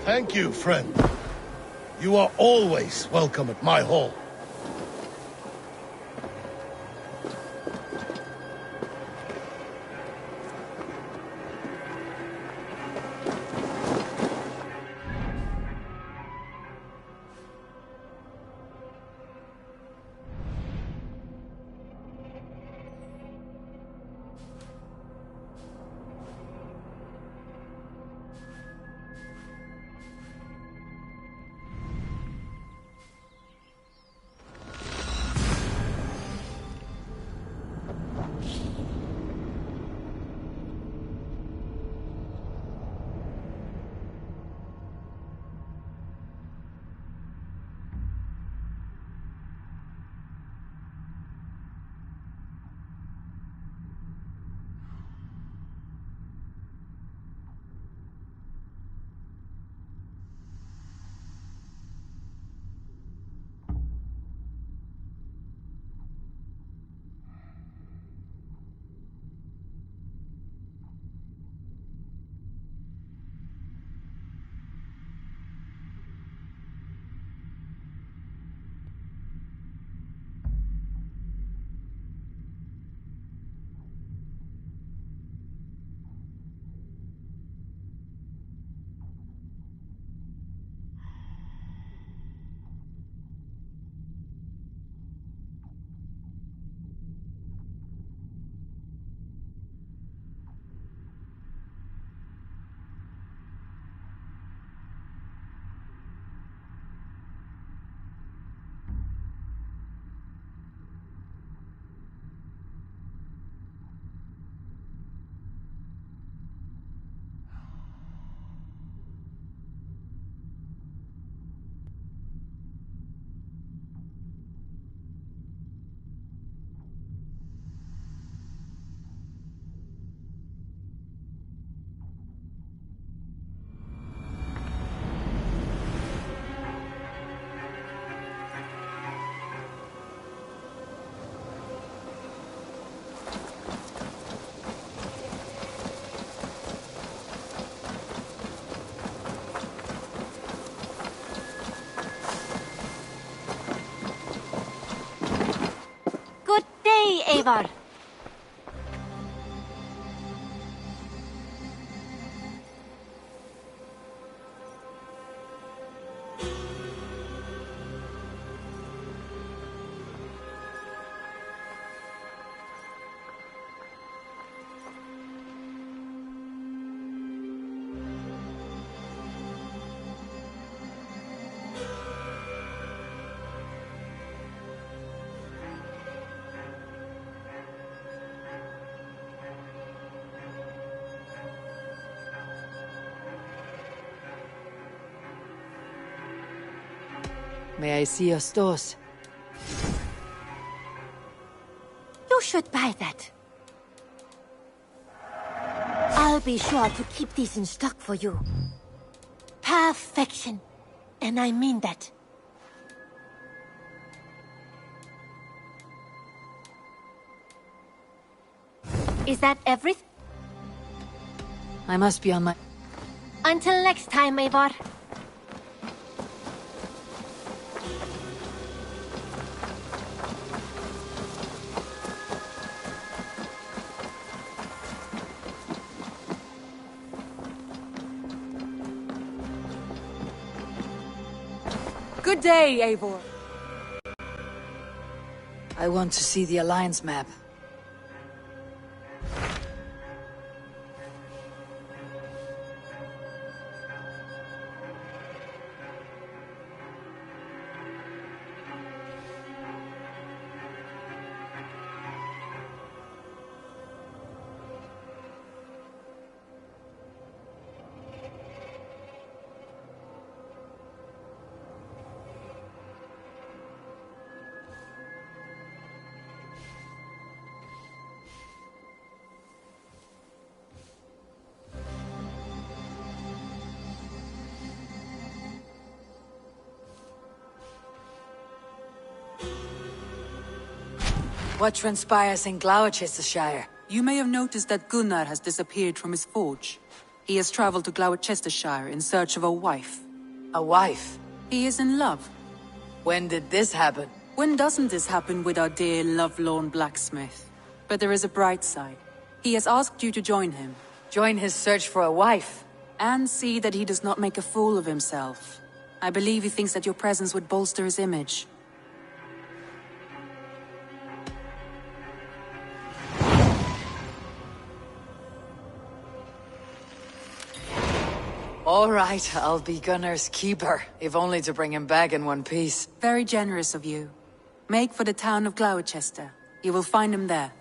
Thank you, friend. You are always welcome at my hall. Eivor! May I see your stores? You should buy that. I'll be sure to keep these in stock for you. Perfection. And I mean that. Is that everything? I must be on my... Until next time, Eivor. Good day, Eivor. I want to see the Alliance map. What transpires in Gloucestershire? You may have noticed that Gunnar has disappeared from his forge. He has traveled to Gloucestershire in search of a wife. A wife? He is in love. When did this happen? When doesn't this happen with our dear lovelorn blacksmith? But there is a bright side. He has asked you to join him. Join his search for a wife? And see that he does not make a fool of himself. I believe he thinks that your presence would bolster his image. All right, I'll be Gunnar's keeper, if only to bring him back in one piece. Very generous of you. Make for the town of Gloucester. You will find him there.